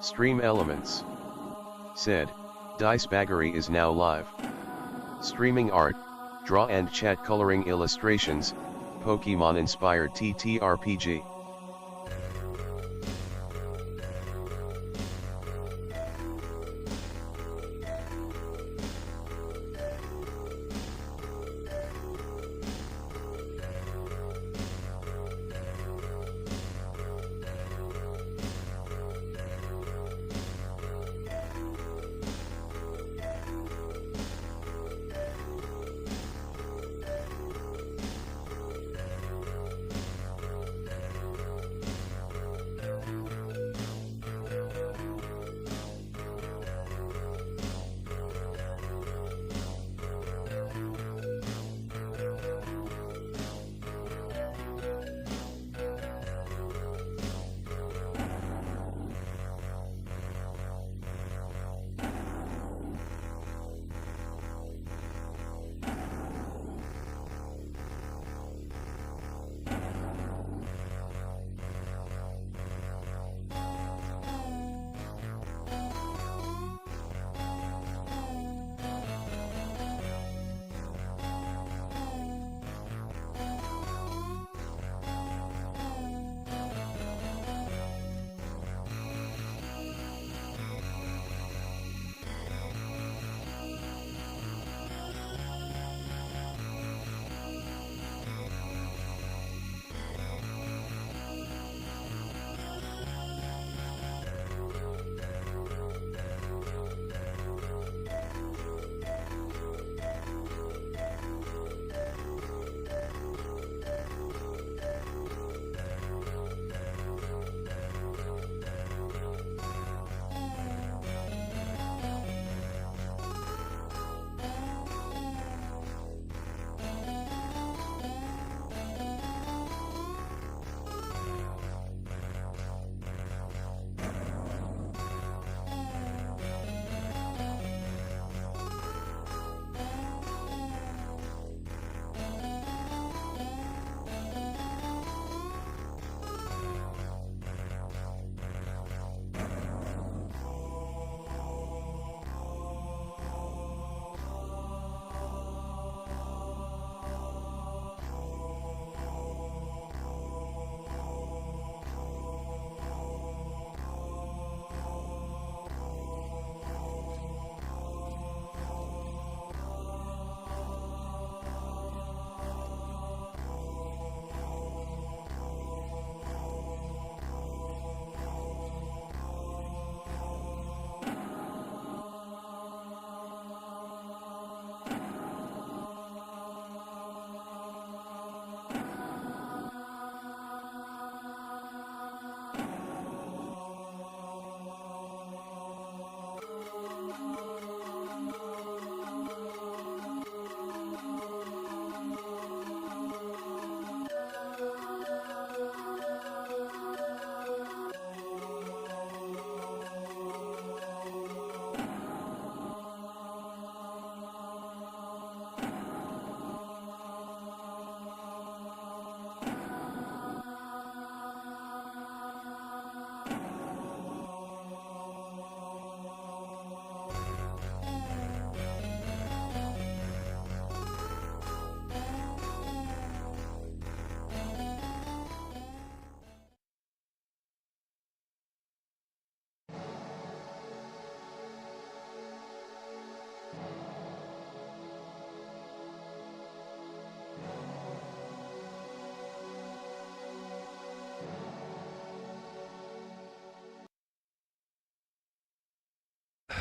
Stream Elements. Said, Dicebaggery is now live. Streaming art, draw and chat coloring illustrations, Pokemon-inspired TTRPG.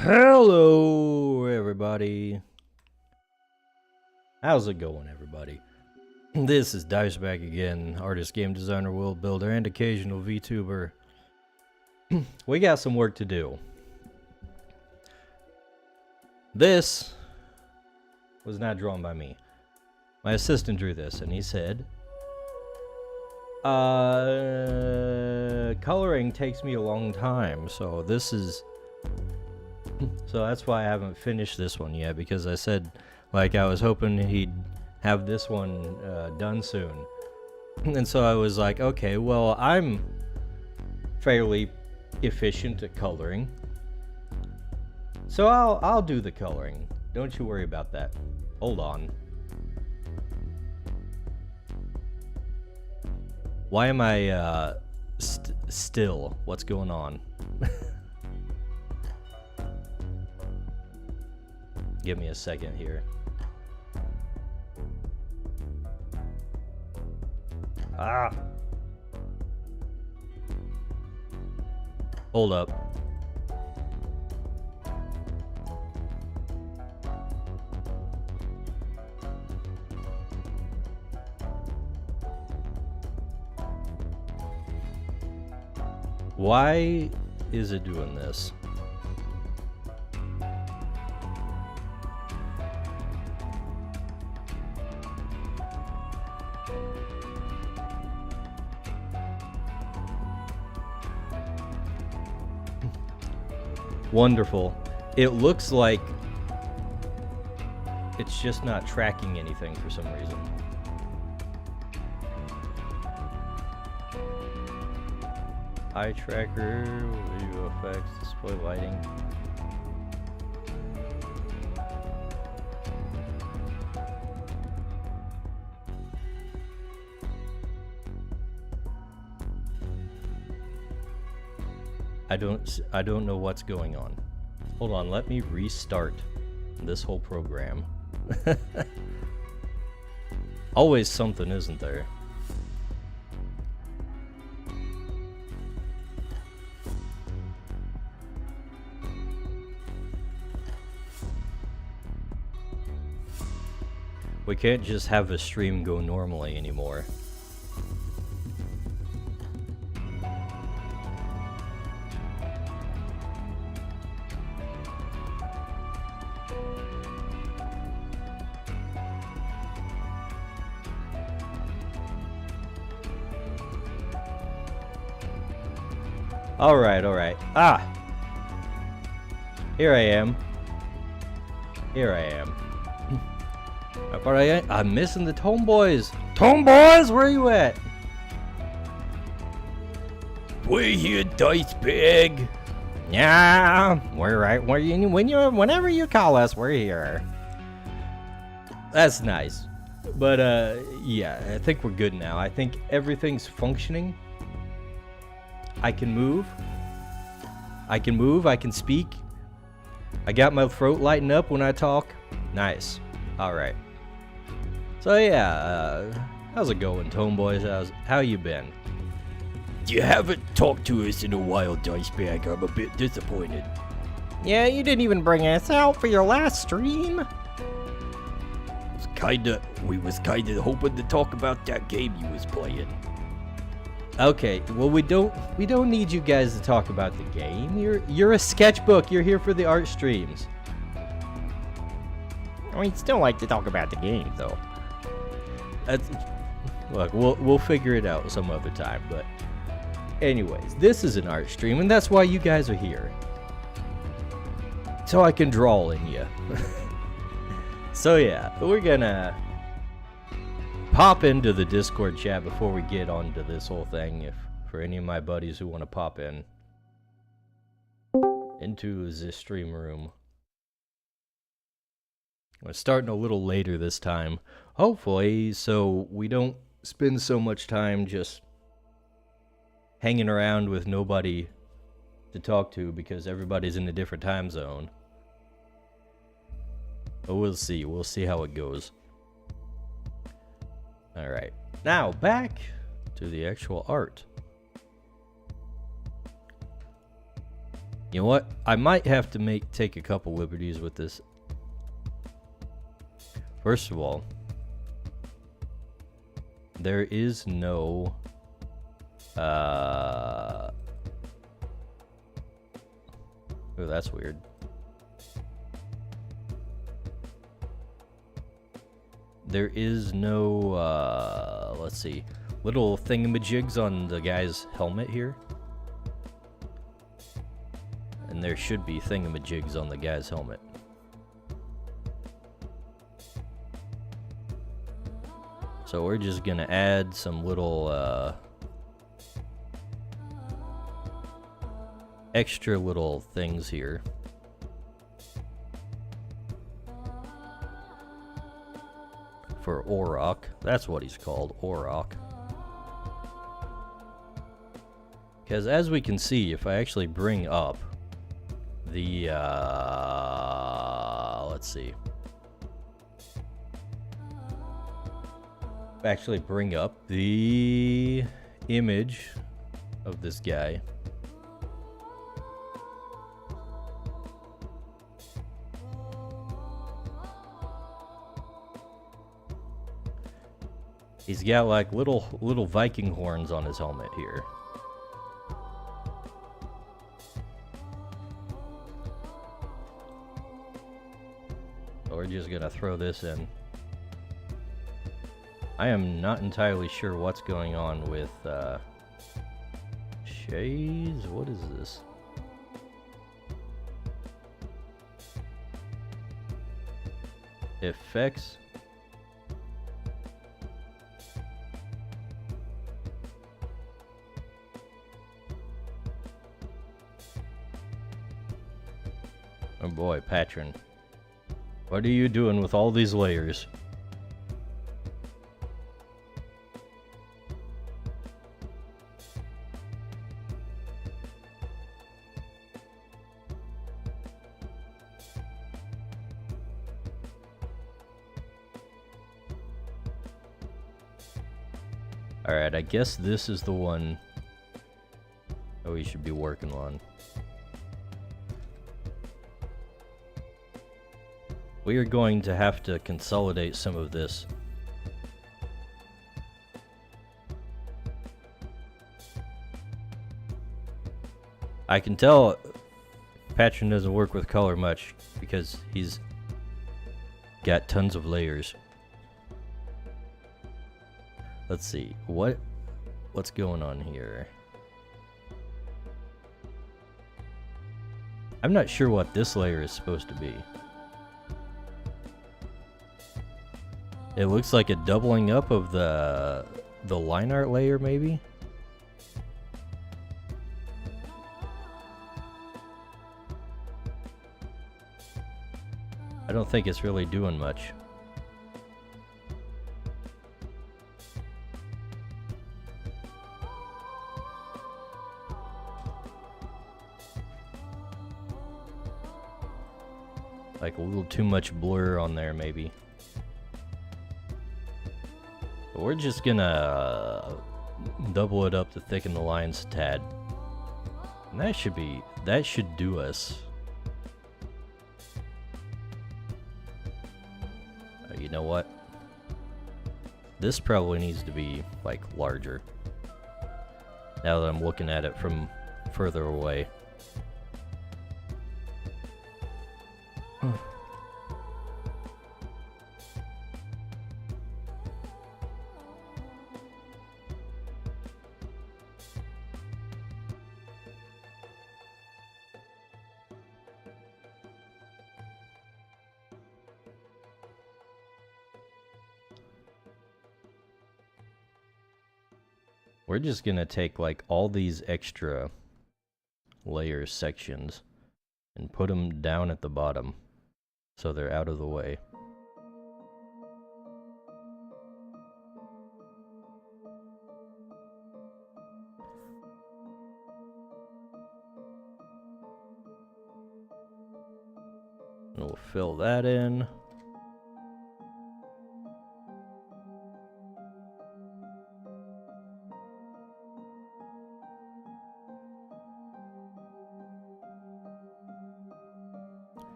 Hello, everybody. How's it going, everybody? This is Dice back again, artist, game designer, world builder, and occasional VTuber. We got some work to do. This was not drawn by me. My assistant drew this, and he said, coloring takes me a long time, so this is... So that's why I haven't finished this one yet, because I said, like, I was hoping he'd have this one done soon. And so I was like, okay, well, I'm fairly efficient at coloring. So I'll do the coloring. Don't you worry about that. Hold on. Why am I still? What's going on? Give me a second here. Ah. Hold up. Why is it doing this? Wonderful. It looks like it's just not tracking anything for some reason. Eye tracker, video effects, display lighting. I don't know what's going on. Hold on, let me restart this whole program. Always something, isn't there? We can't just have a stream go normally anymore. Alright, alright. Ah! Here I am. Here I am. But I'm missing the Tome Boys. Tome Boys, where are you at? We're here, Dice Pig. Yeah, we're right. Whenever you call us, we're here. That's nice. But yeah, I think we're good now. I think everything's functioning. I can move. I can speak. I got my throat lighting up when I talk. Nice. All right. So yeah, how's it going, Tome Boys? How you been? You haven't talked to us in a while, Dicebag. I'm a bit disappointed. Yeah, you didn't even bring us out for your last stream. We was kinda hoping to talk about that game you was playing. Okay, well we don't need you guys to talk about the game. You're a sketchbook. You're here for the art streams. We'd still like to talk about the game, though. Look, we'll figure it out some other time. But, anyways, this is an art stream, and that's why you guys are here. So I can draw in you. So yeah, we're gonna pop into the Discord chat before we get onto this whole thing. For any of my buddies who want to pop in into this stream room. We're starting a little later this time, hopefully, so we don't spend so much time just hanging around with nobody to talk to because everybody's in a different time zone. But we'll see how it goes. Alright, now back to the actual art. You know what? I might have to take a couple liberties with this. First of all, there is no oh, that's weird. There is no let's see, little thingamajigs on the guy's helmet here. And there should be thingamajigs on the guy's helmet. So we're just gonna add some little extra little things here. For Auroch. That's what he's called, Auroch. Because as we can see, if I actually bring up the, let's see. Actually bring up the image of this guy. He's got like little Viking horns on his helmet here. So we're just gonna throw this in. I am not entirely sure what's going on with shades. What is this? Effects. Oh boy, Patron. What are you doing with all these layers? Alright, I guess this is the one that we should be working on. We are going to have to consolidate some of this. I can tell Patron doesn't work with color much because he's got tons of layers. Let's see, what's going on here? I'm not sure what this layer is supposed to be. It looks like a doubling up of the line art layer, maybe? I don't think it's really doing much. Like a little too much blur on there, maybe. But we're just gonna double it up to thicken the lines a tad. And that should do us. You know what? This probably needs to be like larger. Now that I'm looking at it from further away. We're just gonna take like all these extra layer sections and put them down at the bottom so they're out of the way. And we'll fill that in.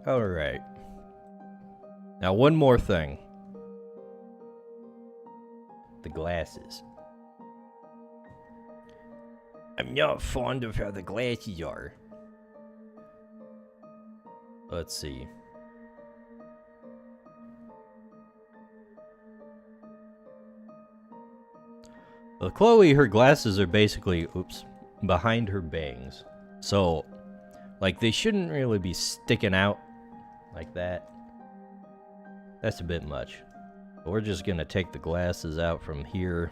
Alright. Now one more thing. The glasses. I'm not fond of how the glasses are. Let's see. Well, Chloe, her glasses are basically, behind her bangs. So, like, they shouldn't really be sticking out like that. That's a bit much. But We're just gonna take the glasses out from here.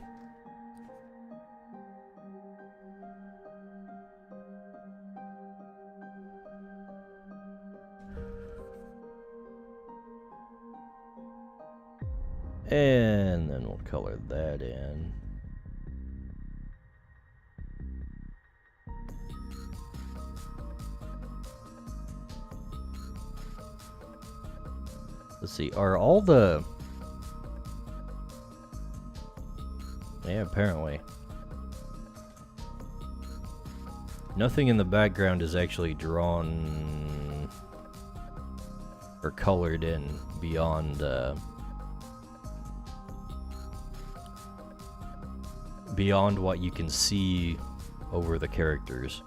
And then we'll color that in. Let's see, are all the... Yeah, apparently. Nothing in the background is actually drawn or colored in beyond beyond what you can see over the characters.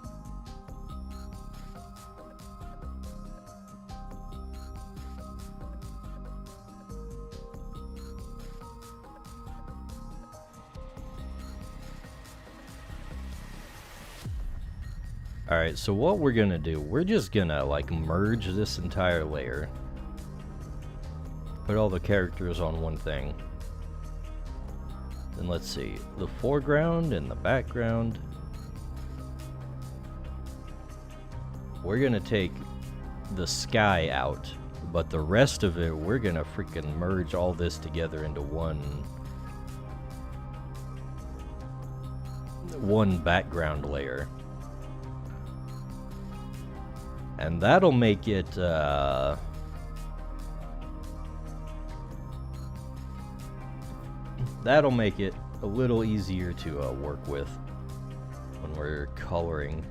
Alright, so what we're gonna do, we're just gonna like merge this entire layer. Put all the characters on one thing. And let's see, the foreground and the background. We're gonna take the sky out, but the rest of it, we're gonna freaking merge all this together into one background layer. And that'll make it, that'll make it a little easier to work with when we're coloring.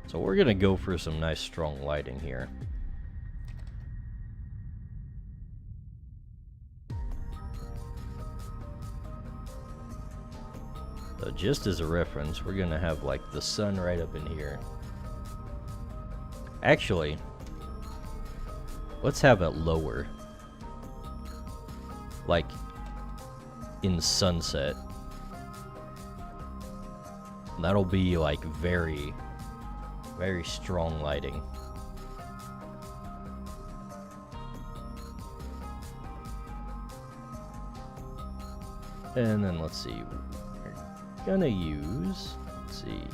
So we're gonna go for some nice strong lighting here. So just as a reference, we're gonna have like the sun right up in here. Actually, let's have it lower. Like in sunset. That'll be like very, very strong lighting. And then let's see, we're gonna use, let's see.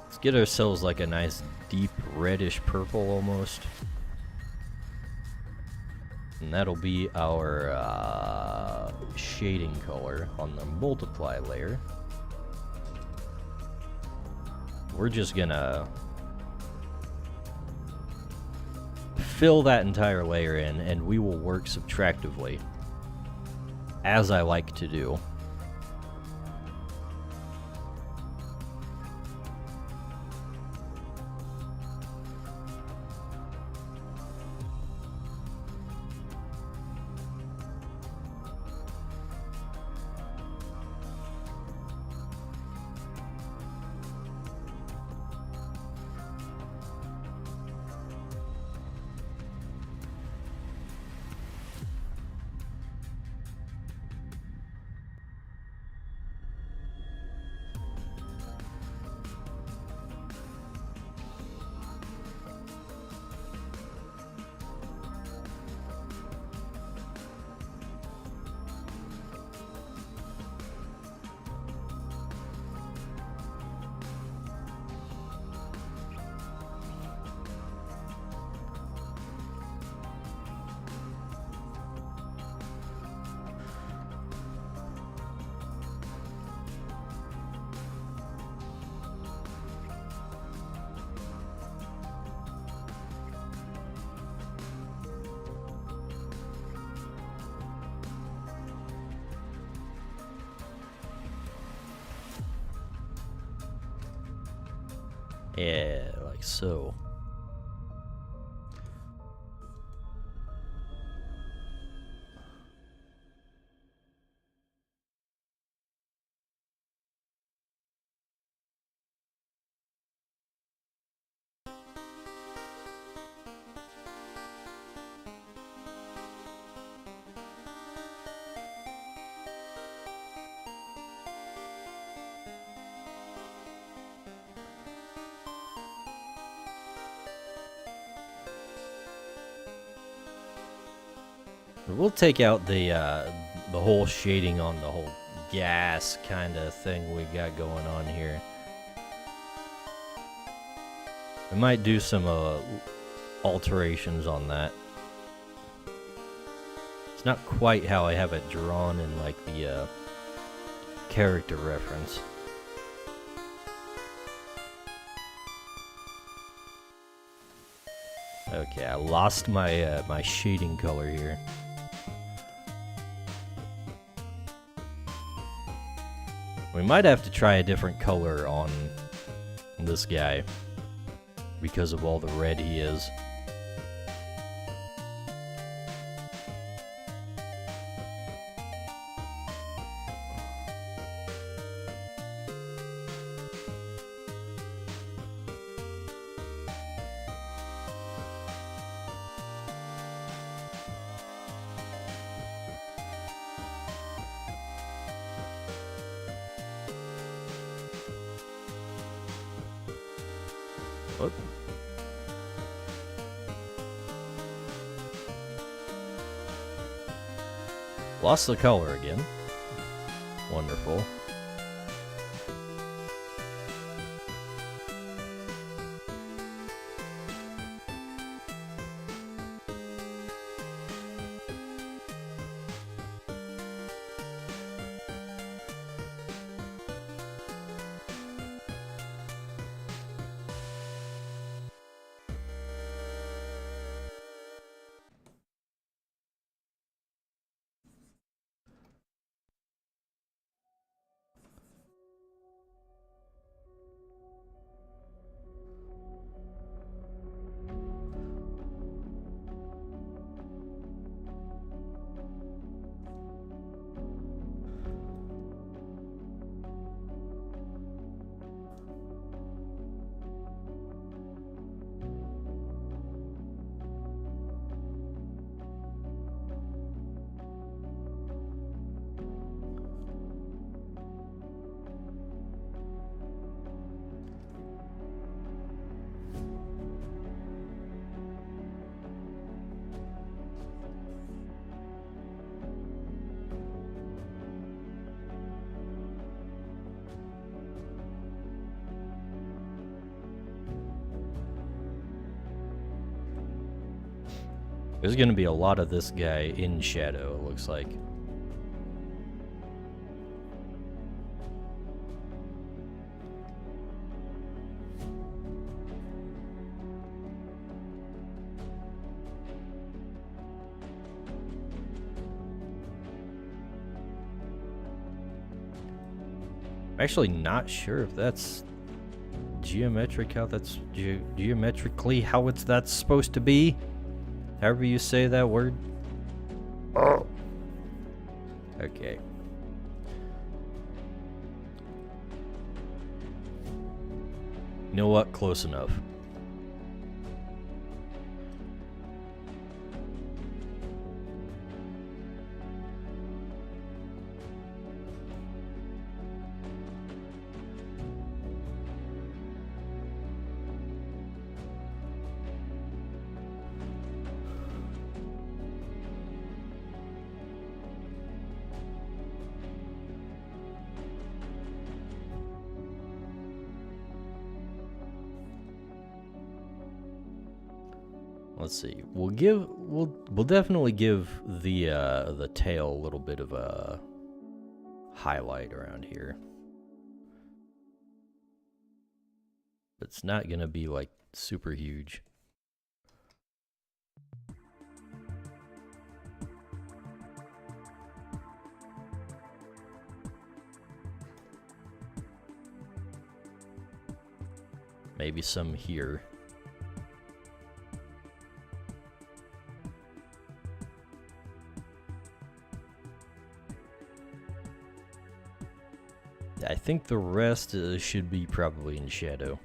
Let's get ourselves like a nice deep reddish purple almost. And that'll be our shading color on the multiply layer. We're just gonna fill that entire layer in, and we will work subtractively, as I like to do. Yeah, like so. We'll take out the whole shading on the whole gas kind of thing we got going on here. We might do some alterations on that. It's not quite how I have it drawn in like the character reference. Okay, I lost my my shading color here. We might have to try a different color on this guy because of all the red he is. Oh. Lost the color again. Wonderful. There's gonna be a lot of this guy in shadow, it looks like. I'm actually not sure if that's geometric, how that's geometrically how that's supposed to be. However you say that word. Okay. You know what? Close enough. Let's see. We'll definitely give the tail a little bit of a highlight around here. It's not gonna be like super huge. Maybe some here. I think the rest should be probably in shadow.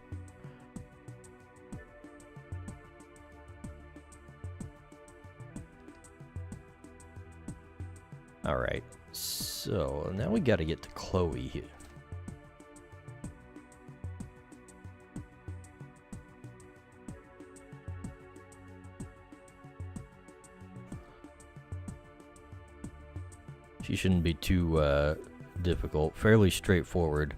Alright, so now we gotta get to Chloe here. She shouldn't be too difficult. Fairly straightforward.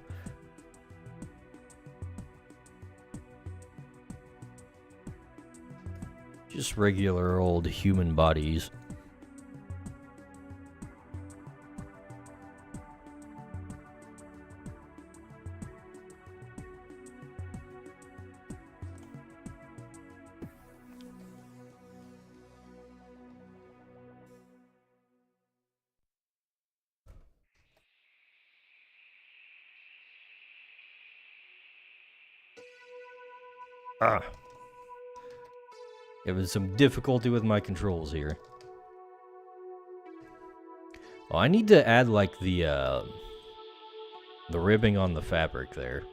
Just regular old human bodies. Having some difficulty with my controls here. Oh, I need to add like the ribbing on the fabric there.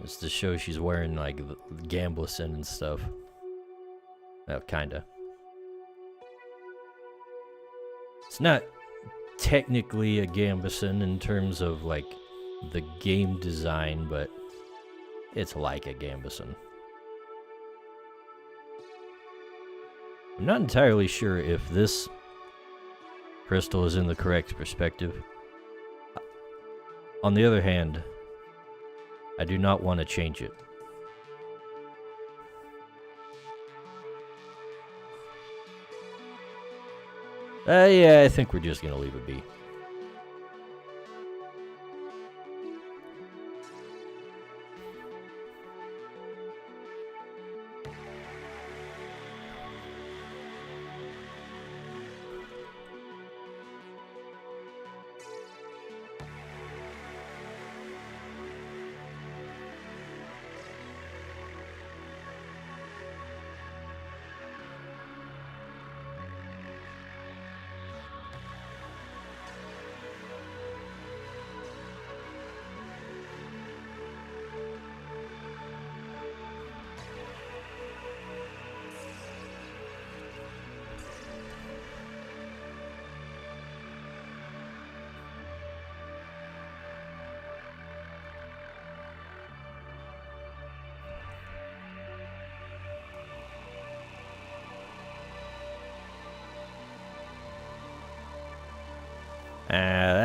Just to show she's wearing like the gambeson and stuff. Oh, kinda. It's not technically a gambeson in terms of like the game design, but it's like a gambeson. I'm not entirely sure if this crystal is in the correct perspective. On the other hand, I do not want to change it. Yeah, I think we're just gonna leave it be.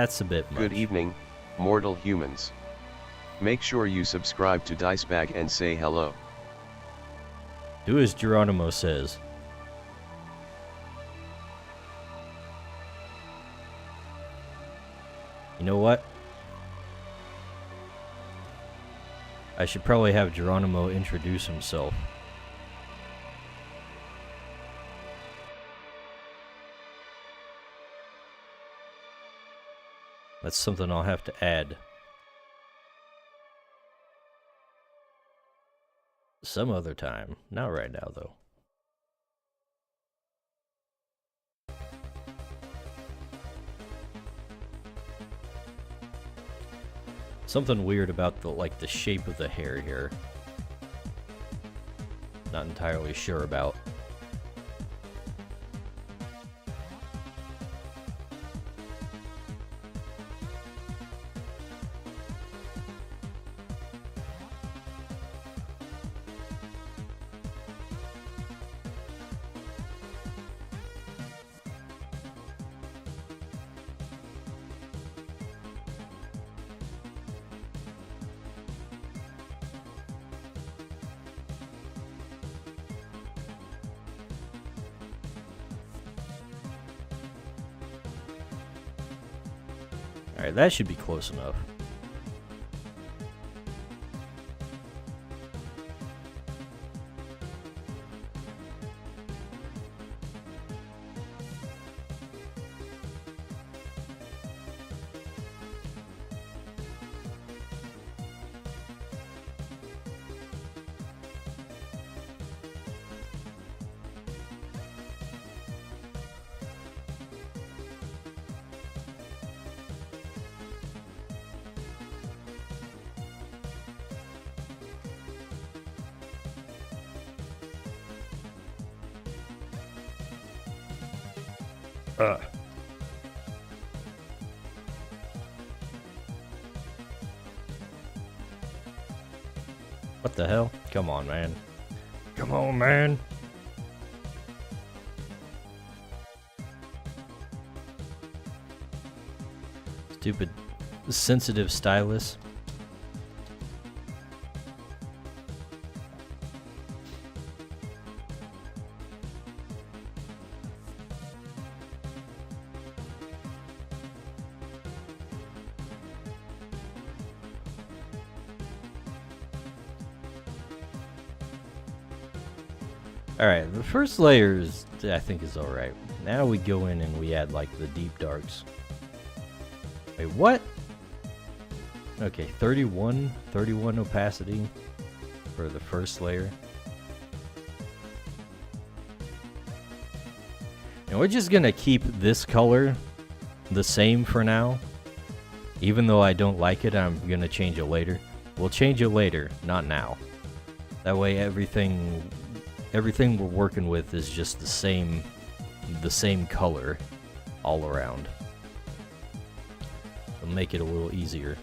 That's a bit much. Good evening, mortal humans. Make sure you subscribe to Dicebag and say hello. Do as Geronimo says. You know what? I should probably have Geronimo introduce himself. That's something I'll have to add. Some other time. Not right now, though. Something weird about the shape of the hair here. Not entirely sure about. Alright, that should be close enough. What the hell? Come on, man. Come on, man. Stupid sensitive stylus. Alright, the first layer is, I think, is alright. Now we go in and we add, like, the deep darks. Wait, what? Okay, 31 opacity for the first layer. And we're just gonna keep this color the same for now. Even though I don't like it, I'm gonna change it later. We'll change it later, not now. That way everything we're working with is just the same color all around. It'll make it a little easier.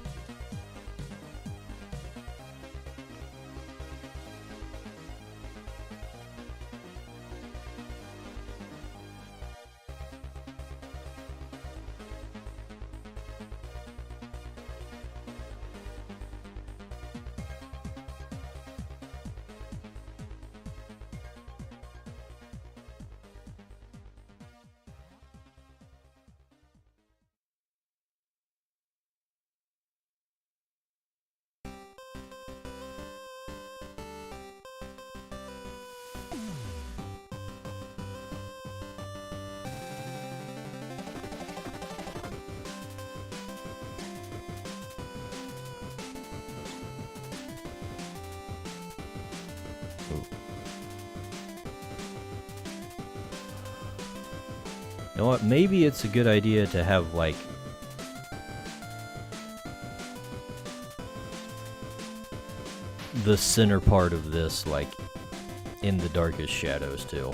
You know what? Maybe it's a good idea to have, like, the center part of this, like, in the darkest shadows, too.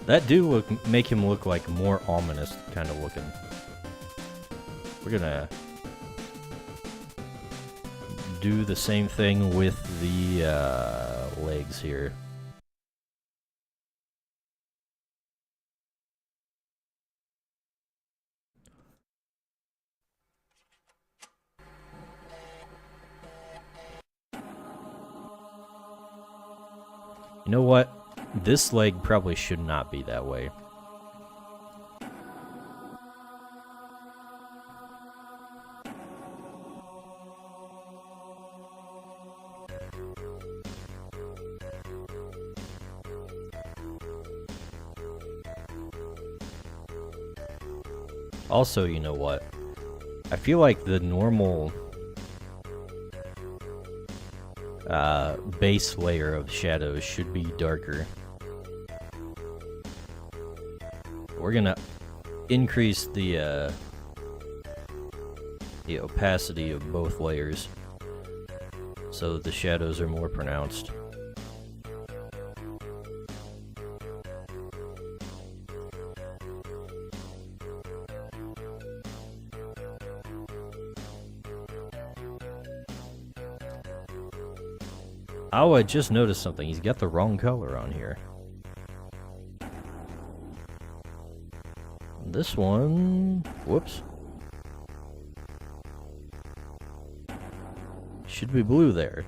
That do make him look like more ominous kind of looking. We're gonna do the same thing with the legs here. You know what? This leg probably should not be that way. Also, you know what? I feel like the normal base layer of shadows should be darker. We're gonna increase the opacity of both layers so that the shadows are more pronounced. Oh, I just noticed something. He's got the wrong color on here. This one... Whoops. should be blue there.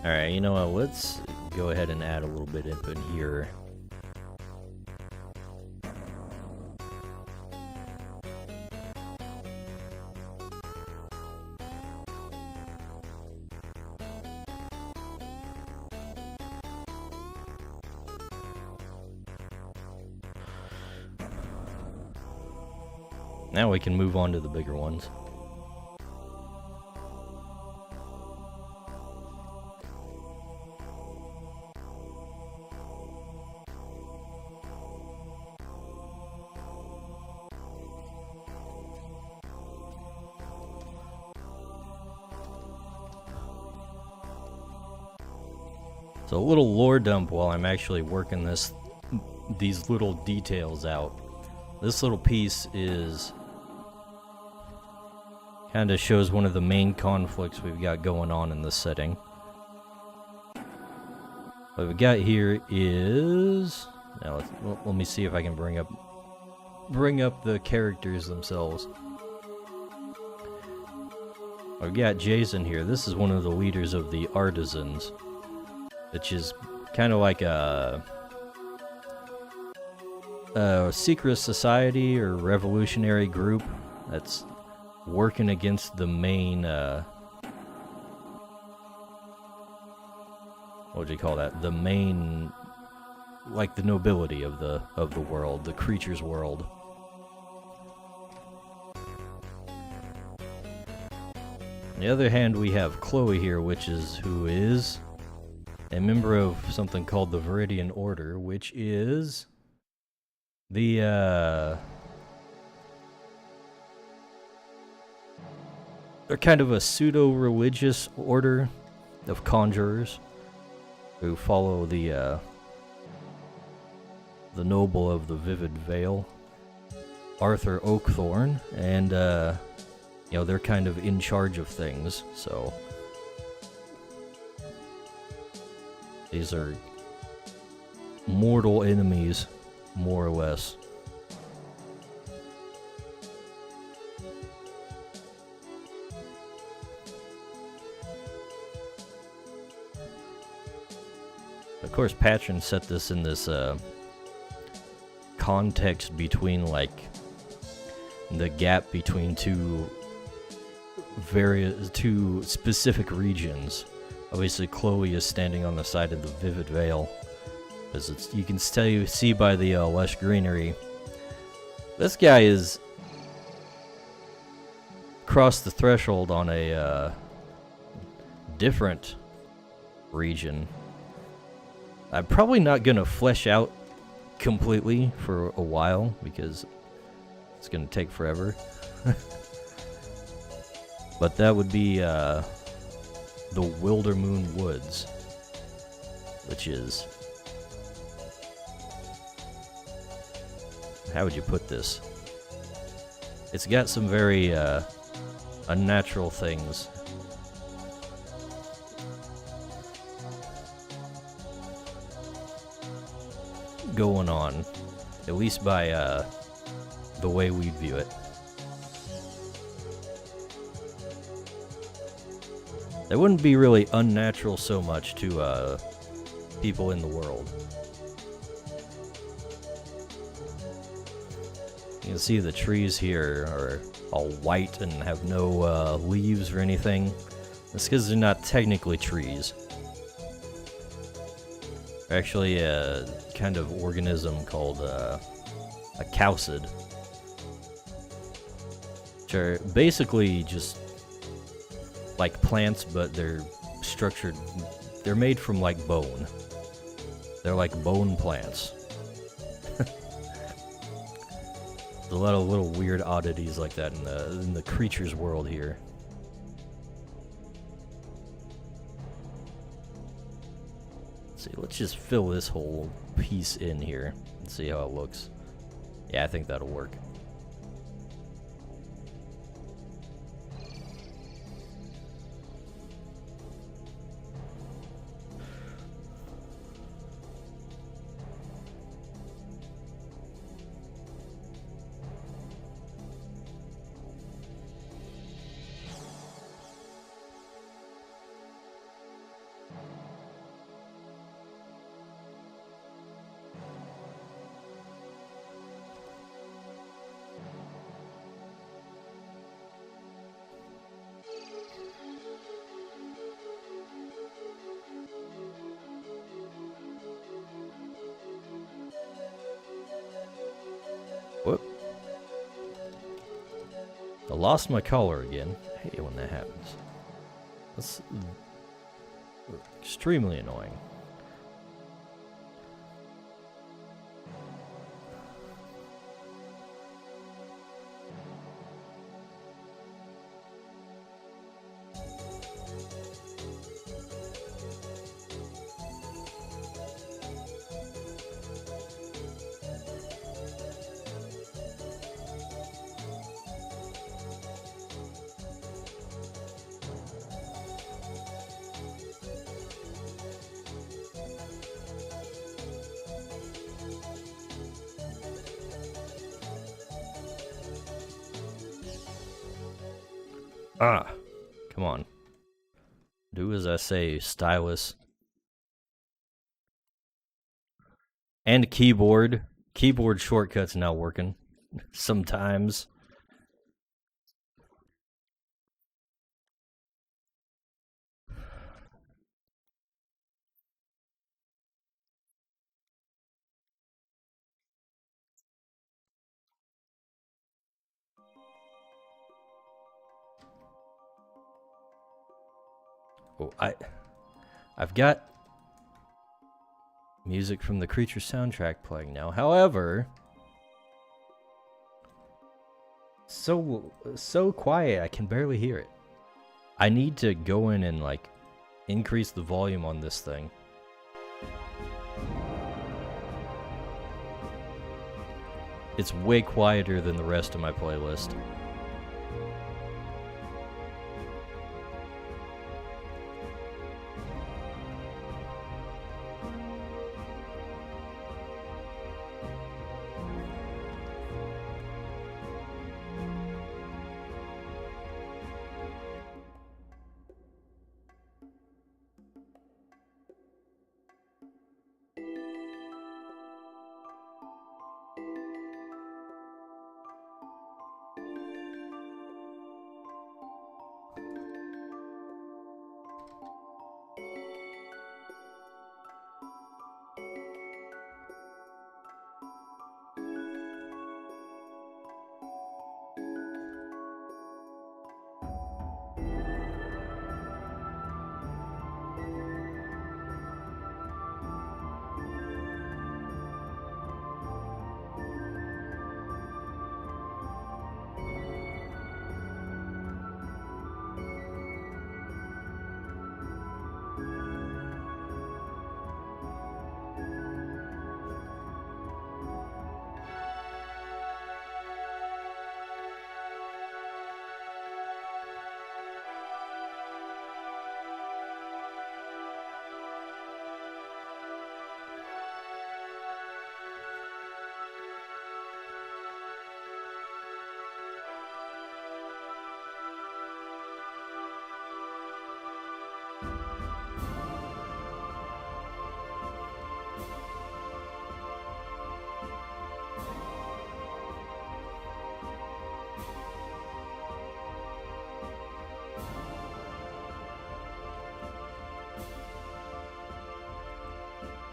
Alright, you know what, let's go ahead and add a little bit up in here. Now we can move on to the bigger ones. So a little lore dump while I'm actually working these little details out. This little piece is kind of shows one of the main conflicts we've got going on in this setting. What we've got here is now let me see if I can bring up the characters themselves. I've got Jason here. This is one of the leaders of the artisans, which is kind of like a secret society or revolutionary group that's working against the main, what would you call that? The main, like the nobility of the world, the creature's world. On the other hand, we have Chloe here, who is a member of something called the Viridian Order, which is they're kind of a pseudo-religious order of conjurers who follow the noble of the Vivid Vale, Arthur Oakthorn, and you know, they're kind of in charge of things, so these are mortal enemies, more or less. Of course, Patron set this in this context between, like, the gap between two specific regions. Obviously, Chloe is standing on the side of the Vivid Vale, as you can see by the lush greenery. This guy is crossed the threshold on a different region. I'm probably not gonna flesh out completely for a while because it's gonna take forever. But that would be the Wildermoon Woods, which is, how would you put this? It's got some very unnatural things. Going on, at least by the way we view it. That wouldn't be really unnatural so much to people in the world. You can see the trees here are all white and have no leaves or anything. That's because they're not technically trees. Actually, a kind of organism called a cowsid, which are basically just like plants, but they're structured. They're made from like bone. They're like bone plants. There's a lot of little weird oddities like that in the creatures world here. Let's see, let's just fill this whole piece in here and see how it looks. Yeah, I think that'll work. Whoop. I lost my color again. I hate when that happens. That's extremely annoying. Ah, come on. Do as I say, stylus. And keyboard. Keyboard shortcuts now working. Sometimes. Oh, I've got music from the Creature soundtrack playing now. However, so quiet I can barely hear it. I need to go in and like increase the volume on this thing. It's way quieter than the rest of my playlist.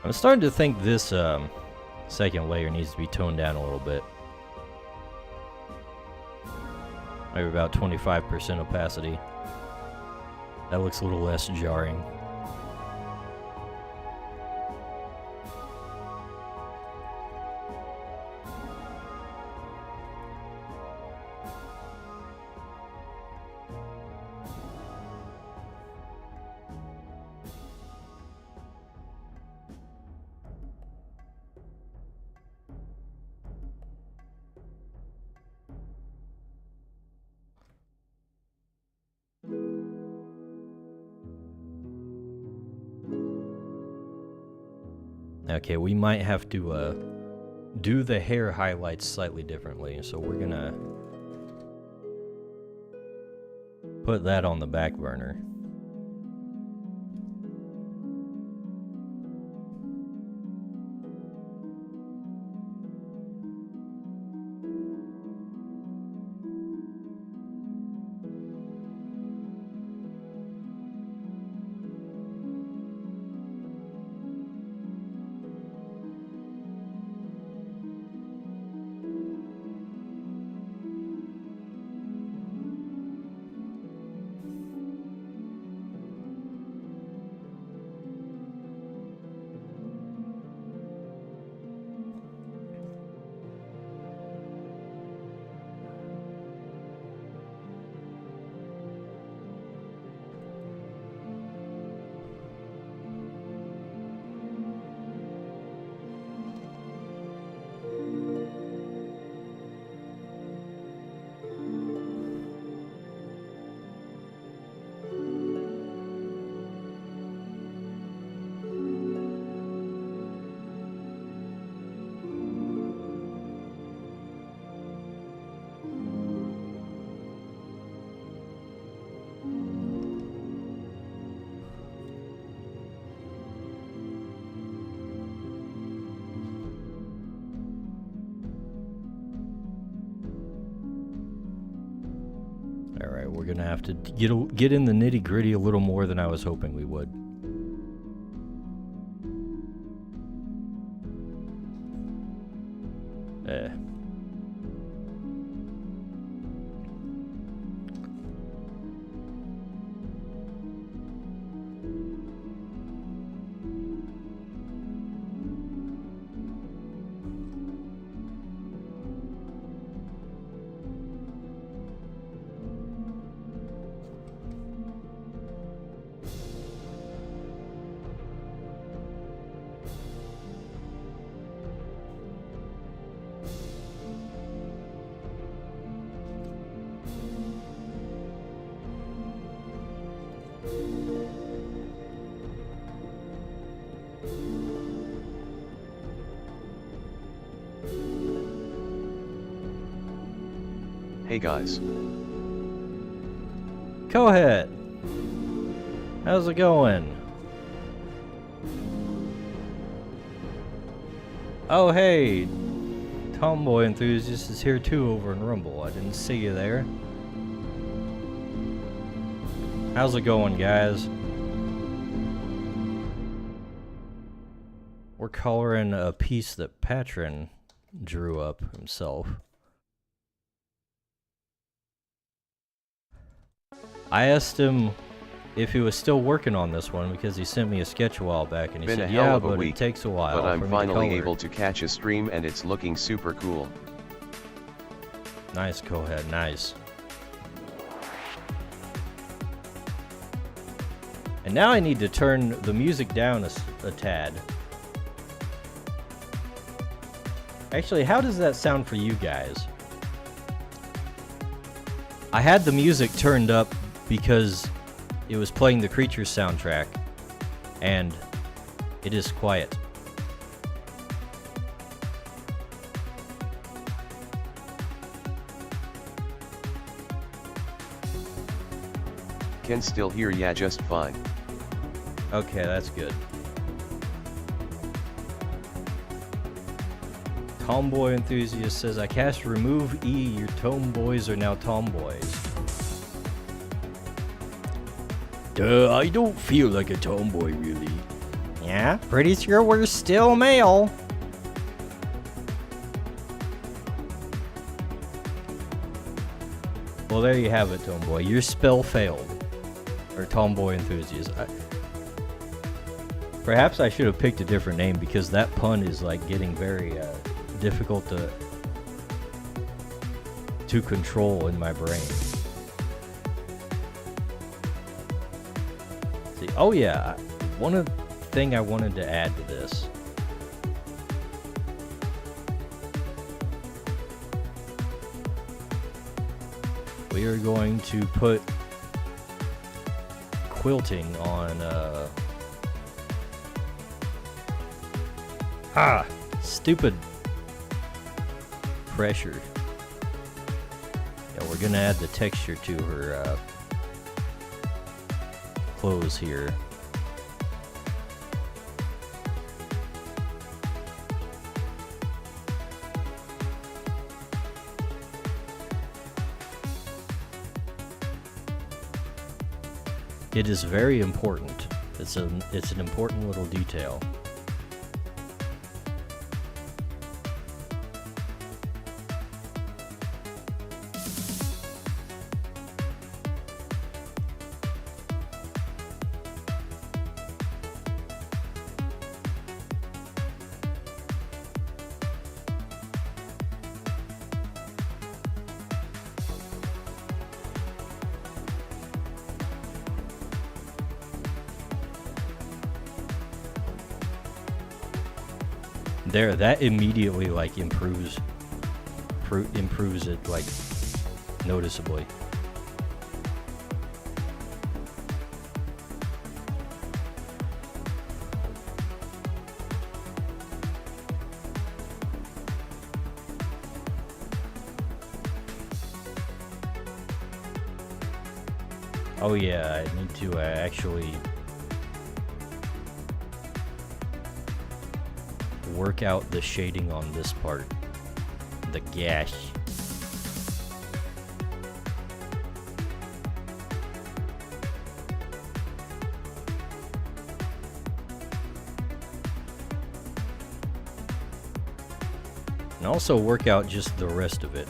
I'm starting to think this second layer needs to be toned down a little bit. Maybe about 25% opacity. That looks a little less jarring. Okay, we might have to do the hair highlights slightly differently, so we're gonna put that on the back burner. Alright, we're gonna have to get in the nitty-gritty a little more than I was hoping we would. Hey guys. Go ahead. How's it going? Oh hey, Tomboy Enthusiast is here too over in Rumble. I didn't see you there. How's it going, guys? We're coloring a piece that Patron drew up himself. I asked him if he was still working on this one because he sent me a sketch a while back and he said, yeah, but it takes a while. But I'm finally able to catch a stream and it's looking super cool. Nice, Cohead, nice. And now I need to turn the music down a tad. Actually, how does that sound for you guys? I had the music turned up because it was playing the Creatures soundtrack, and it is quiet. Can still hear ya just fine. Okay, that's good. Tomboy Enthusiast says, I cast remove E, your tomboys are now tomboys. Duh, I don't feel like a tomboy, really. Yeah, pretty sure we're still male. Well, there you have it, Tomboy. Your spell failed. Or Tomboy Enthusiast. Perhaps I should have picked a different name because that pun is like getting very difficult to control in my brain. See, oh yeah, one thing I wanted to add to this. We are going to put quilting on stupid pressure. Yeah, we're gonna add the texture to her clothes here. It is very important. It's an important little detail. There, that immediately like improves it like noticeably. Oh yeah, I need to actually work out the shading on this part, the gash. And also work out just the rest of it.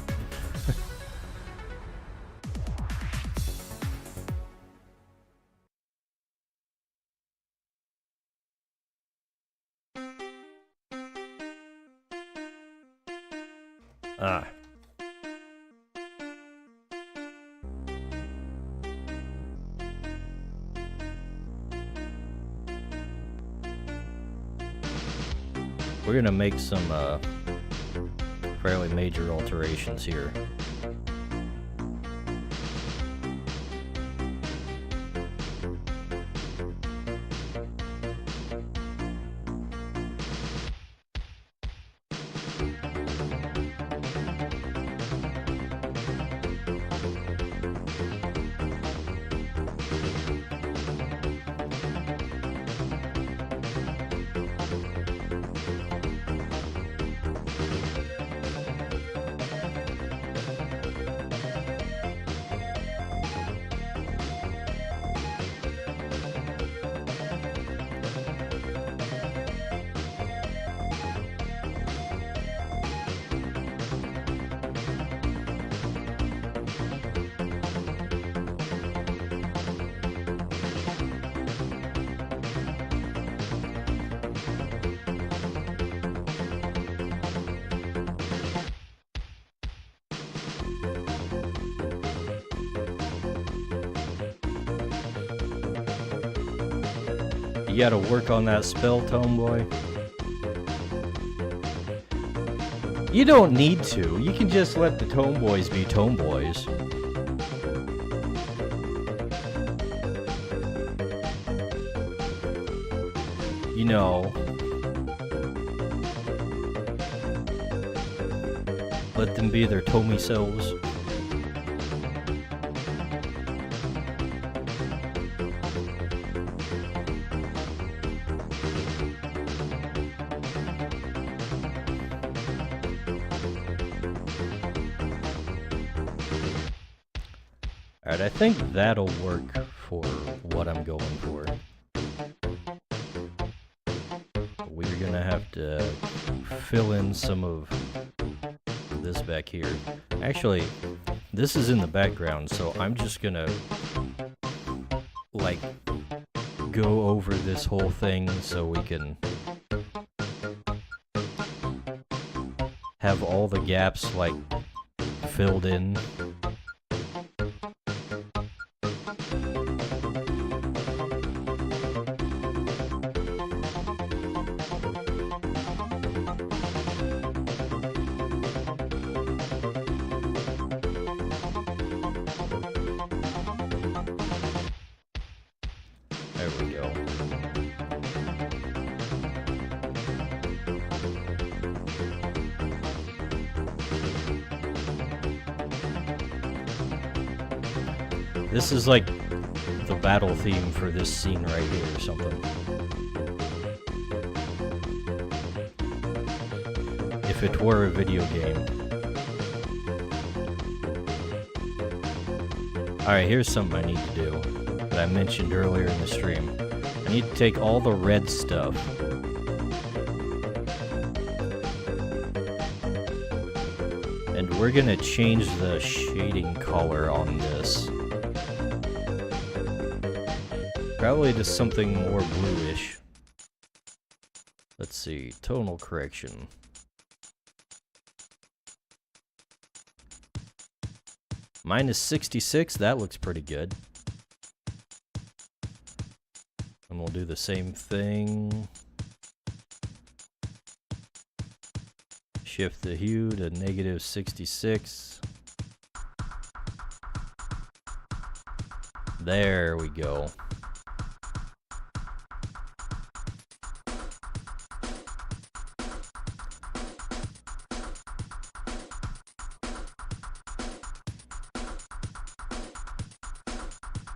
We're gonna make some fairly major alterations here. You gotta work on that spell, Tomboy. You don't need to. You can just let the Tomeboys be Tomeboys. You know. Let them be their Tommy selves. Alright, I think that'll work for what I'm going for. we're gonna have to fill in some of this back here. Actually, this is in the background, so I'm just gonna like go over this whole thing so we can have all the gaps like filled in. There we go. This is like the battle theme for this scene right here or something. If it were a video game. Alright, here's something I need to do that I mentioned earlier in the stream. I need to take all the red stuff and we're gonna change the shading color on this. Probably to something more bluish. Let's see, tonal correction. Minus 66, that looks pretty good. And we'll do the same thing. Shift the hue to negative 66. There we go.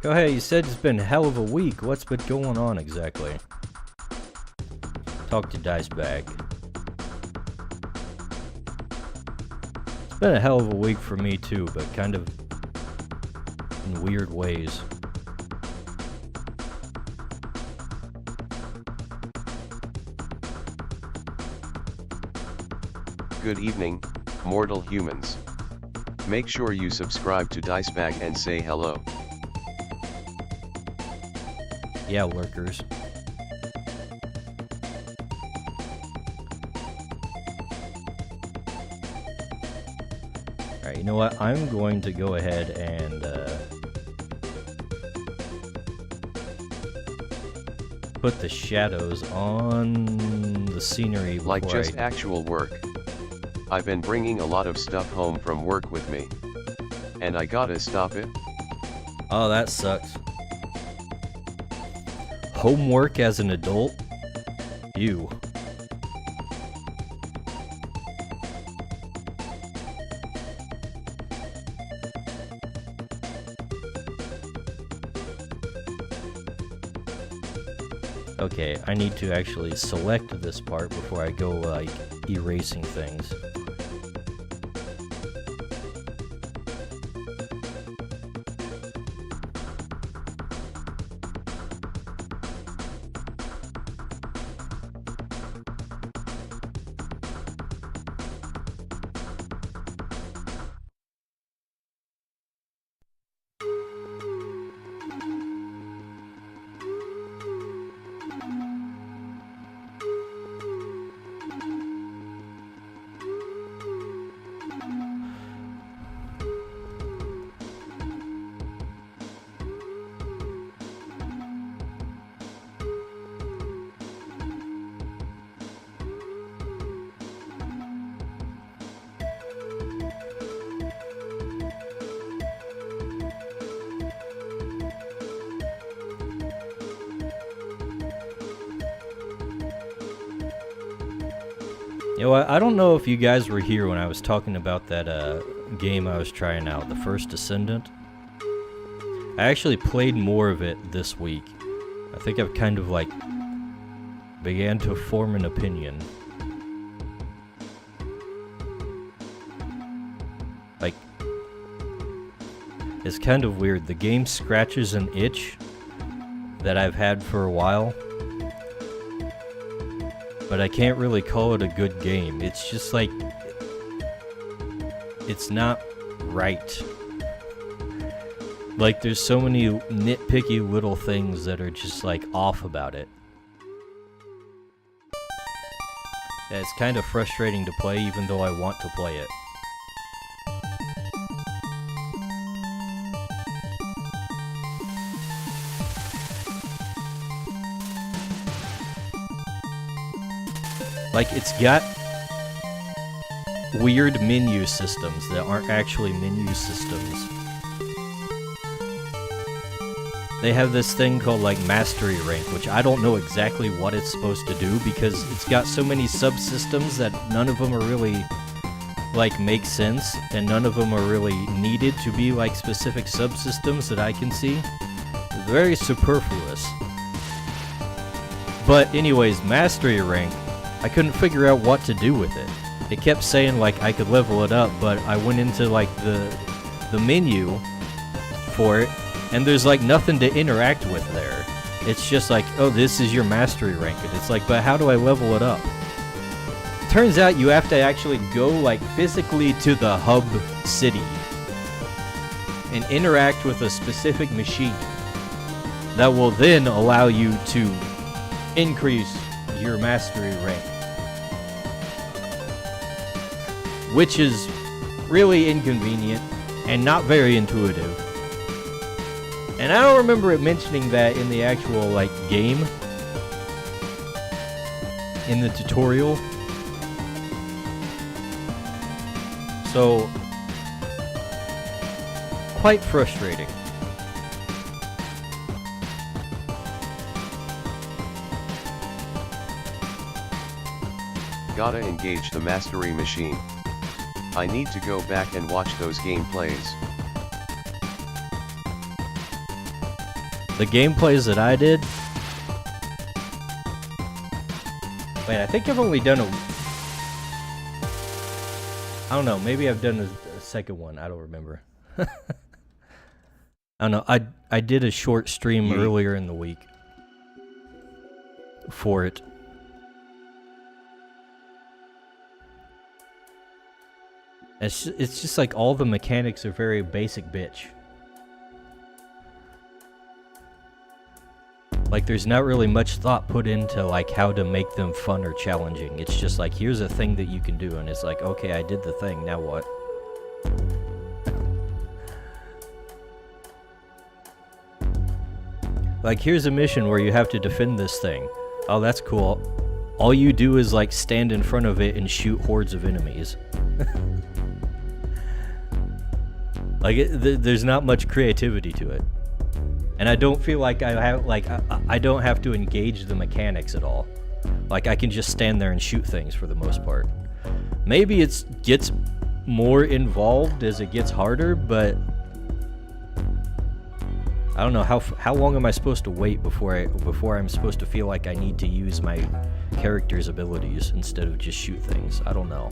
Go ahead, you said it's been a hell of a week. What's been going on exactly? Talk to Dicebag. It's been a hell of a week for me too, but kind of in weird ways. Good evening, mortal humans. Make sure you subscribe to Dicebag and say hello. Yeah, lurkers. Alright, you know what? I'm going to go ahead and put the shadows on the scenery before Like just actual work. I've been bringing a lot of stuff home from work with me. And I gotta stop it. Oh, that sucks. Homework as an adult? Ew. Okay, I need to actually select this part before I go, like, erasing things. You know what, I don't know if you guys were here when I was talking about that game I was trying out, the First Descendant. I actually played more of it this week. I think I've kind of like began to form an opinion. Like, it's kind of weird. The game scratches an itch that I've had for a while. but I can't really call it a good game. It's just like, it's not right. Like, there's so many nitpicky little things that are just like off about it. Yeah, it's kind of frustrating to play even though I want to play it. Like, it's got weird menu systems that aren't actually menu systems. They have this thing called, like, Mastery Rank, which I don't know exactly what it's supposed to do because it's got so many subsystems that none of them are really, like, make sense, and none of them are really needed to be, like, specific subsystems that I can see. It's very superfluous. But anyways, Mastery Rank, I couldn't figure out what to do with it. It kept saying, like, I could level it up, but I went into, like, the menu for it, and there's, like, nothing to interact with there. It's just like, oh, this is your mastery rank, and it's like, but how do I level it up? Turns out you have to actually go, like, physically to the hub city and interact with a specific machine that will then allow you to increase your mastery rank. Which is really inconvenient and not very intuitive. And I don't remember it mentioning that in the actual, like, game. In the tutorial. So, quite frustrating. Gotta engage the mastery machine. I need to go back and watch those gameplays. The gameplays that I did... Wait, I think I've only done a... I don't know, maybe I've done a second one, I don't remember. I don't know, I did a short stream earlier in the week for it. It's just like all the mechanics are very basic bitch. Like, there's not really much thought put into, like, how to make them fun or challenging. It's just like, here's a thing that you can do, and it's like, okay, I did the thing, now what? Like, here's a mission where you have to defend this thing. Oh, that's cool. All you do is, like, stand in front of it and shoot hordes of enemies. Like, there's not much creativity to it. And I don't feel like I have, like, I don't have to engage the mechanics at all. Like, I can just stand there and shoot things for the most part. Maybe it gets more involved as it gets harder, but I don't know, how long am I supposed to wait before I'm supposed to feel like I need to use my character's abilities instead of just shoot things? I don't know.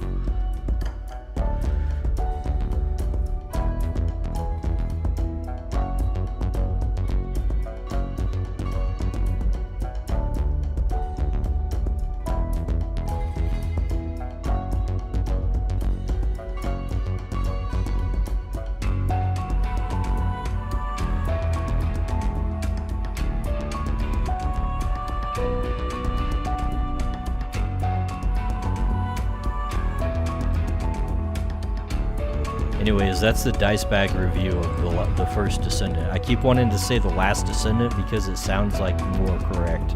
Anyways, that's the dice bag review of the first Descendant. I keep wanting to say the last Descendant because it sounds like more correct.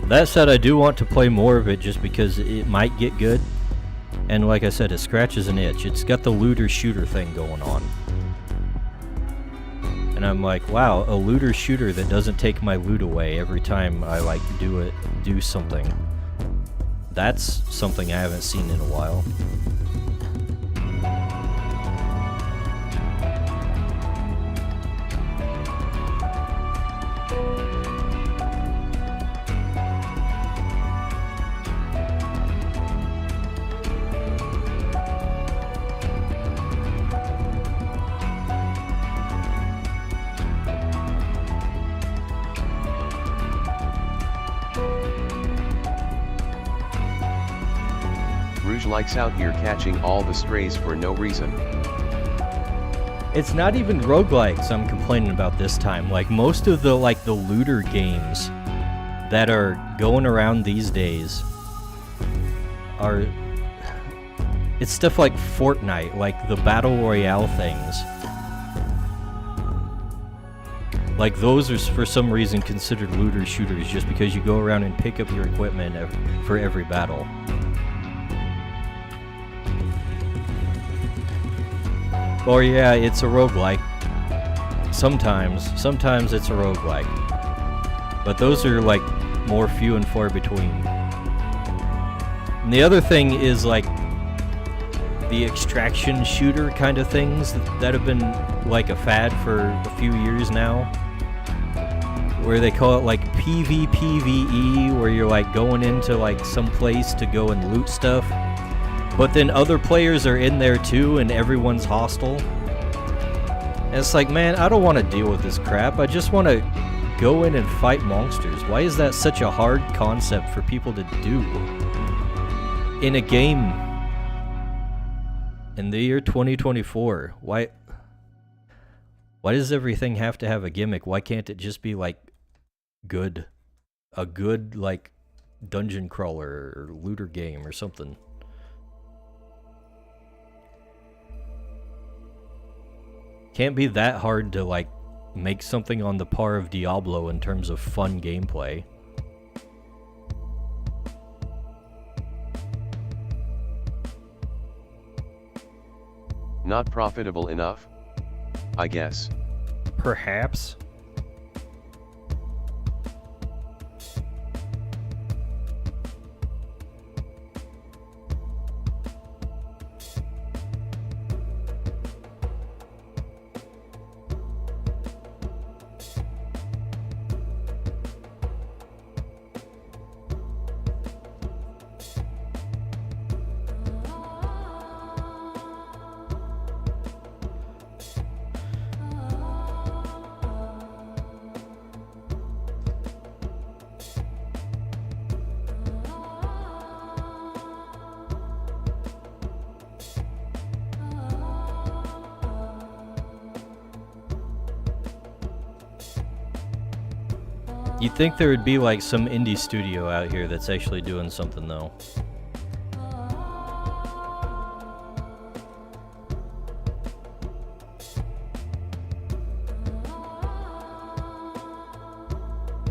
That said, I do want to play more of it just because it might get good. And like I said, it scratches an itch. It's got the looter-shooter thing going on. And I'm like, wow, a looter-shooter that doesn't take my loot away every time I, like, do something. That's something I haven't seen in a while. roguelikes out here catching all the strays for no reason. It's not even roguelikes I'm complaining about this time. Like, most of the, like, the looter games that are going around these days are... It's stuff like Fortnite, like the Battle Royale things. Like, those are for some reason considered looter shooters just because you go around and pick up your equipment for every battle. Or yeah, it's a roguelike. Sometimes it's a roguelike. But those are like more few and far between. And the other thing is like the extraction shooter kind of things that have been like a fad for a few years now. Where they call it like PvPvE, where you're like going into like some place to go and loot stuff. But then other players are in there too, and everyone's hostile. And it's like, man, I don't want to deal with this crap. I just want to go in and fight monsters. Why is that such a hard concept for people to do in a game in the year 2024? Why does everything have to have a gimmick? Why can't it just be like good? A good like dungeon crawler or looter game or something. Can't be that hard to like make something on the par of Diablo in terms of fun gameplay. Not profitable enough, I guess. Perhaps. You'd think there would be like some indie studio out here that's actually doing something though.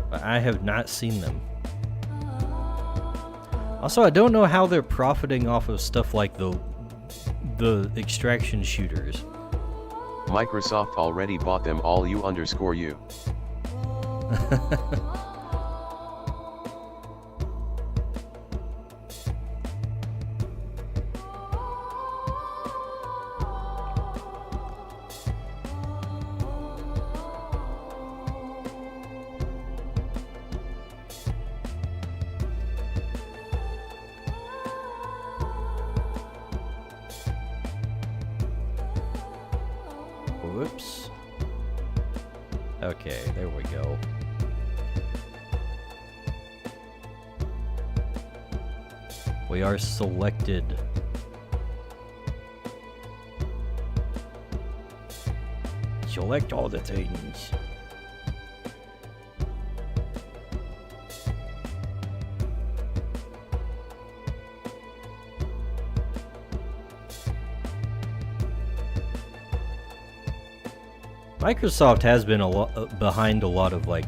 But I have not seen them. Also, I don't know how they're profiting off of stuff like the extraction shooters. Microsoft already bought them all, you. Whoops. Okay, there we go. We are selected. Select all the things. Microsoft has been behind a lot of like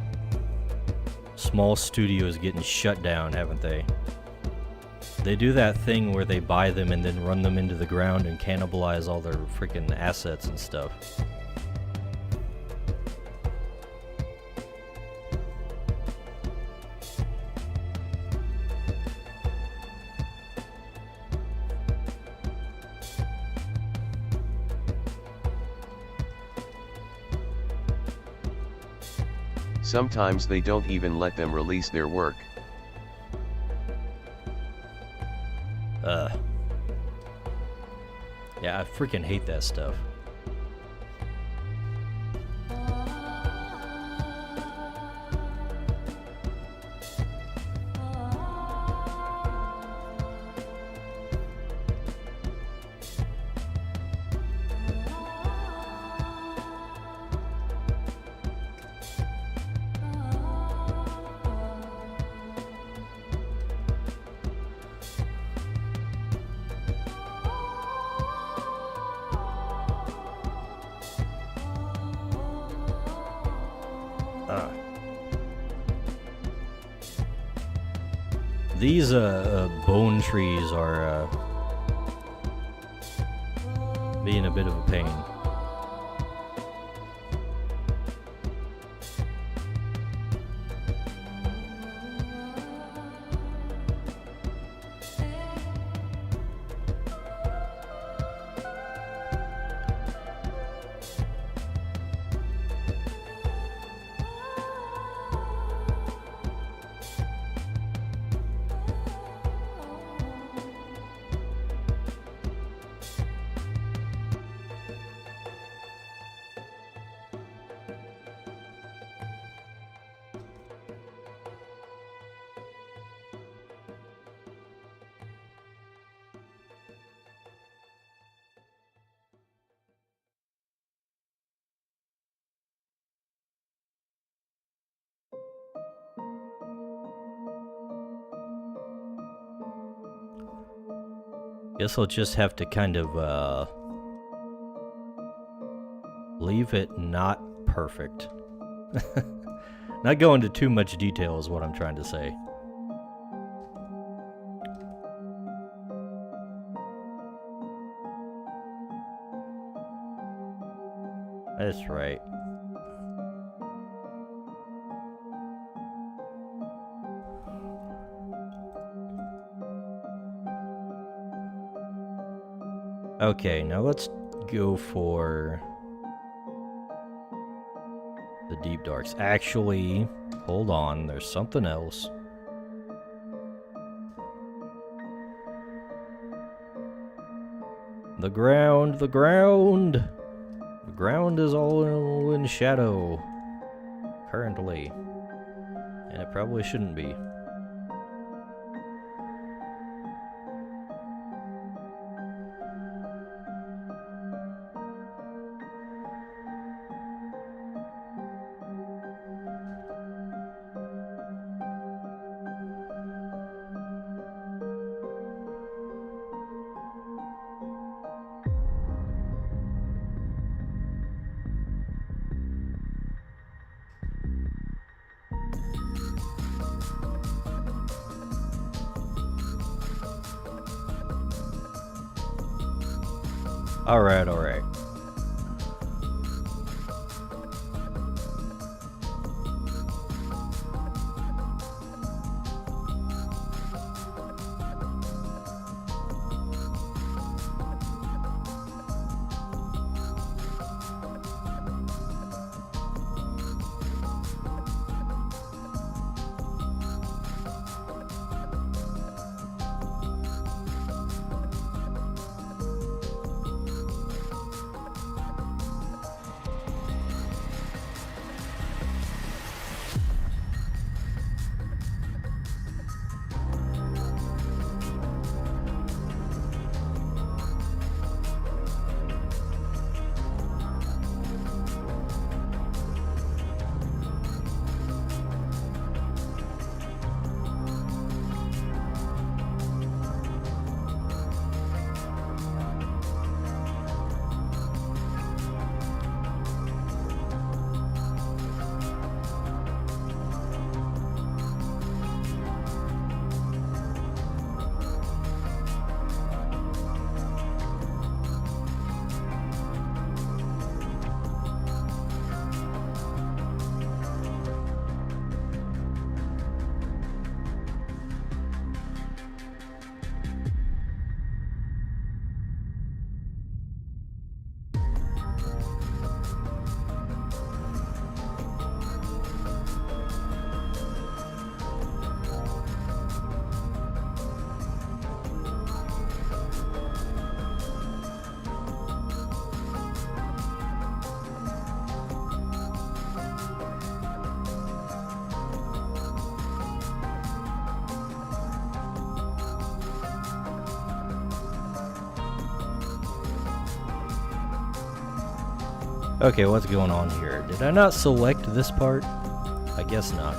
small studios getting shut down, haven't they? They do that thing where they buy them and then run them into the ground and cannibalize all their freaking assets and stuff. Sometimes they don't even let them release their work. Yeah, I freaking hate that stuff. These bone trees are being a bit of a pain. Guess I'll just have to kind of leave it not perfect. Not go into too much detail is what I'm trying to say. That's right. Okay, now let's go for the deep darks. Actually, hold on, there's something else. The ground is all in shadow currently, and it probably shouldn't be. Alright, alright. Okay, what's going on here? Did I not select this part? I guess not.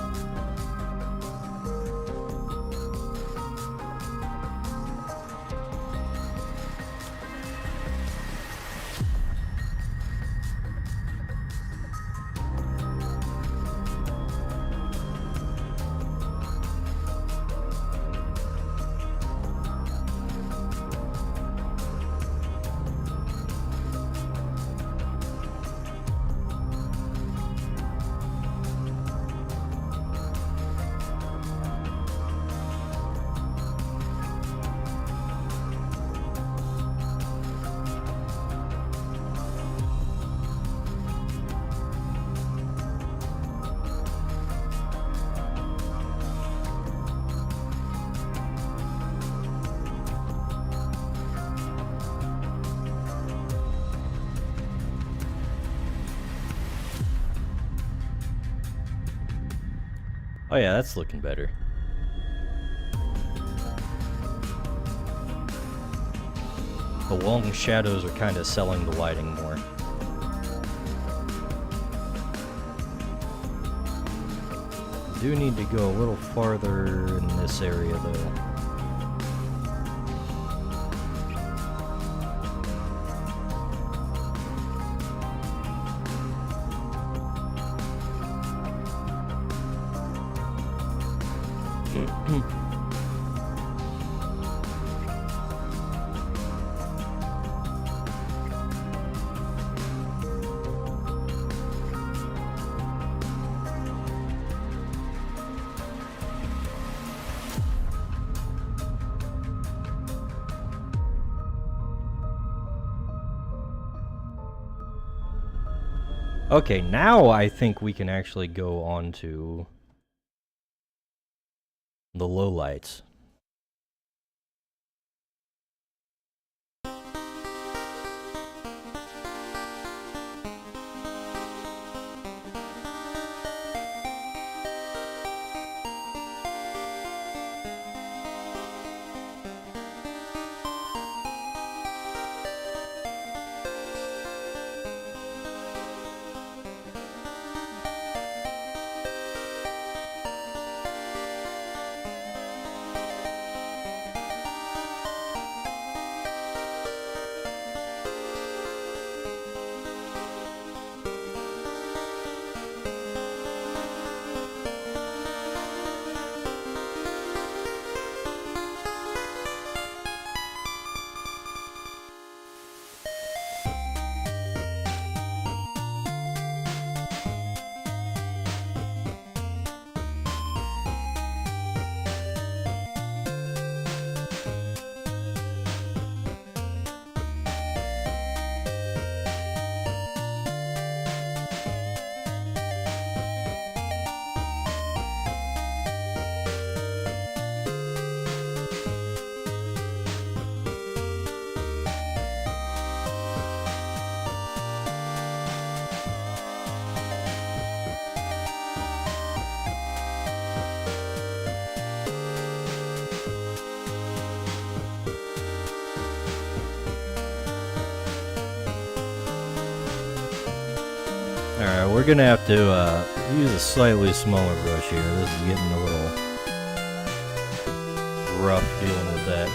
Oh yeah, that's looking better. The long shadows are kind of selling the lighting more. Do need to go a little farther in this area though. Okay, now I think we can actually go on to the lowlights. Alright, we're gonna have to use a slightly smaller brush here. This is getting a little rough dealing with that.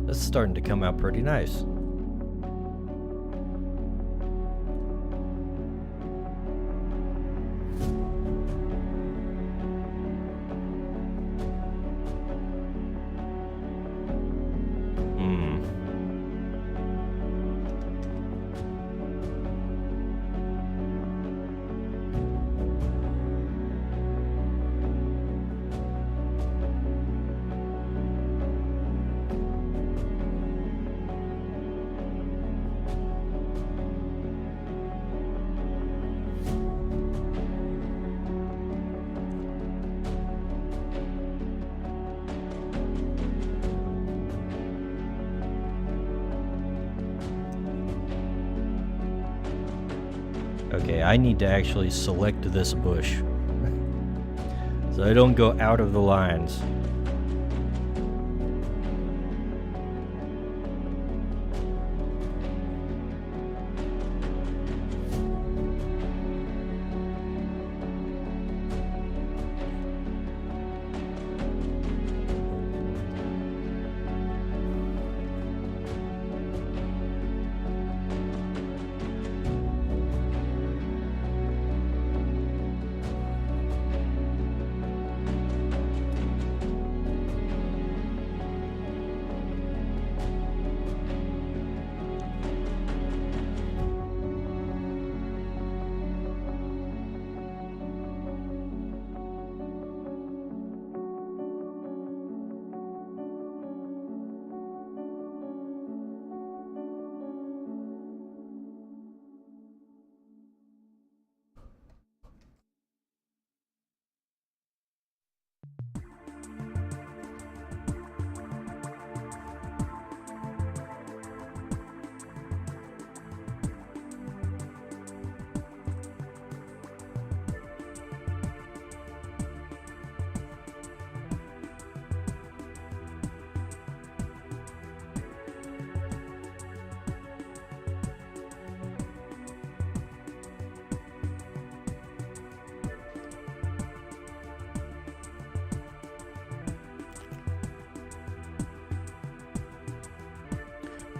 This is starting to come out pretty nice. Okay, I need to actually select this bush so I don't go out of the lines.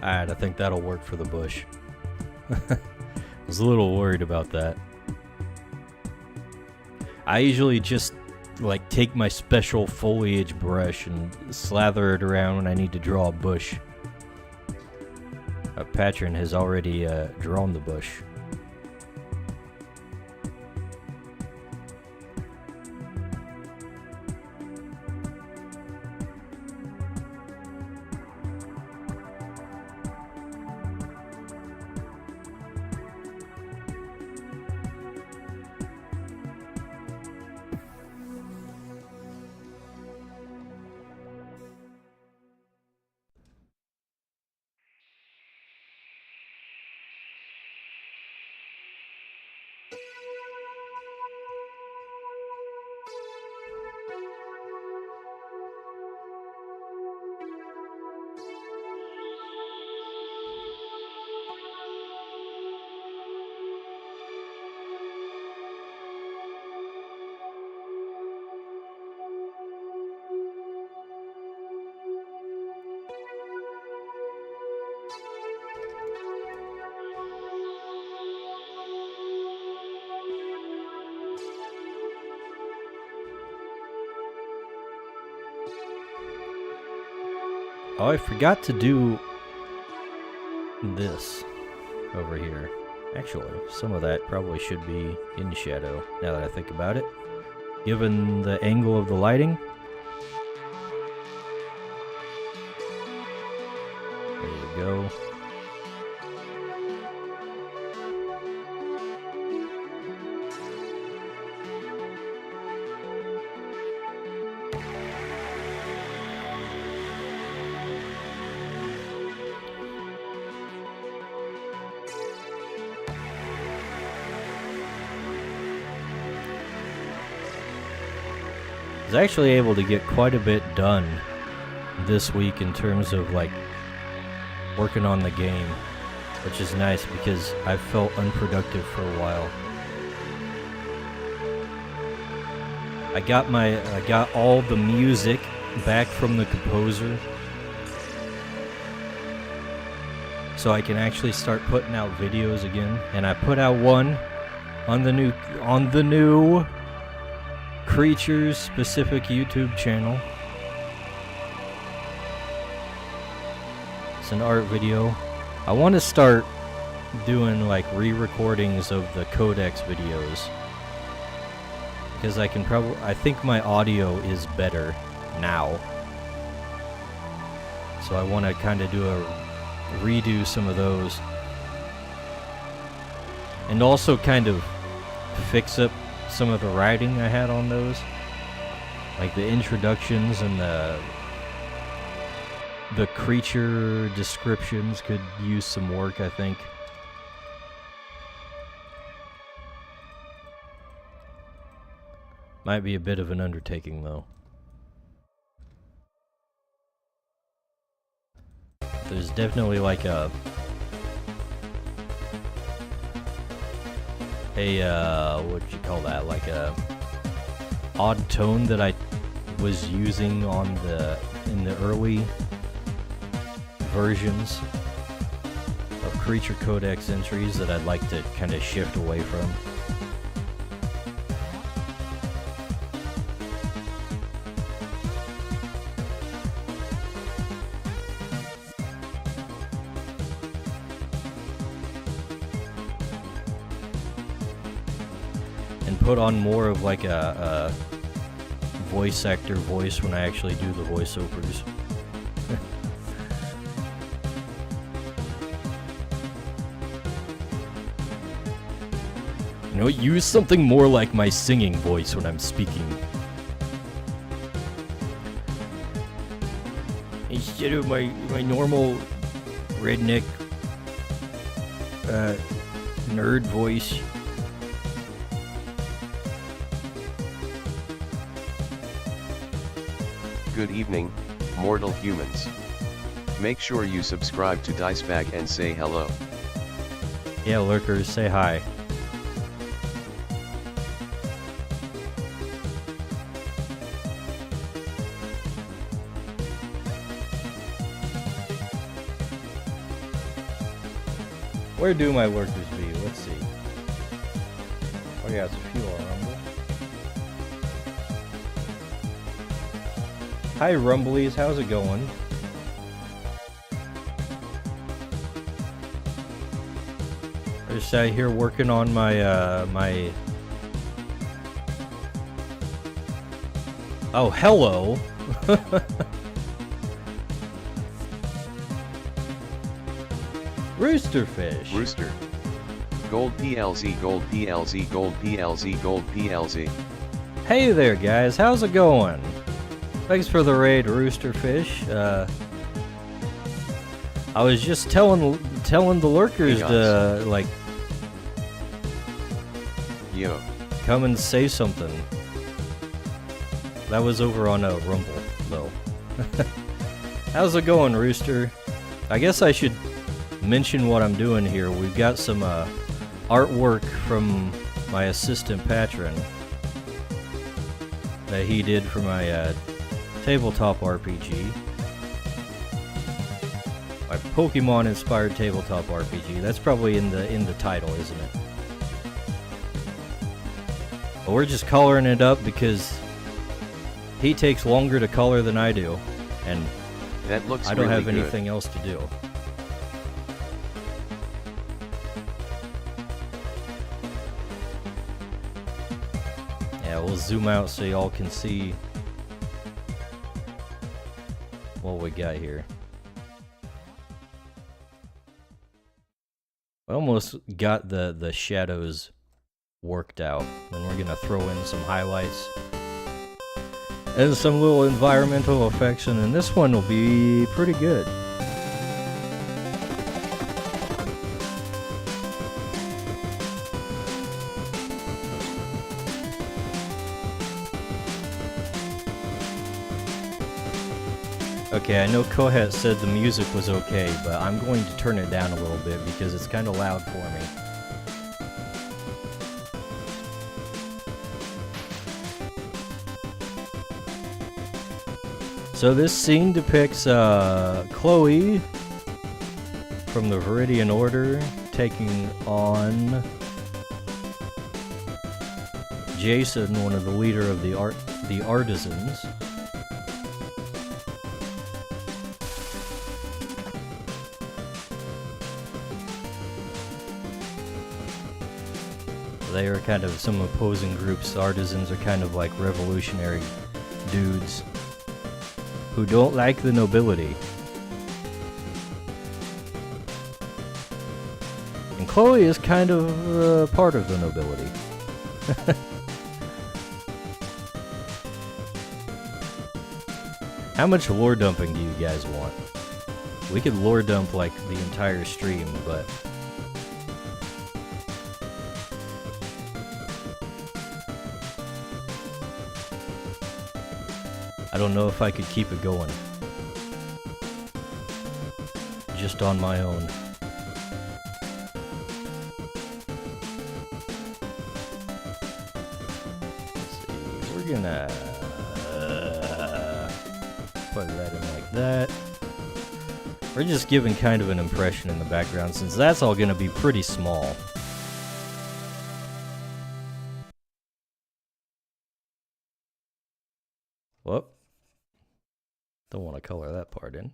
Alright, I think that'll work for the bush. I was a little worried about that. I usually just like take my special foliage brush and slather it around when I need to draw a bush. A patron has already drawn the bush. Oh, I forgot to do this over here. Actually, some of that probably should be in shadow, now that I think about it. Given the angle of the lighting. There we go. I was actually able to get quite a bit done this week in terms of like working on the game, which is nice because I felt unproductive for a while. I got all the music back from the composer, so I can actually start putting out videos again. And I put out one on the new Creatures specific YouTube channel. It's an art video. I want to start doing like re-recordings of the codex videos, because I think my audio is better now. So I want to kind of redo some of those, and also kind of fix up some of the writing I had on those, like the introductions and the creature descriptions could use some work, I think. Might be a bit of an undertaking though. There's definitely like what do you call that, like a odd tone that I was using in the early versions of Creature Codex entries that I'd like to kind of shift away from. Put on more of like a voice actor voice when I actually do the voiceovers. You know, use something more like my singing voice when I'm speaking, instead of my normal redneck nerd voice. Good evening, mortal humans. Make sure you subscribe to Dicebag and say hello. Yeah, lurkers, say hi. Where do my lurkers be? Let's see. Oh yeah, it's a few on Rumble. Hi Rumblies, how's it going? I just sat here working on my my. Oh, hello. Roosterfish. Rooster. Gold PLZ, gold PLZ, gold PLZ, gold PLZ. Hey there, guys. How's it going? Thanks for the raid, Roosterfish. I was just telling the lurkers to like, yo, come and say something. That was over on Rumble, though. How's it going, Rooster? I guess I should mention what I'm doing here. We've got some artwork from my assistant patron that he did for my tabletop RPG. My Pokemon-inspired tabletop RPG. That's probably in the title, isn't it? But we're just coloring it up because he takes longer to color than I do, and that looks I don't really have good. anything else to do. Yeah, we'll zoom out so y'all can see what we got here. I almost got the shadows worked out, and we're gonna throw in some highlights and some little environmental effects, and then this one will be pretty good. Okay, I know Kohet said the music was okay, but I'm going to turn it down a little bit because it's kind of loud for me. So this scene depicts Chloe from the Viridian Order taking on Jason, one of the leader of the artisans. They are kind of some opposing groups. The artisans are kind of like revolutionary dudes who don't like the nobility. And Chloe is kind of part of the nobility. How much lore dumping do you guys want? We could lore dump like the entire stream, but I don't know if I could keep it going just on my own. Let's see, we're gonna put that in like that. We're just giving kind of an impression in the background since that's all gonna be pretty small. Whoop. Don't want to color that part in.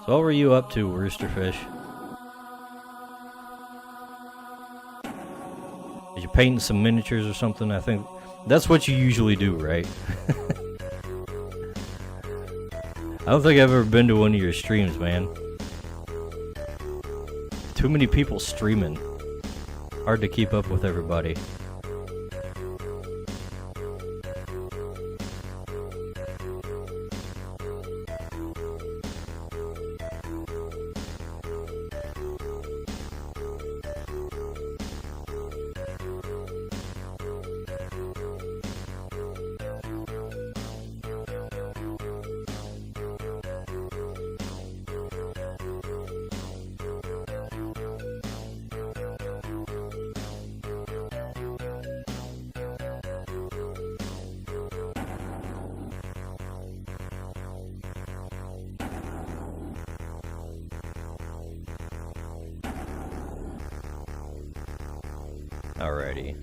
So what were you up to, Roosterfish? Did you paint some miniatures or something? I think that's what you usually do, right? I don't think I've ever been to one of your streams, man. Too many people streaming. Hard to keep up with everybody. Alrighty.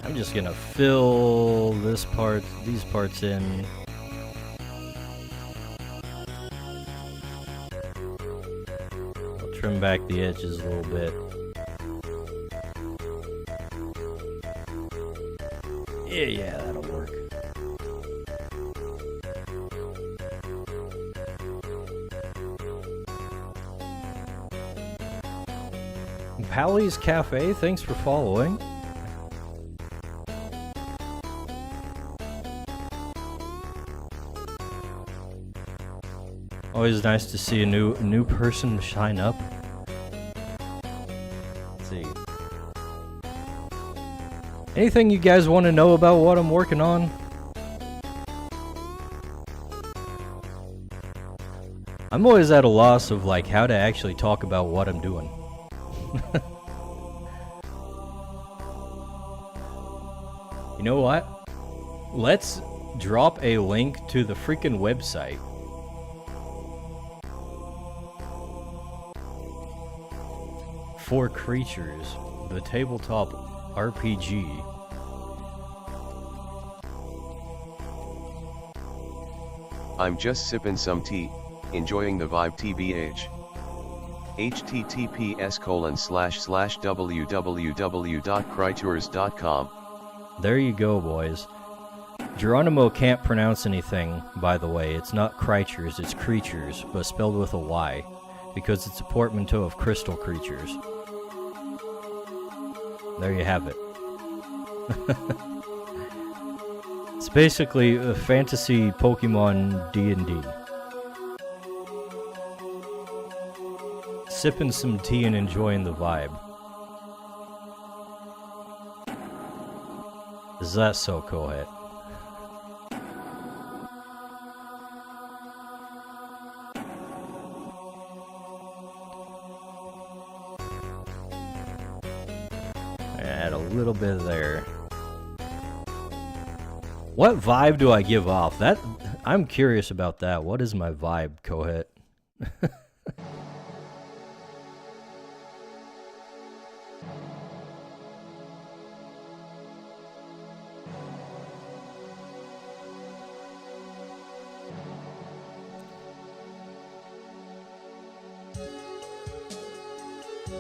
I'm just gonna fill these parts in. I'll trim back the edges a little bit. Yeah, that'll work. Pally's Cafe, thanks for following. Always nice to see a new person shine up. Let's see. Anything you guys want to know about what I'm working on? I'm always at a loss of like how to actually talk about what I'm doing. You know what? Let's drop a link to the freaking website. For Creatures, the tabletop RPG. I'm just sipping some tea, enjoying the vibe TBH. https://www.crytours.com. There you go, boys. Geronimo can't pronounce anything, by the way. It's not Creatures, it's Creatures, but spelled with a Y, because it's a portmanteau of crystal creatures. There you have it. It's basically a fantasy Pokemon D&D. Sipping some tea and enjoying the vibe. Is that so, Kohet? Add a little bit there. What vibe do I give off? I'm curious about that. What is my vibe, Kohet?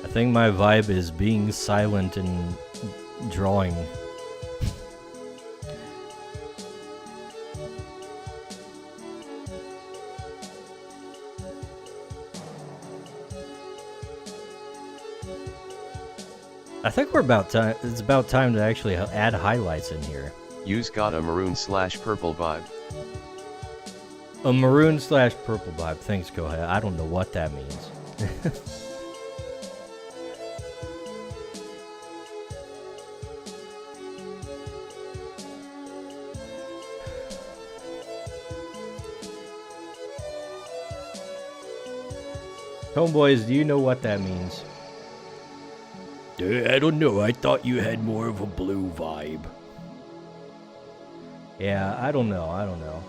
I think my vibe is being silent and drawing. I think we're about time. It's about time to actually add highlights in here. You's got a maroon/purple vibe. A maroon/purple vibe. Thanks, go ahead. I don't know what that means. Homeboys, do you know what that means? I don't know. I thought you had more of a blue vibe. Yeah, I don't know.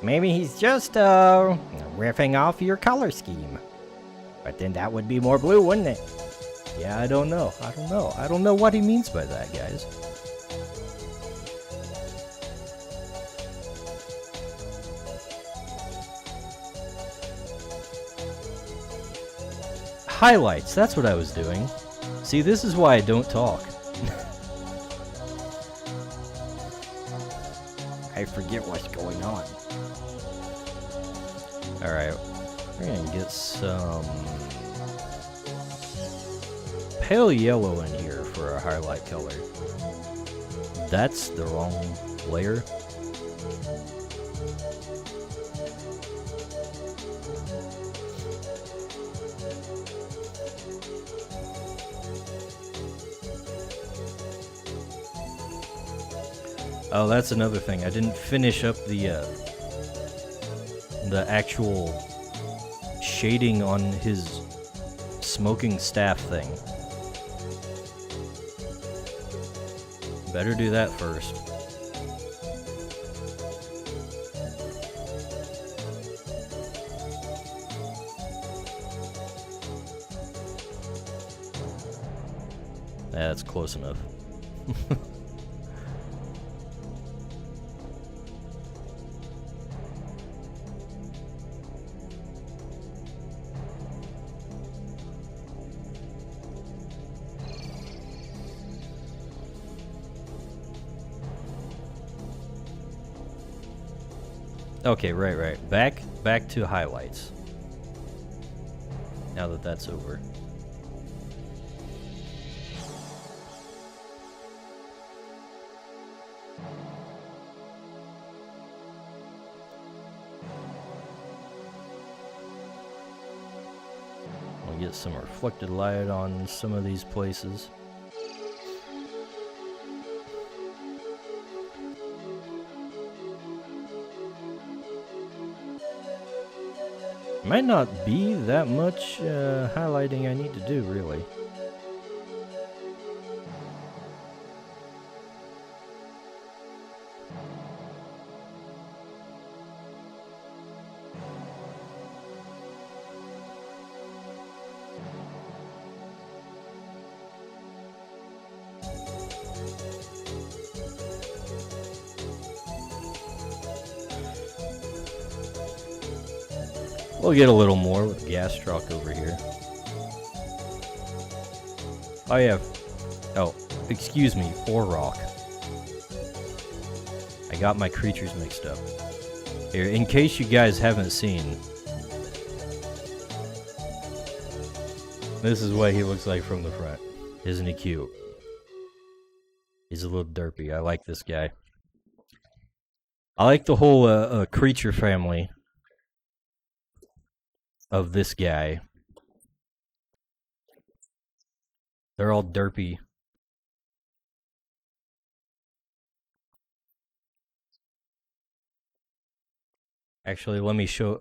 Maybe he's just, riffing off your color scheme. But then that would be more blue, wouldn't it? Yeah, I don't know. I don't know what he means by that, guys. Highlights, that's what I was doing. See, this is why I don't talk. I forget what's going on. Alright, we're gonna get some pale yellow in here for our highlight color. That's the wrong layer. Oh, that's another thing. I didn't finish up the actual shading on his smoking staff thing. Better do that first. That's close enough. Okay, right. Back to highlights. Now that that's over. I'll get some reflected light on some of these places. Might not be that much highlighting I need to do, really. We'll get a little more with Gastrock over here. Oh yeah. Oh, excuse me, Orrock. I got my creatures mixed up. Here, in case you guys haven't seen, this is what he looks like from the front. Isn't he cute? He's a little derpy. I like this guy. I like the whole creature family of this guy. They're all derpy. Actually, let me show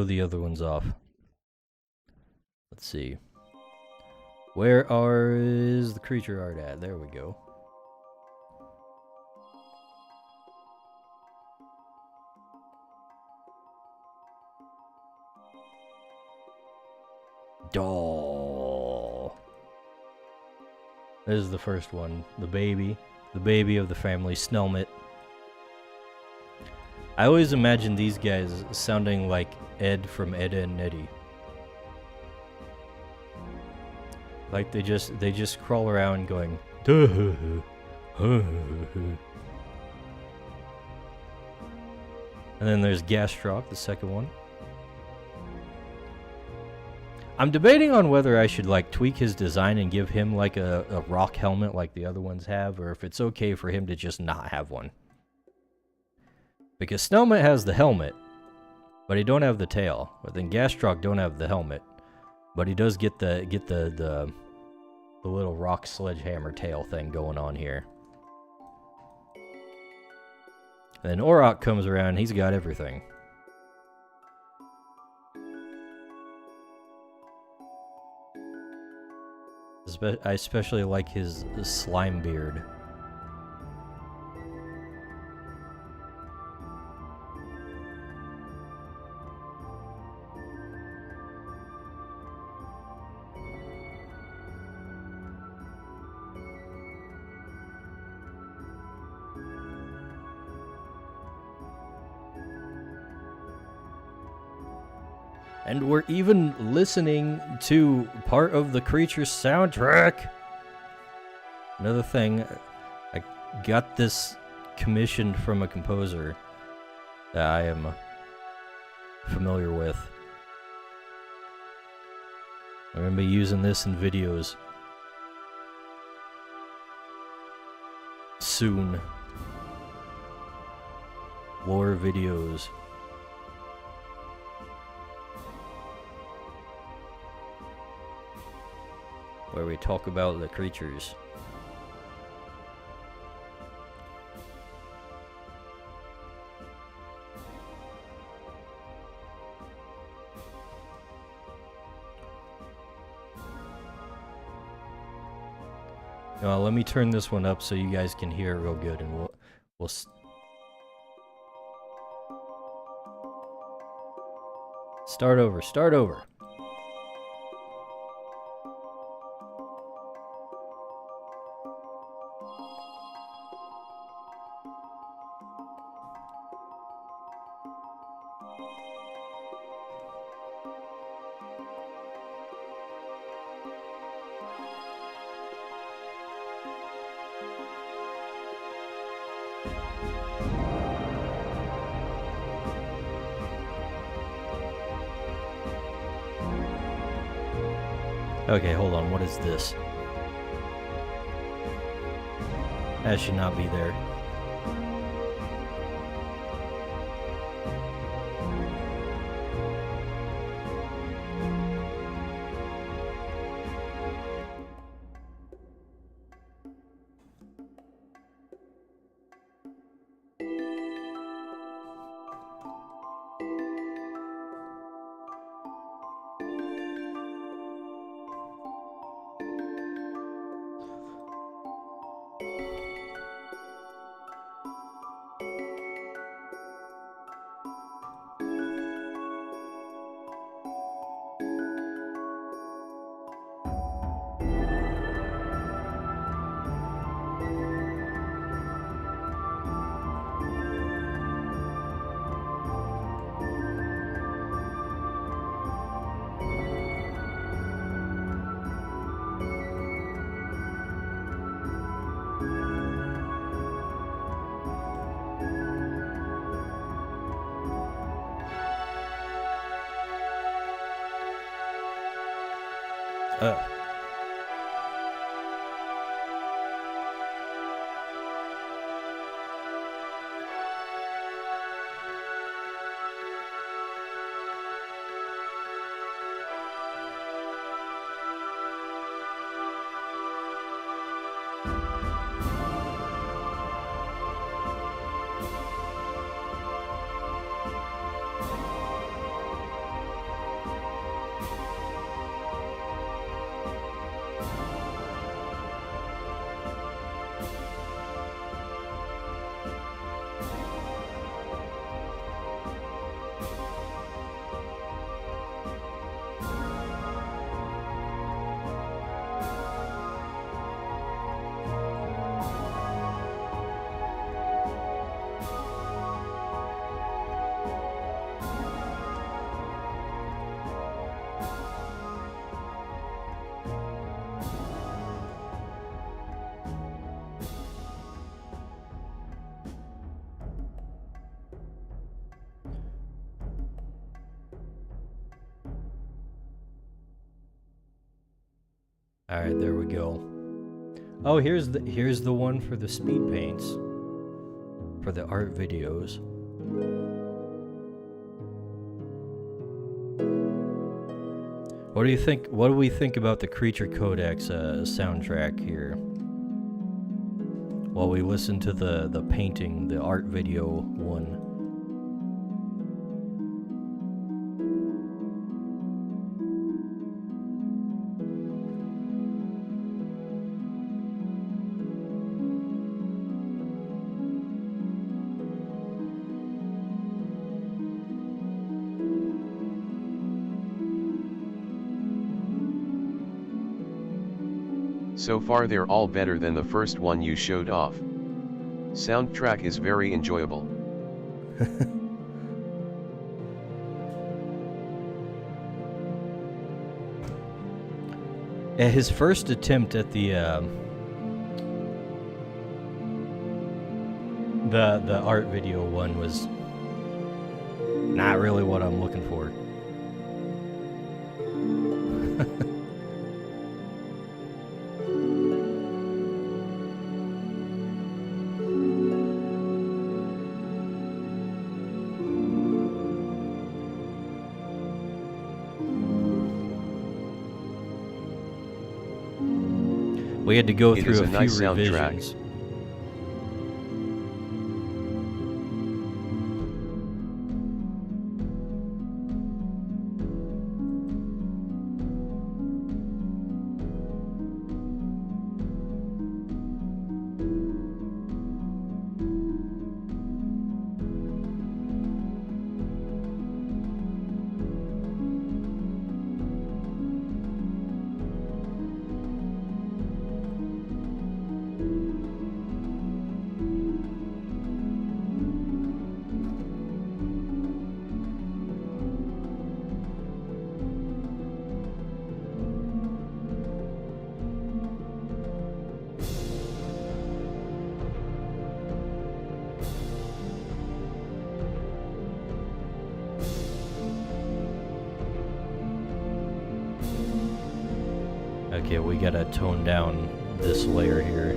the other ones off. Let's see. Where is the creature art at? There we go. Doll. This is the first one. The baby of the family, Snellmit. I always imagine these guys sounding like Ed from Ed and Eddie. Like they just crawl around going and then there's Gastrock, the second one. I'm debating on whether I should like tweak his design and give him like a rock helmet like the other ones have, or if it's okay for him to just not have one. Because Snellmit has the helmet, but he don't have the tail. But then Gastrock don't have the helmet, but he does get the little rock sledgehammer tail thing going on here. And then Orrock comes around, he's got everything. I especially like his slime beard. And we're even listening to part of the creature's soundtrack. Another thing, I got this commissioned from a composer that I am familiar with. I'm going to be using this in videos soon. Lore videos. Where we talk about the creatures. Let me turn this one up so you guys can hear it real good, and we'll start over. Start over. Okay, hold on. What is this? That should not be there. All right, there we go. Oh, here's the one for the speed paints, for the art videos. What do you think? What do we think about the Creature Codex soundtrack here? While we listen to the painting, the art video one. So far they're all better than the first one you showed off. Soundtrack is very enjoyable. His first attempt at the art video one was not really what I'm looking for. We had to go through a few nice revisions. Okay, we gotta tone down this layer here.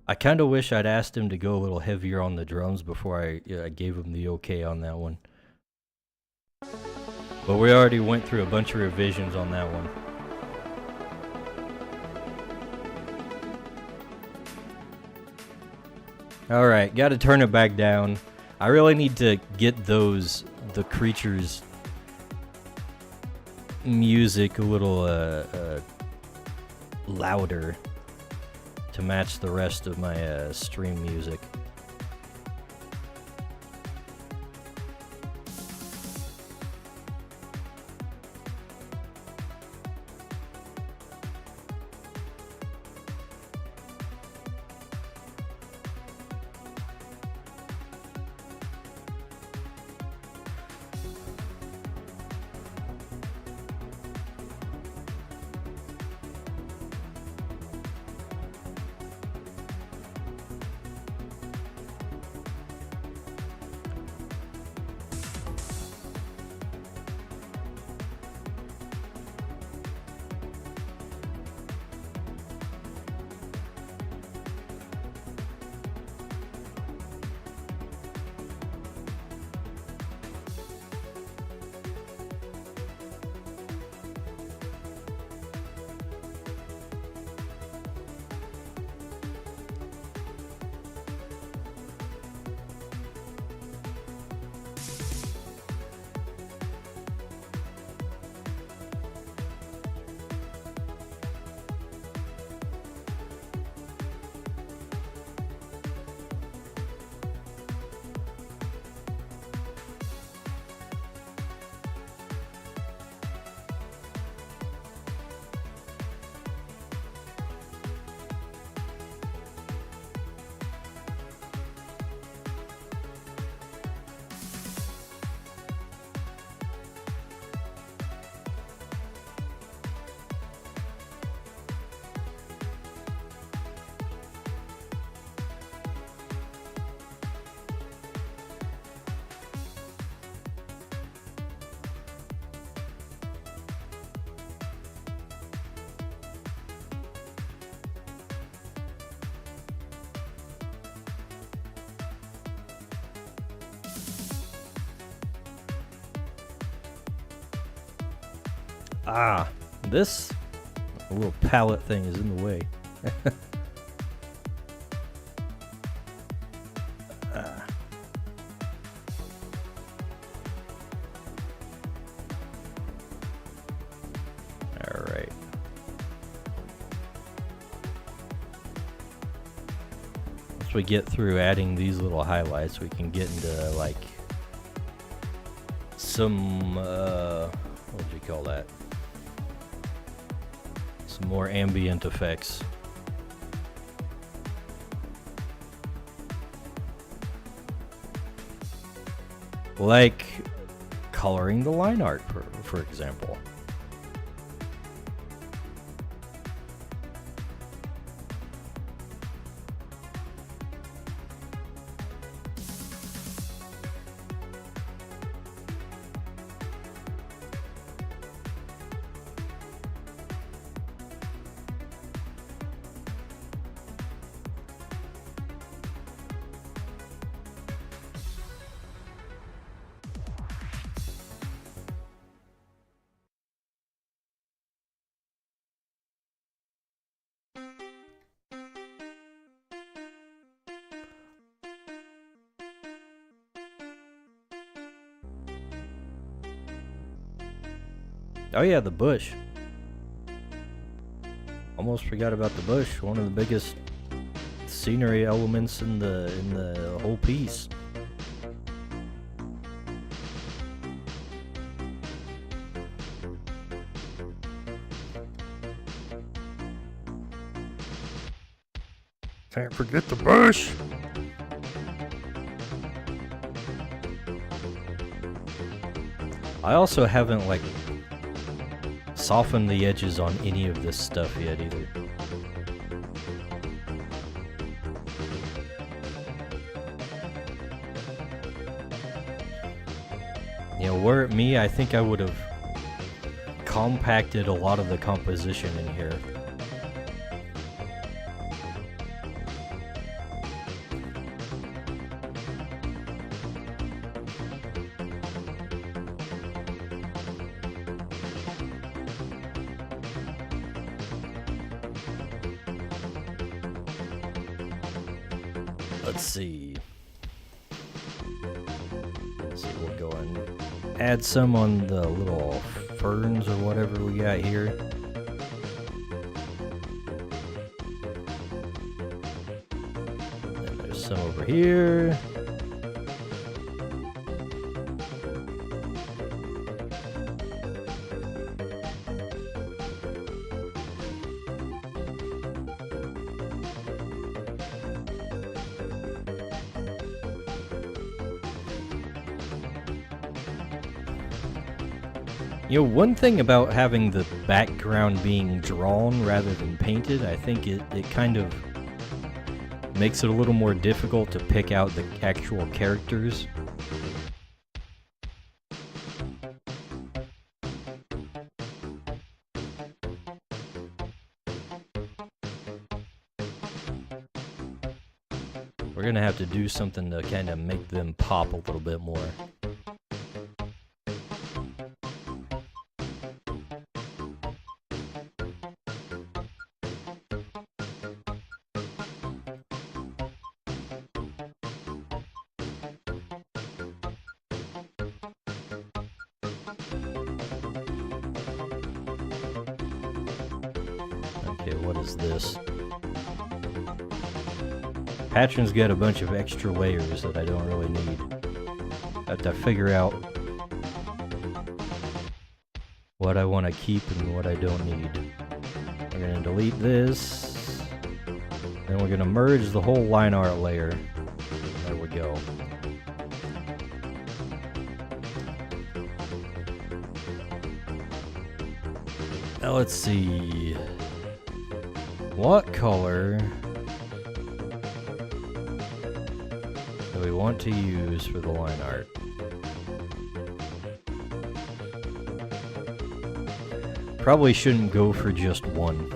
I kind of wish I'd asked him to go a little heavier on the drums before I gave him the okay on that one. But we already went through a bunch of revisions on that one. Alright, gotta turn it back down. I really need to get the creatures' music a little louder to match the rest of my stream music. Ah, this little palette thing is in the way. Alright. Once we get through adding these little highlights, we can get into like some, what would you call that? Some more ambient effects. Like coloring the line art, for example. Oh yeah, the bush. Almost forgot about the bush. One of the biggest scenery elements in the whole piece. Can't forget the bush. I also haven't, like, softened the edges on any of this stuff yet, either. You know, were it me, I think I would have compacted a lot of the composition in here. Let's see. We'll go and add some on the little ferns or whatever we got here. And there's some over here. You know, one thing about having the background being drawn rather than painted, I think it kind of makes it a little more difficult to pick out the actual characters. We're gonna have to do something to kind of make them pop a little bit more. Okay, what is this? Patron's got a bunch of extra layers that I don't really need. I have to figure out what I want to keep and what I don't need. We're going to delete this. Then we're going to merge the whole line art layer. There we go. Now let's see. What color do we want to use for the line art? Probably shouldn't go for just one.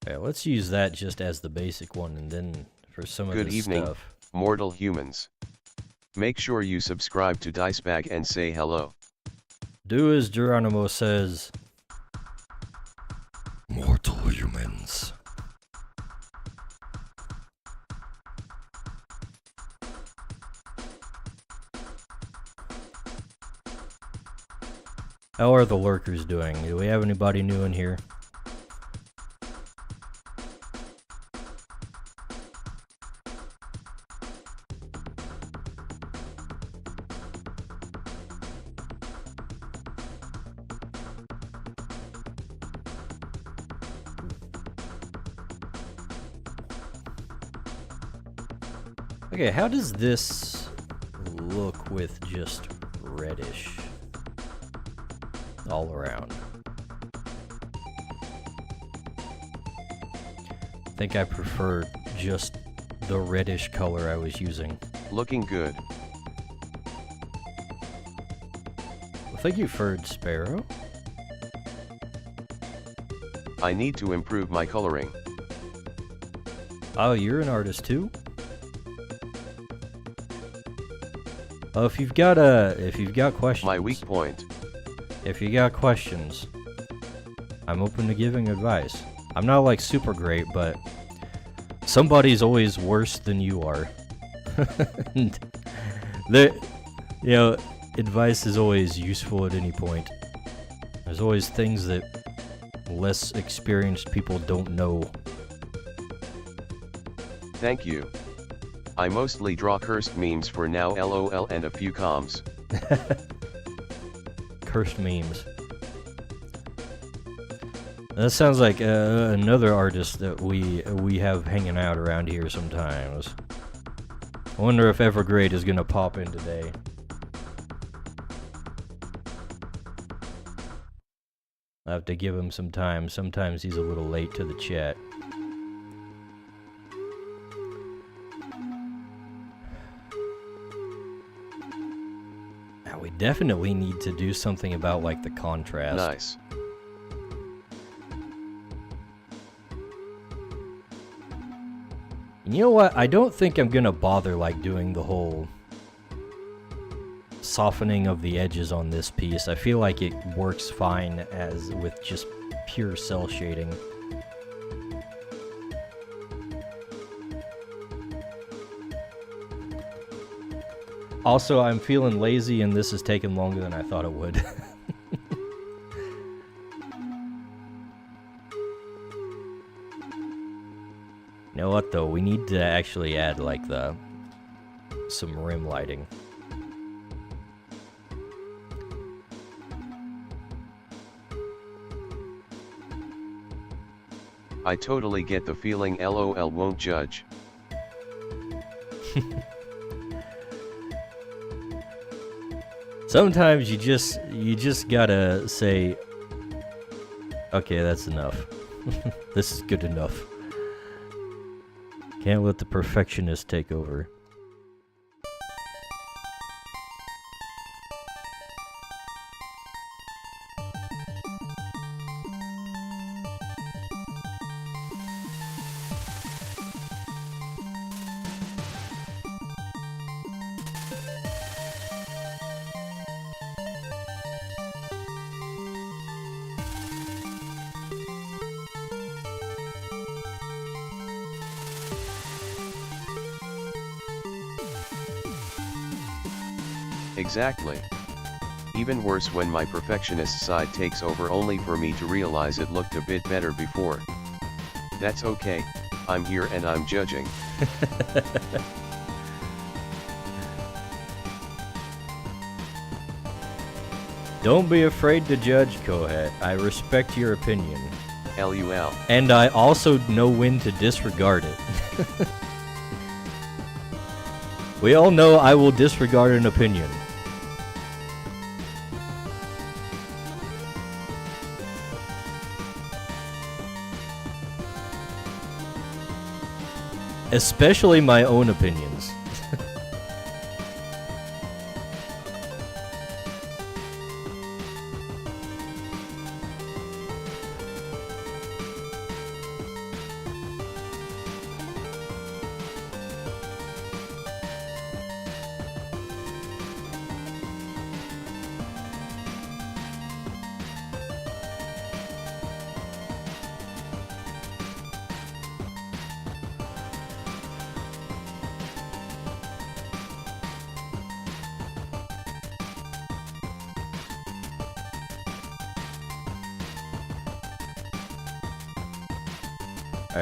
Okay, let's use that just as the basic one, and then for some of the stuff. Good evening, mortal humans. Make sure you subscribe to Dicebag and say hello. Do as Geronimo says. Mortal humans. How are the lurkers doing? Do we have anybody new in here? Okay, how does this look with just reddish all around? I think I prefer just the reddish color I was using. Looking good. Well, thank you, Furred Sparrow. I need to improve my coloring. Oh, you're an artist too? Oh, if you've got questions. My weak point. If you got questions, I'm open to giving advice. I'm not like super great, but somebody's always worse than you are. You know, advice is always useful at any point. There's always things that less experienced people don't know. Thank you. I mostly draw cursed memes for now, lol, and a few comms. Cursed memes. That sounds like another artist that we have hanging out around here sometimes. I wonder if Evergrade is gonna pop in today. I have to give him some time. Sometimes he's a little late to the chat. Now we definitely need to do something about like the contrast. Nice. You know what? I don't think I'm gonna bother like doing the whole softening of the edges on this piece. I feel like it works fine as with just pure cell shading. Also, I'm feeling lazy and this is taking longer than I thought it would. You know what though, we need to actually add like some rim lighting. I totally get the feeling, lol, won't judge. Sometimes you just gotta say, okay, that's enough. This is good enough. Can't let the perfectionist take over. Exactly. Even worse when my perfectionist side takes over only for me to realize it looked a bit better before. That's okay, I'm here and I'm judging. Don't be afraid to judge, Kohet. I respect your opinion. LUL. And I also know when to disregard it. We all know I will disregard an opinion. Especially my own opinions.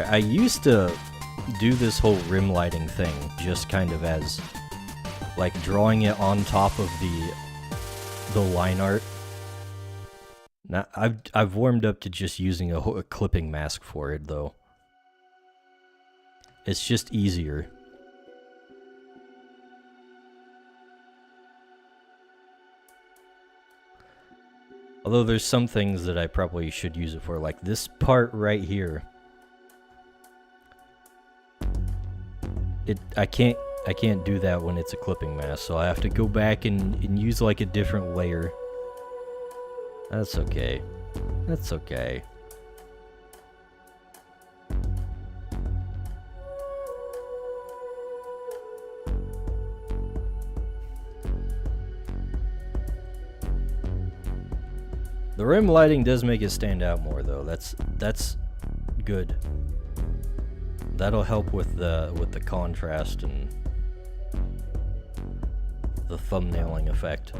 I used to do this whole rim lighting thing just kind of as like drawing it on top of the line art. Now I've warmed up to just using a clipping mask for it though. It's just easier. Although there's some things that I probably should use it for, like this part right here. I can't do that when it's a clipping mask, so I have to go back and use like a different layer. That's okay. That's okay. The rim lighting does make it stand out more though. That's good. That'll help with the contrast and the thumbnailing effect.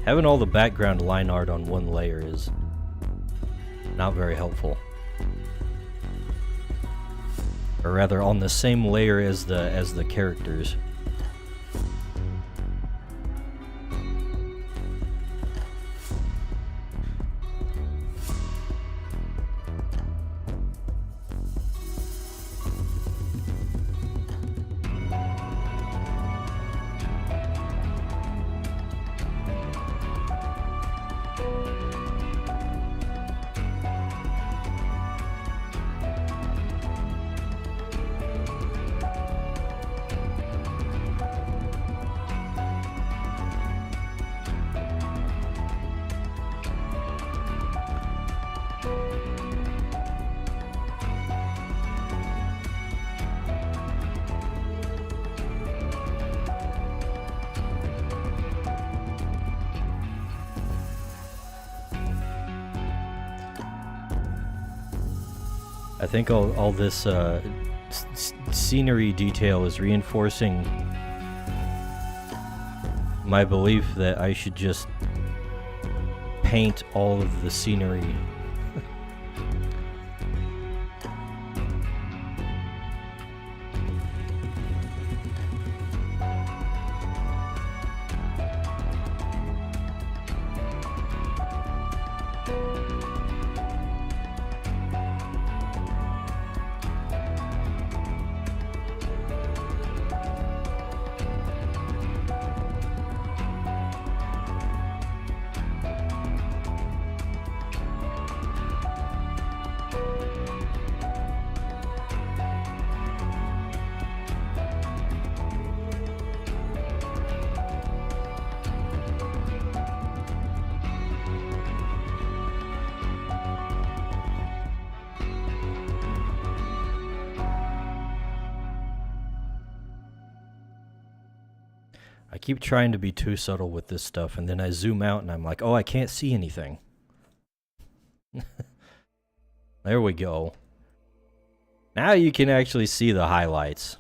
Having all the background line art on one layer is not very helpful. Or rather, on the same layer as the characters. I think all this scenery detail is reinforcing my belief that I should just paint all of the scenery. I keep trying to be too subtle with this stuff, and then I zoom out and I'm like, oh, I can't see anything. There we go. Now you can actually see the highlights.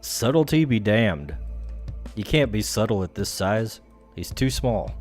Subtlety be damned. You can't be subtle at this size. He's too small.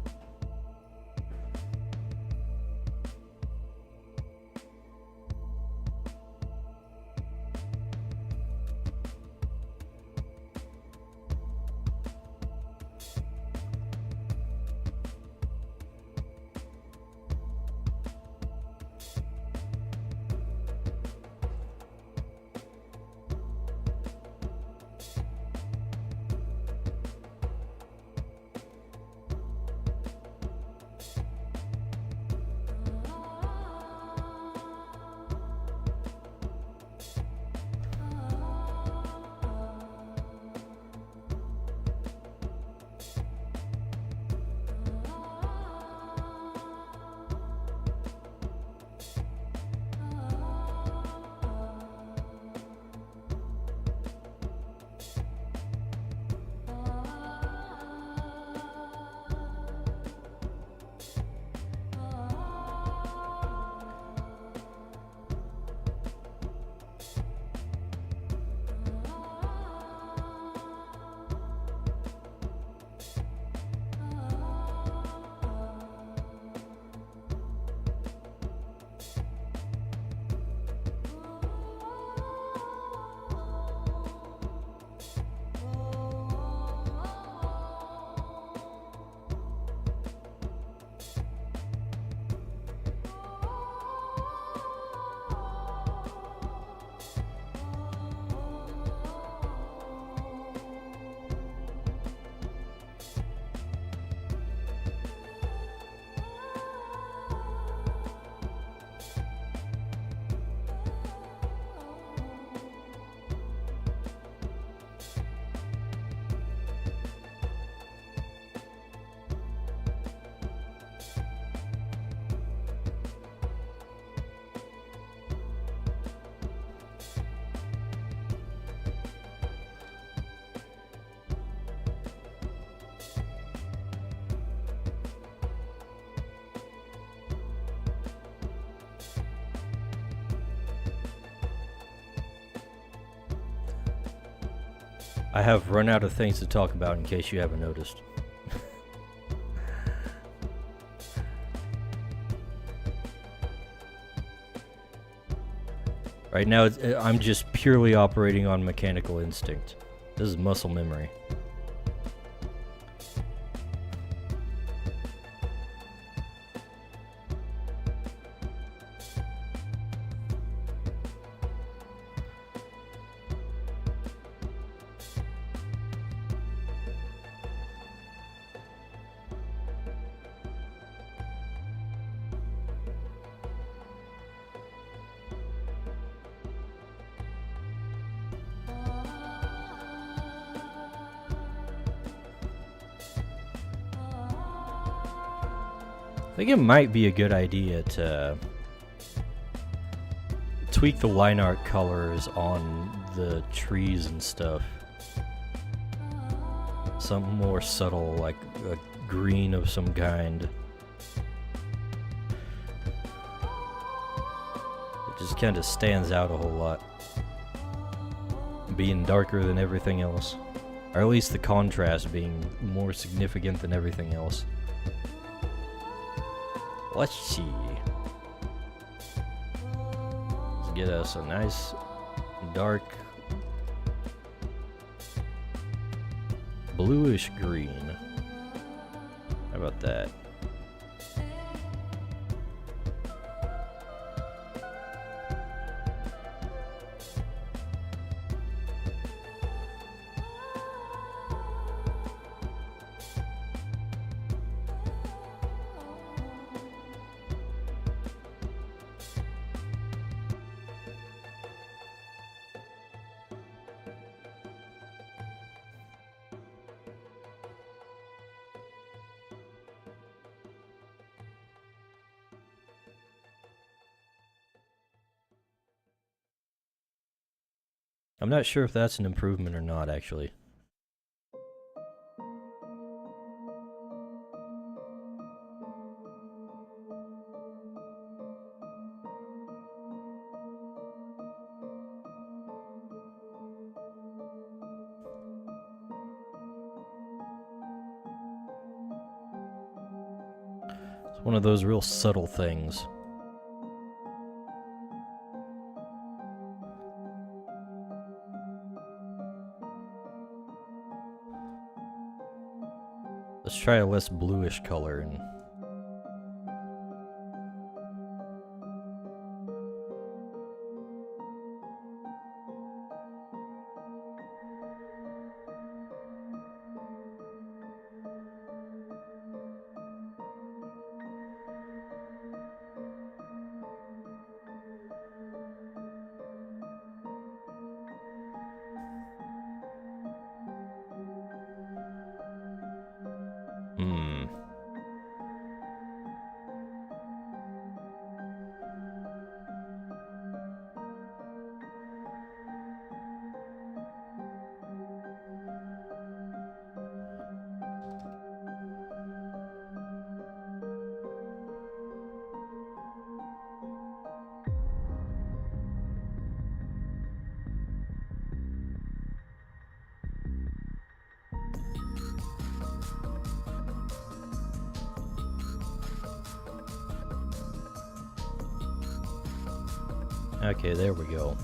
I have run out of things to talk about in case you haven't noticed. Right now, I'm just purely operating on mechanical instinct. This is muscle memory. I think it might be a good idea to tweak the line art colors on the trees and stuff. Something more subtle, like a green of some kind. It just kind of stands out a whole lot, being darker than everything else. Or at least the contrast being more significant than everything else. Let's see. Let's get us a nice dark bluish green. How about that? I'm not sure if that's an improvement or not, actually. It's one of those real subtle things. Let's try a less bluish color and okay, there we go.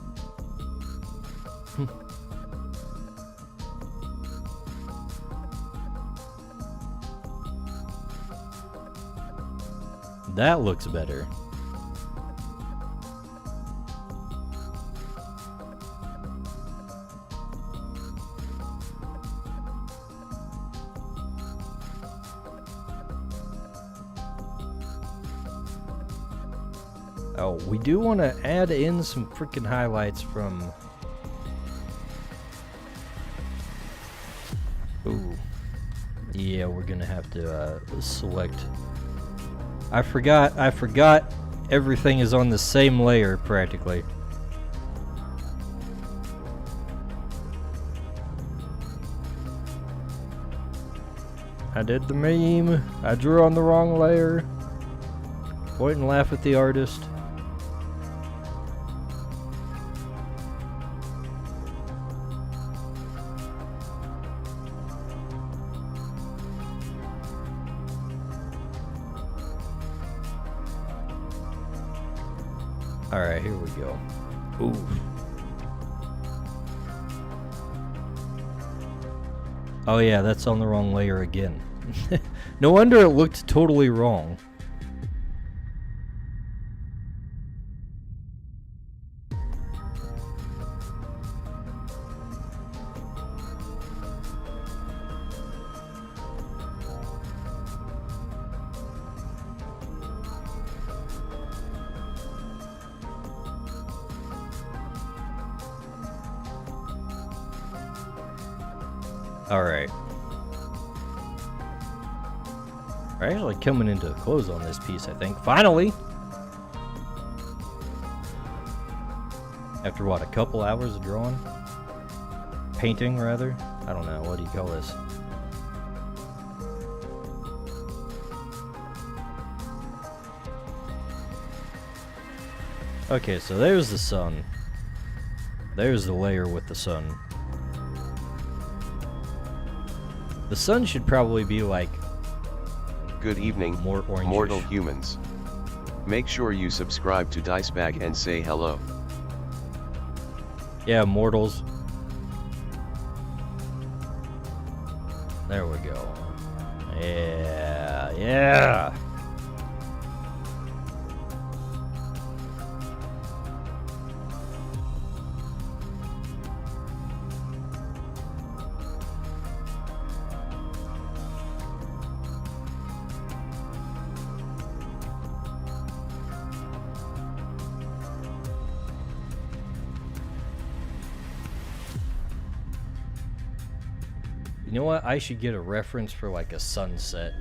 That looks better. Oh, we do want to add in some freaking highlights from... Ooh. Yeah, we're gonna have to select... I forgot everything is on the same layer, practically. I did the meme. I drew on the wrong layer. Point and laugh at the artist. Alright, here we go. Ooh. Oh yeah, that's on the wrong layer again. No wonder it looked totally wrong. Alright. We're actually coming into a close on this piece, I think. Finally! After what, a couple hours of drawing? Painting, rather? I don't know, what do you call this? Okay, so there's the sun. There's the layer with the sun. The sun should probably be like... Good evening, more orangish. mortal humans. Make sure you subscribe to Dicebag and say hello. Yeah, mortals. There we go. Yeah, yeah! You know what? I should get a reference for like a sunset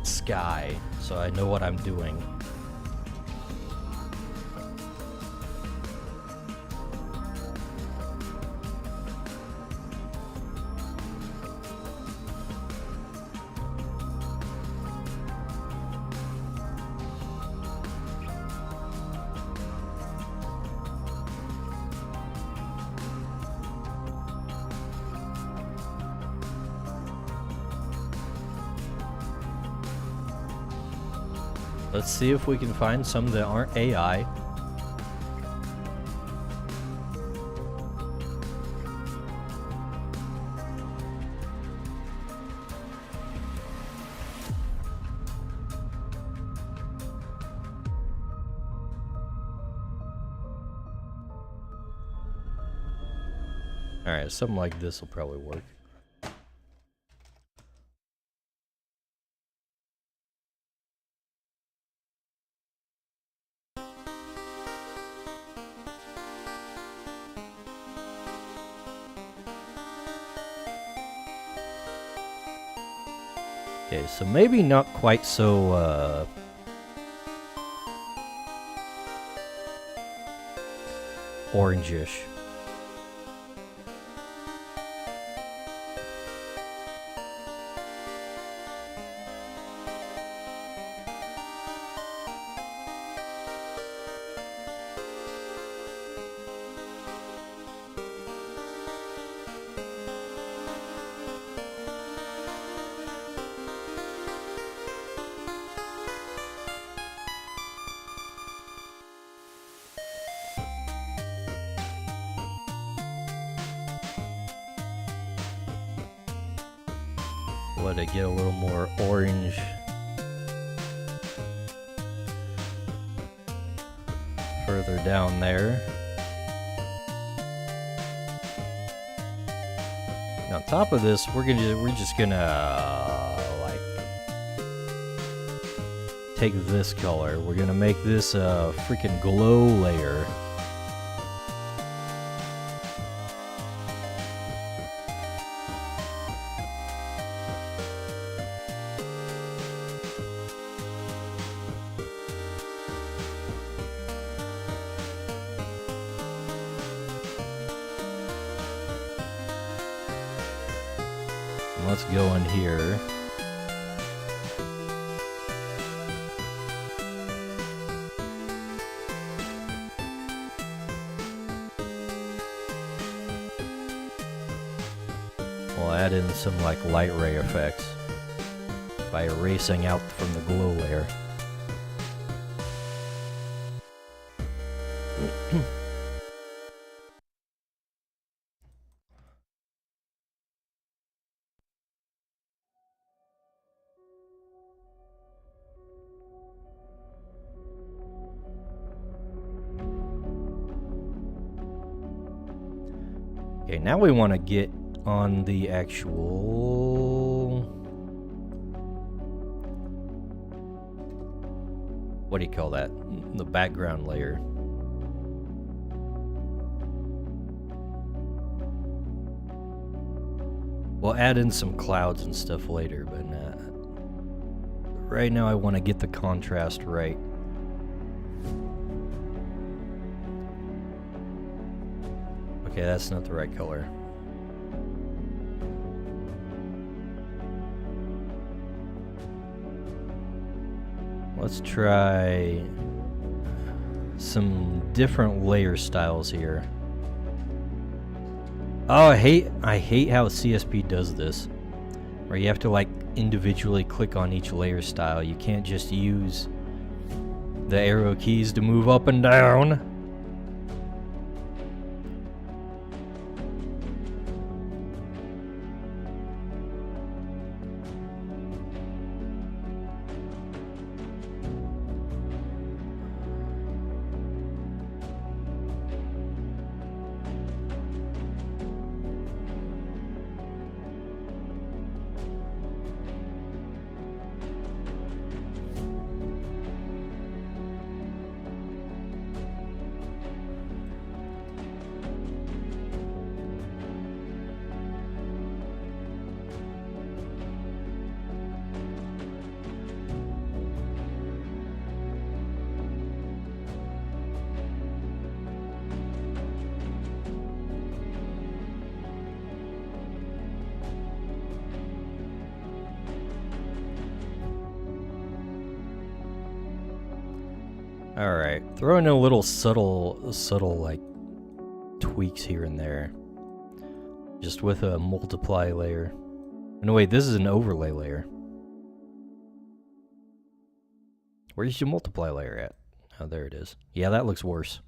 sky so I know what I'm doing. Let's see if we can find some that aren't AI. Alright, something like this will probably work. Okay, so maybe not quite so, orangish. Let it get a little more orange. Further down there. And on top of this, we're just gonna like take this color. We're gonna make this a freaking glow layer. Let's go in here. We'll add in some like light ray effects by erasing out from the glow layer. Okay, now we want to get on the actual... What do you call that? The background layer. We'll add in some clouds and stuff later, but right now I want to get the contrast right. Okay, that's not the right color. Let's try some different layer styles here. Oh, I hate how CSP does this, where you have to like individually click on each layer style. You can't just use the arrow keys to move up and down. Alright, throw in a little subtle like tweaks here and there. Just with a multiply layer. No wait, this is an overlay layer. Where's your multiply layer at? Oh, there it is. Yeah, that looks worse.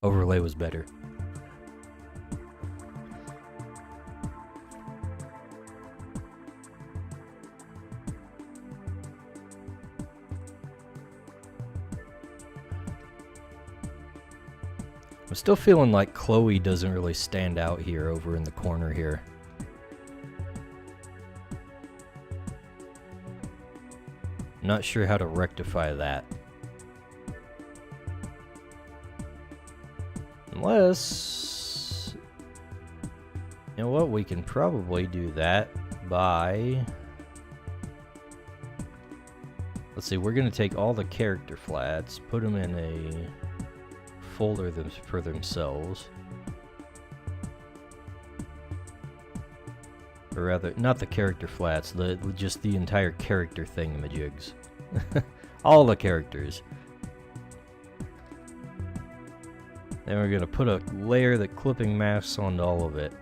Overlay was better. I'm still feeling like Chloe doesn't really stand out here over in the corner here. Not sure how to rectify that. Unless... You know what, we can probably do that by... Let's see, we're gonna take all the character flats, put them in a folder for themselves. Or rather, not the character flats, just the entire character thingamajigs. All the characters. Then we're gonna put a layer that clipping masks onto all of it.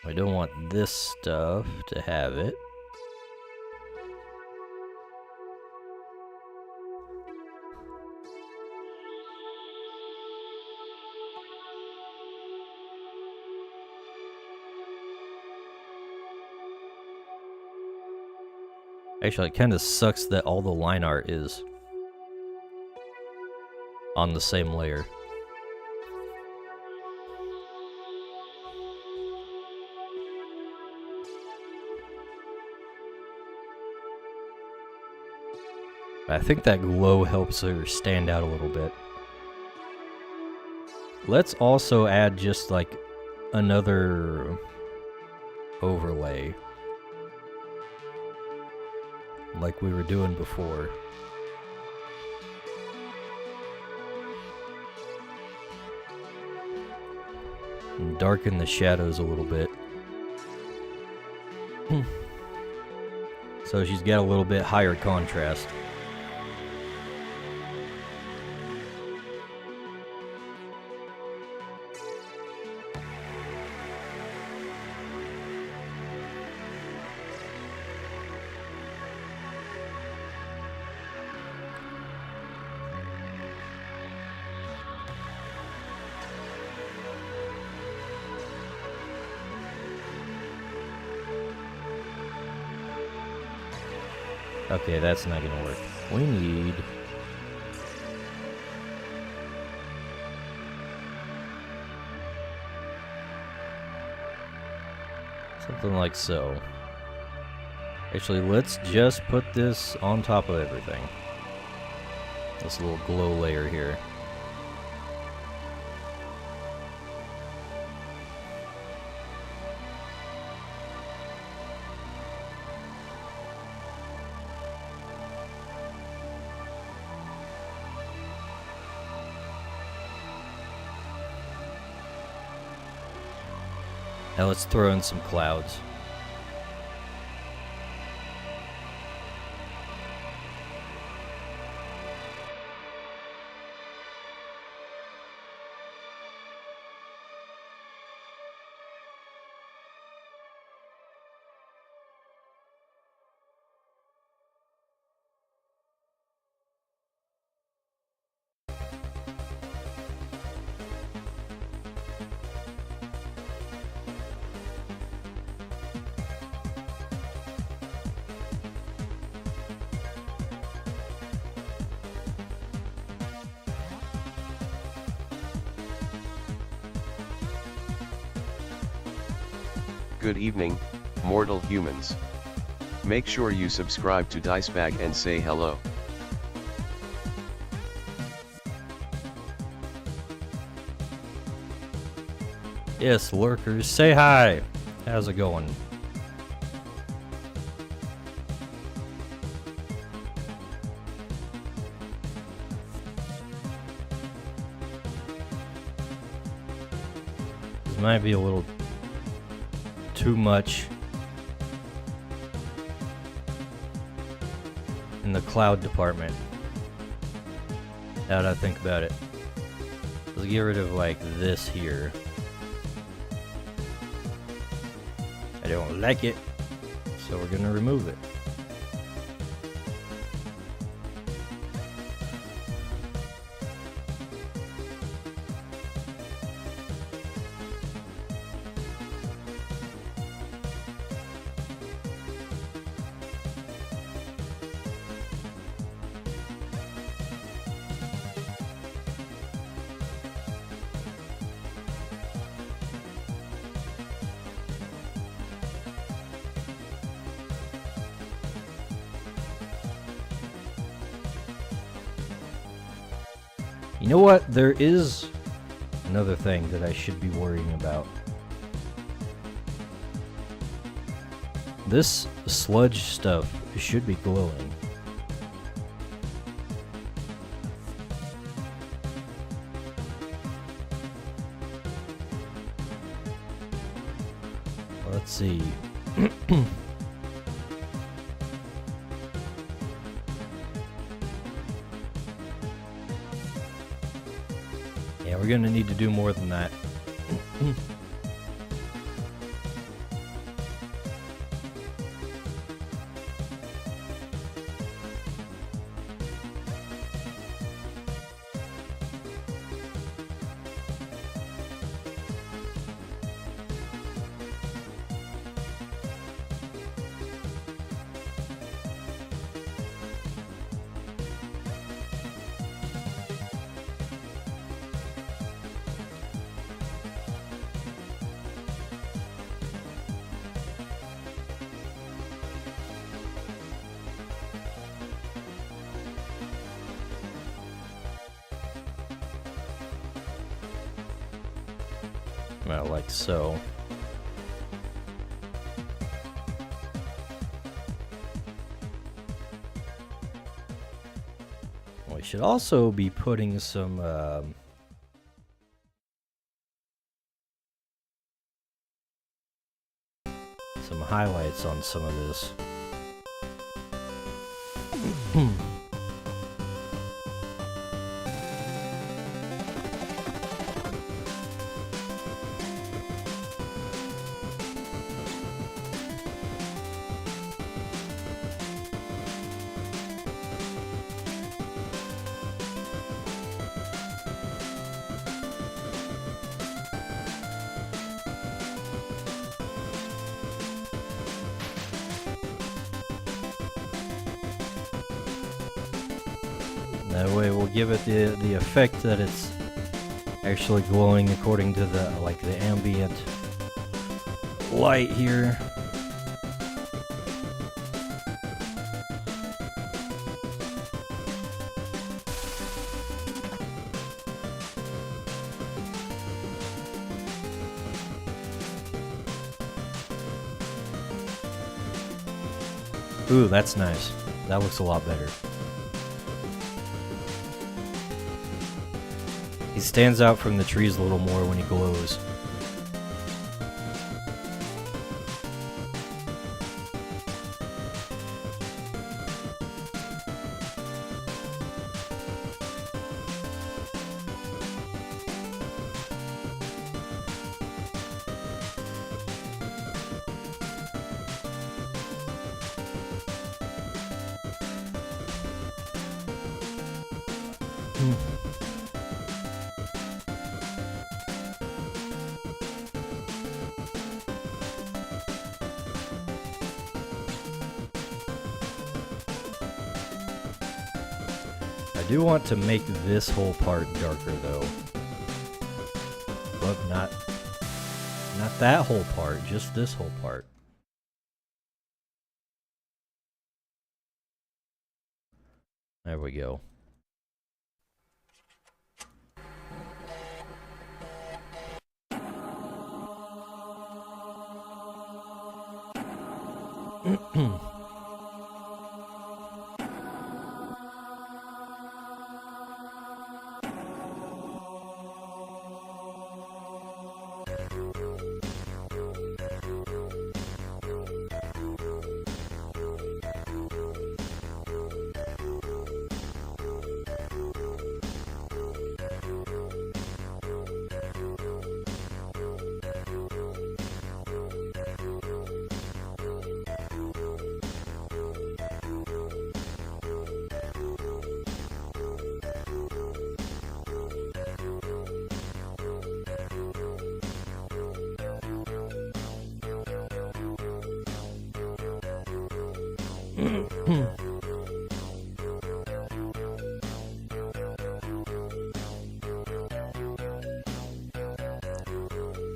I don't want this stuff to have it. Actually, it kind of sucks that all the line art is on the same layer. I think that glow helps her stand out a little bit. Let's also add just like another overlay. Like we were doing before. And darken the shadows a little bit. So she's got a little bit higher contrast. Okay, that's not gonna work. We need... something like so. Actually, let's just put this on top of everything. This little glow layer here. Now let's throw in some clouds. Good evening, mortal humans. Make sure you subscribe to Dicebag and say hello. Yes, lurkers, say hi. How's it going? This might be a little too much in the cloud department. How'd I think about it? Let's get rid of like this here. I don't like it, so we're gonna remove it. You know what? There is another thing that I should be worrying about. This sludge stuff should be glowing. Let's see. Yeah, we're gonna need to do more than that. Well, like so. We should also be putting some highlights on some of this. That way we'll give it the effect that it's actually glowing according to the ambient light here. Ooh, that's nice. That looks a lot better. He stands out from the trees a little more when he glows. I do want to make this whole part darker though. But not that whole part, just this whole part. There we go.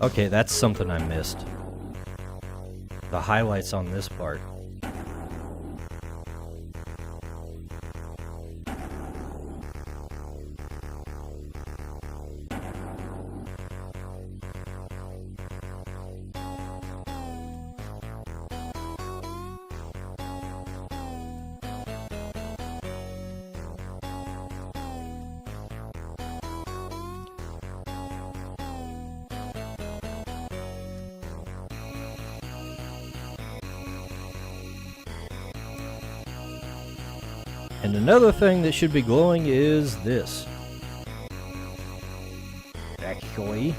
Okay, that's something I missed. The highlights on this part. And another thing that should be glowing is this. Actually.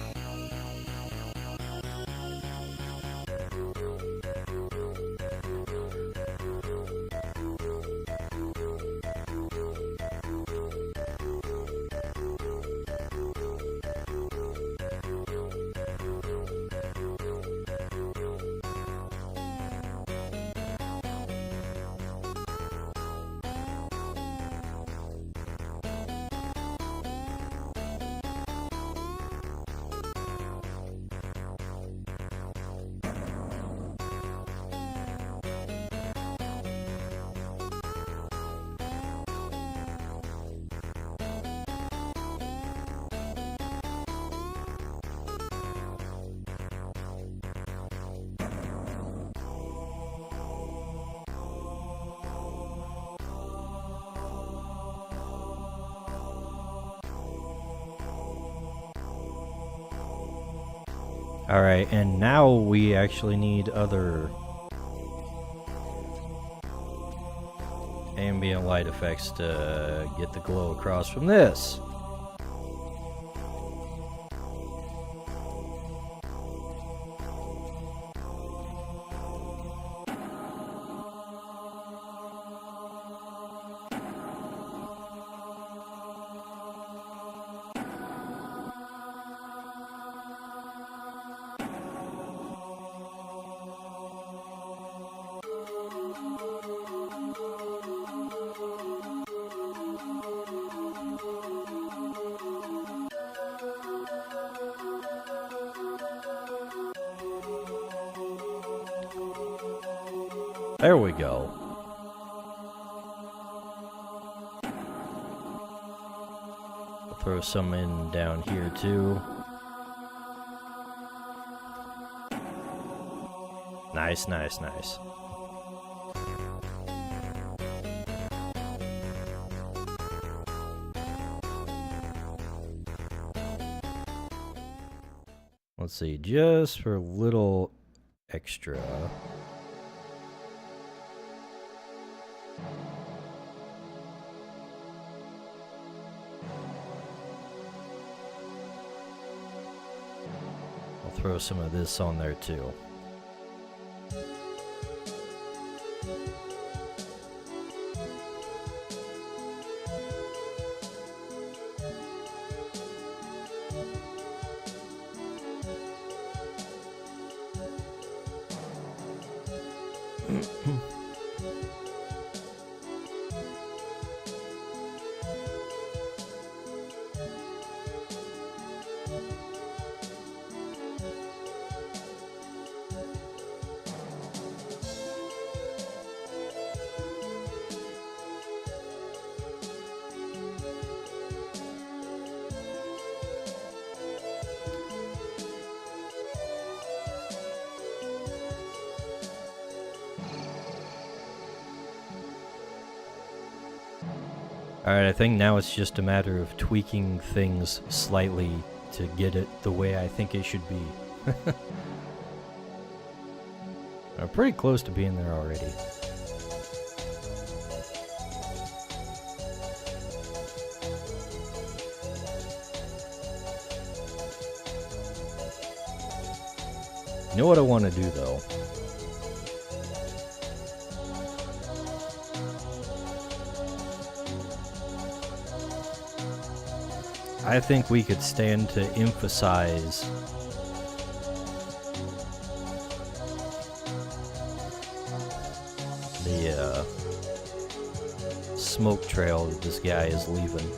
Alright, and now we actually need other ambient light effects to get the glow across from this. There we go. I'll throw some in down here too. Nice, nice, nice. Let's see, just for a little extra. I'll throw some of this on there too. Alright, I think now it's just a matter of tweaking things slightly to get it the way I think it should be. I'm pretty close to being there already. You know what I want to do though? I think we could stand to emphasize the smoke trail that this guy is leaving.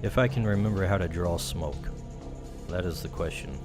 If I can remember how to draw smoke, that is the question.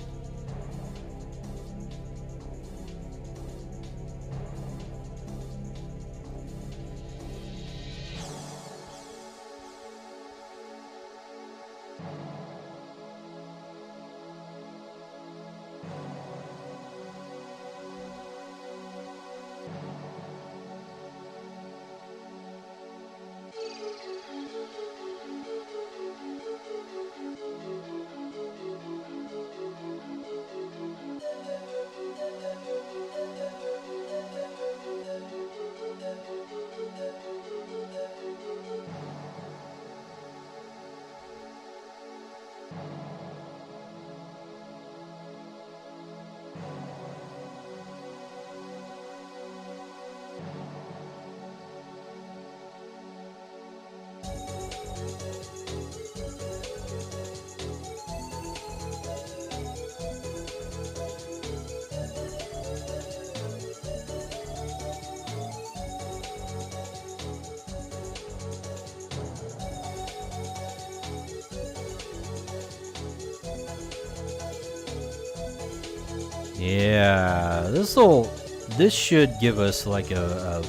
Yeah, this should give us like a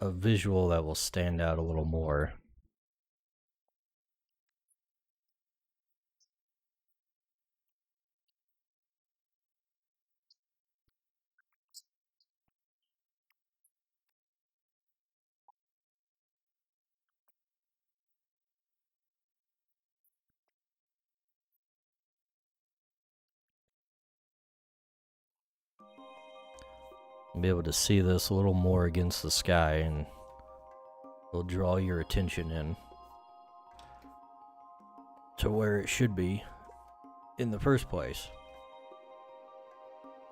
visual that will stand out a little more. be able to see this a little more against the sky, and it'll draw your attention in to where it should be in the first place.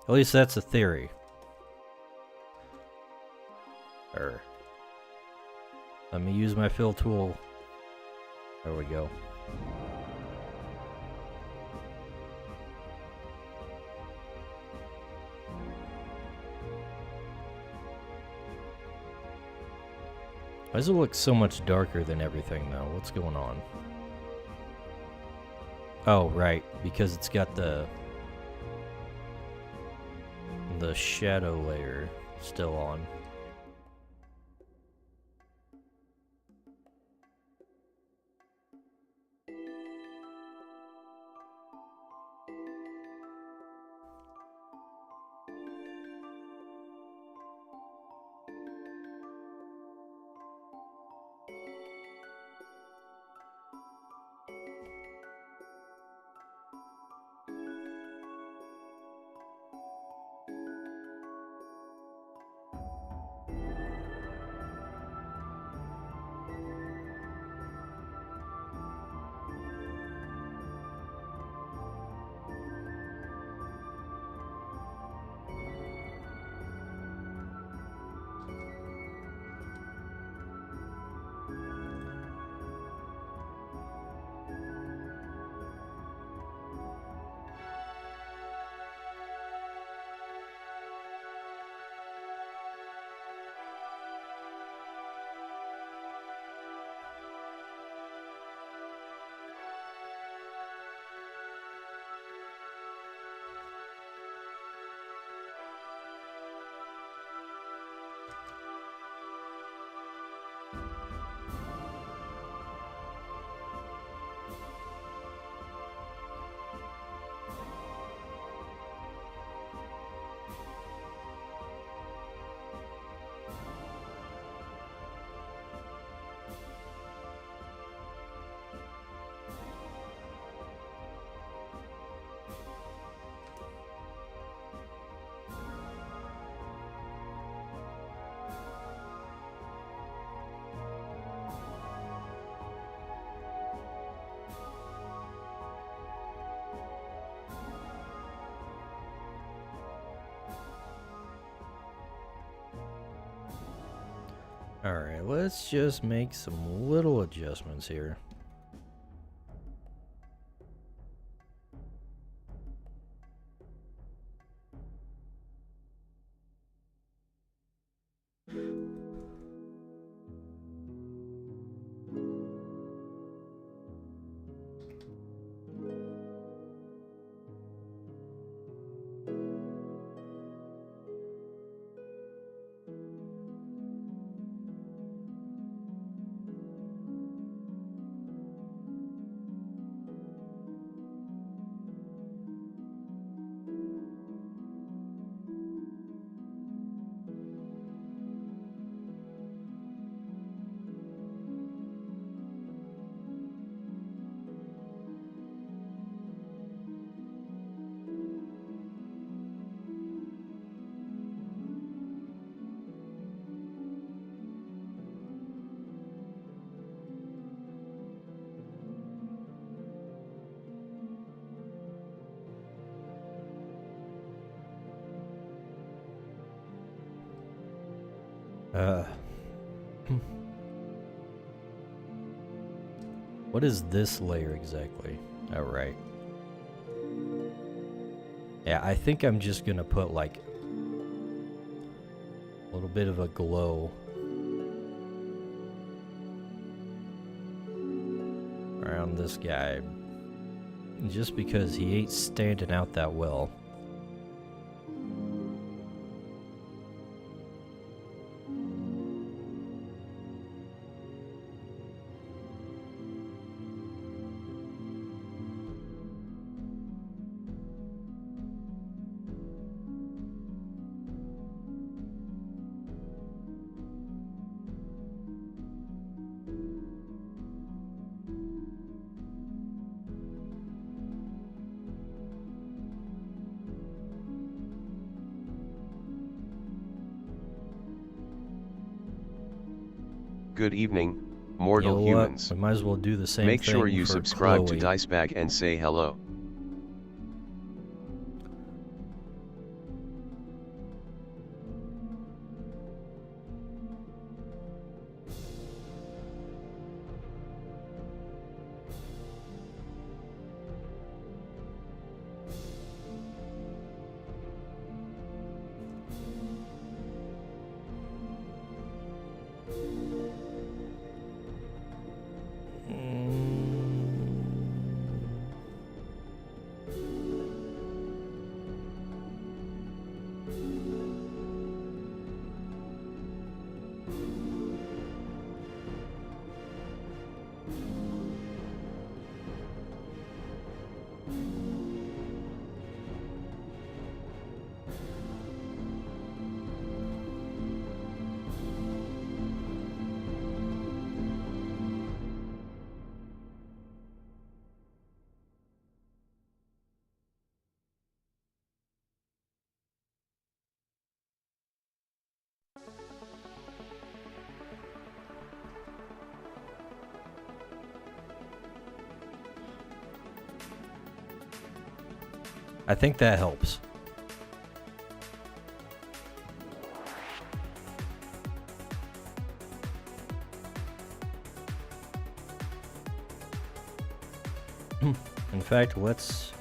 At least that's a theory. Let me use my fill tool. There we go. Why does it look so much darker than everything though? What's going on? Oh, right, because it's got the shadow layer still on. Alright, let's just make some little adjustments here. What is this layer exactly? Oh, right. Yeah, I think I'm just gonna put like a little bit of a glow around this guy, just because he ain't standing out that well. Good evening, You mortal know what? humans. We might as well do the same Make thing sure you for subscribe to Chloe. Dicebag and say hello. I think that helps. In fact, let's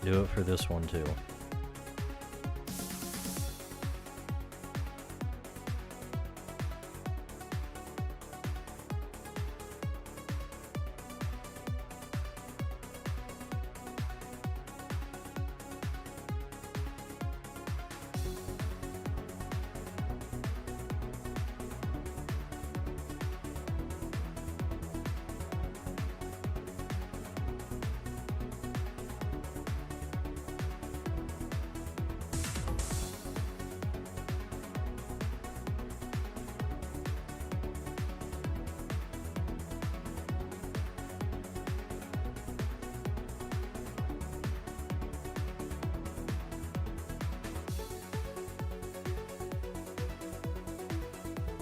do it for this one too.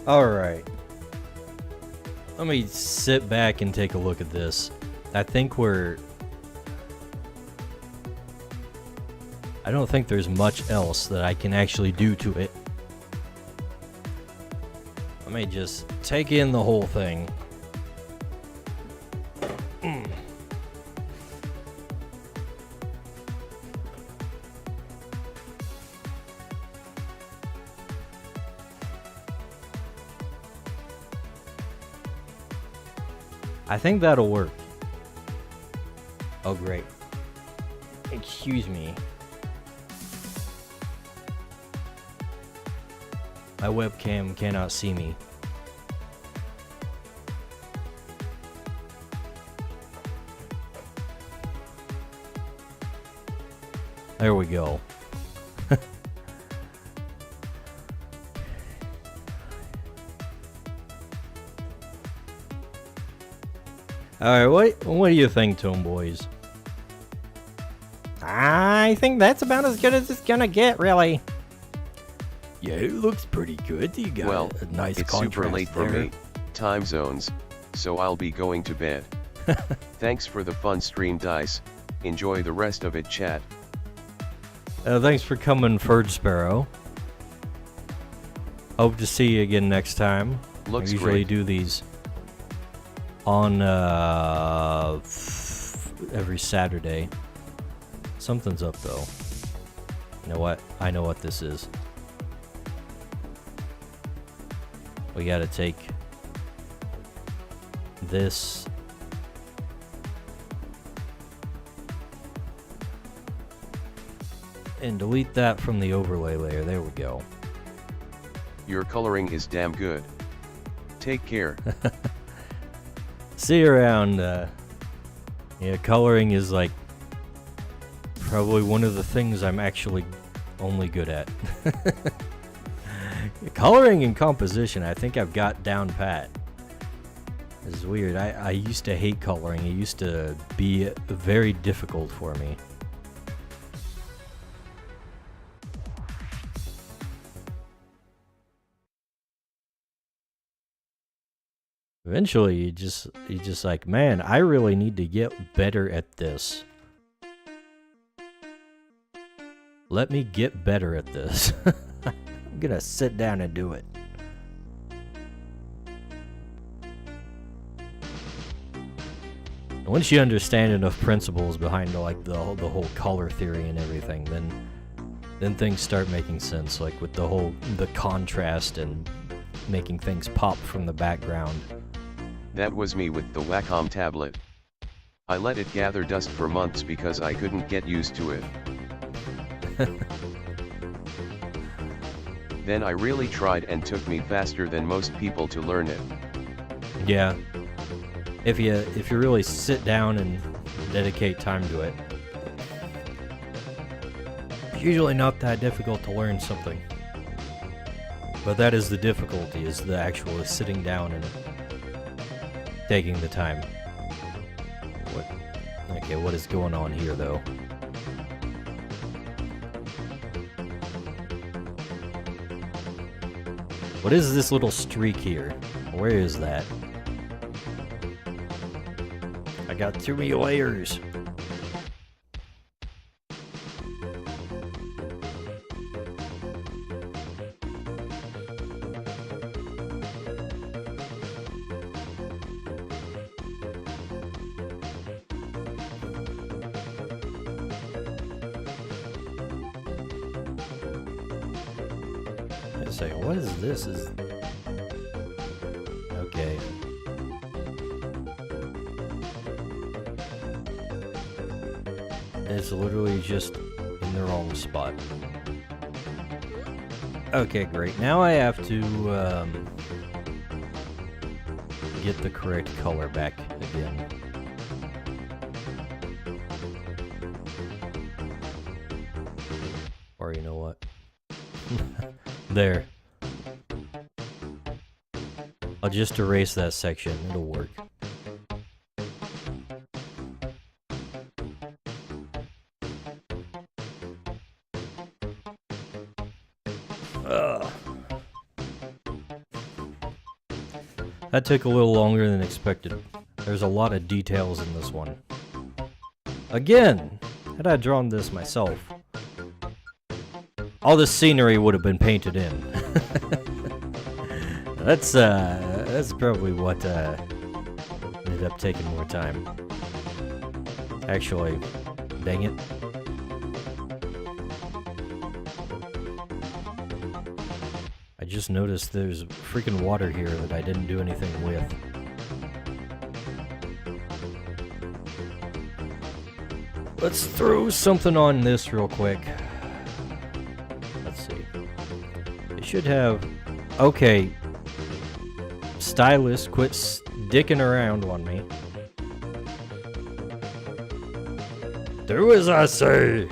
Alright. Let me sit back and take a look at this. I think we're... I don't think there's much else that I can actually do to it. Let me just take in the whole thing. I think that'll work. Oh, great. Excuse me. My webcam cannot see me. There we go. Alright, what do you think, Tone Boys? I think that's about as good as it's gonna get, really. Yeah, it looks pretty good. You got Well, a nice it's contrast super late for there. me, time zones, so I'll be going to bed. Thanks for the fun stream, Dice. Enjoy the rest of it, chat. Thanks for coming, Ferd Sparrow. Hope to see you again next time. Looks I usually great. do these on every Saturday. Something's up though. You know what? I know what this is. We gotta take this and delete that from the overlay layer. There we go. Your coloring is damn good. Take care. See you around. Yeah, coloring is like probably one of the things I'm actually only good at. Coloring and composition, I think I've got down pat. It's weird. I used to hate coloring. It used to be very difficult for me. Eventually, you just like, man, I really need to get better at this. Let me get better at this. I'm gonna sit down and do it. Once you understand enough principles behind like the whole color theory and everything, then things start making sense. Like with the contrast and making things pop from the background. That was me with the Wacom tablet. I let it gather dust for months because I couldn't get used to it. Then I really tried and took me faster than most people to learn it. Yeah. If you really sit down and dedicate time to it, it's usually not that difficult to learn something. But that is the difficulty, is the actual sitting down and taking the time. What is going on here though? What is this little streak here? Where is that? I got too many layers. Say, what is this? Okay. It's literally just in the wrong spot. Okay, great. Now I have to get the correct color back again. Or you know what? There. I'll just erase that section. It'll work. Ugh. That took a little longer than expected. There's a lot of details in this one. Again, had I drawn this myself, all this scenery would have been painted in. That's probably what ended up taking more time. Actually, dang it. I just noticed there's freaking water here that I didn't do anything with. Let's throw something on this real quick. Let's see. It should have... Okay. Stylus, quit dicking around on me. Do as I say!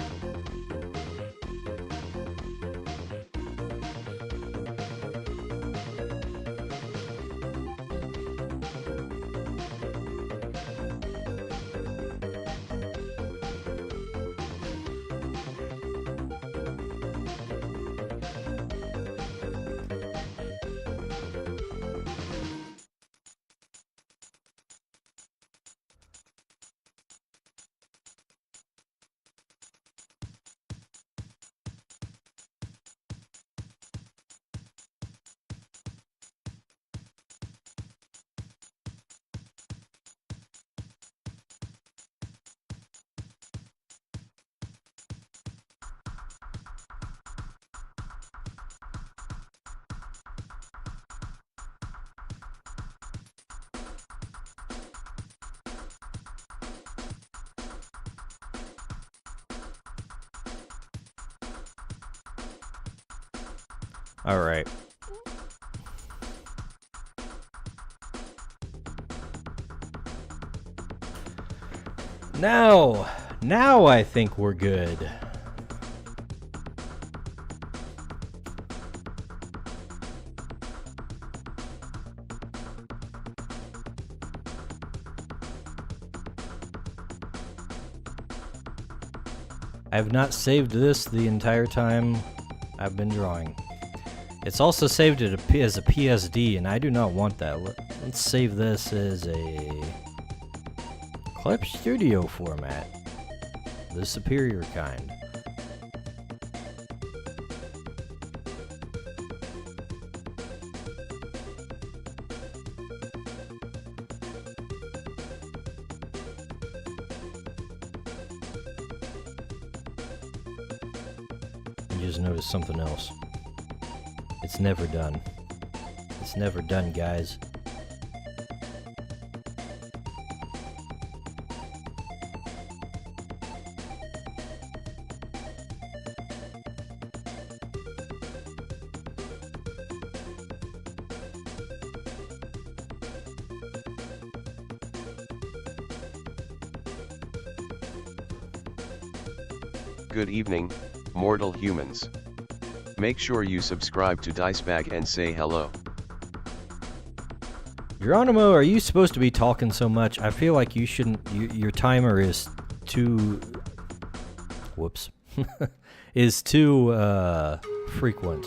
All right. Now I think we're good. I have not saved this the entire time I've been drawing. It's also saved as a PSD, and I do not want that. Let's save this as a Clip Studio format, the superior kind. I just noticed something else. It's never done. It's never done, guys. Good evening, mortal humans. Make sure you subscribe to Dicebag and say hello. Geronimo, are you supposed to be talking so much? I feel like you shouldn't. Your timer is too. Whoops. Is too frequent.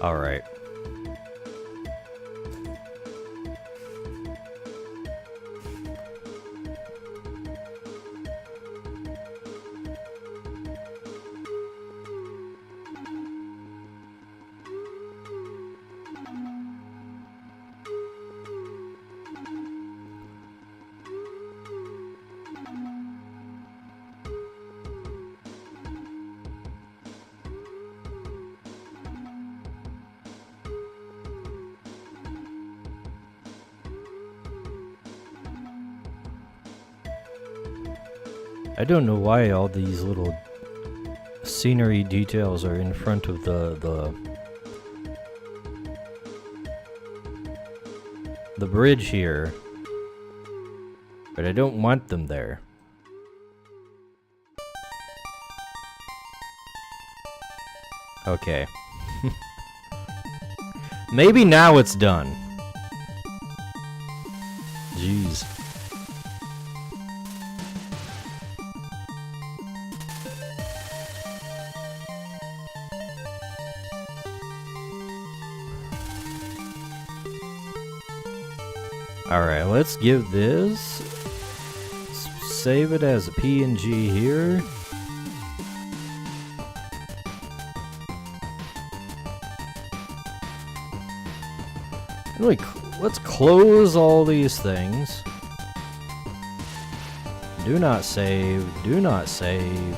All right. I don't know why all these little scenery details are in front of the bridge here, but I don't want them there. Okay. Maybe now it's done. Jeez. Alright, let's give this, save it as a PNG here. And let's close all these things. Do not save, do not save,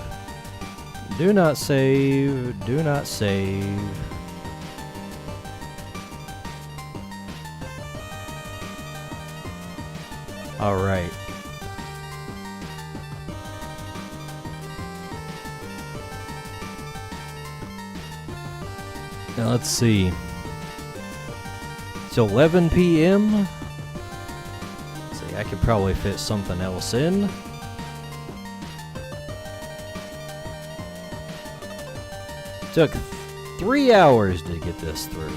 do not save, do not save. All right. Now let's see. It's 11 p.m. See, I could probably fit something else in. Took 3 hours to get this through.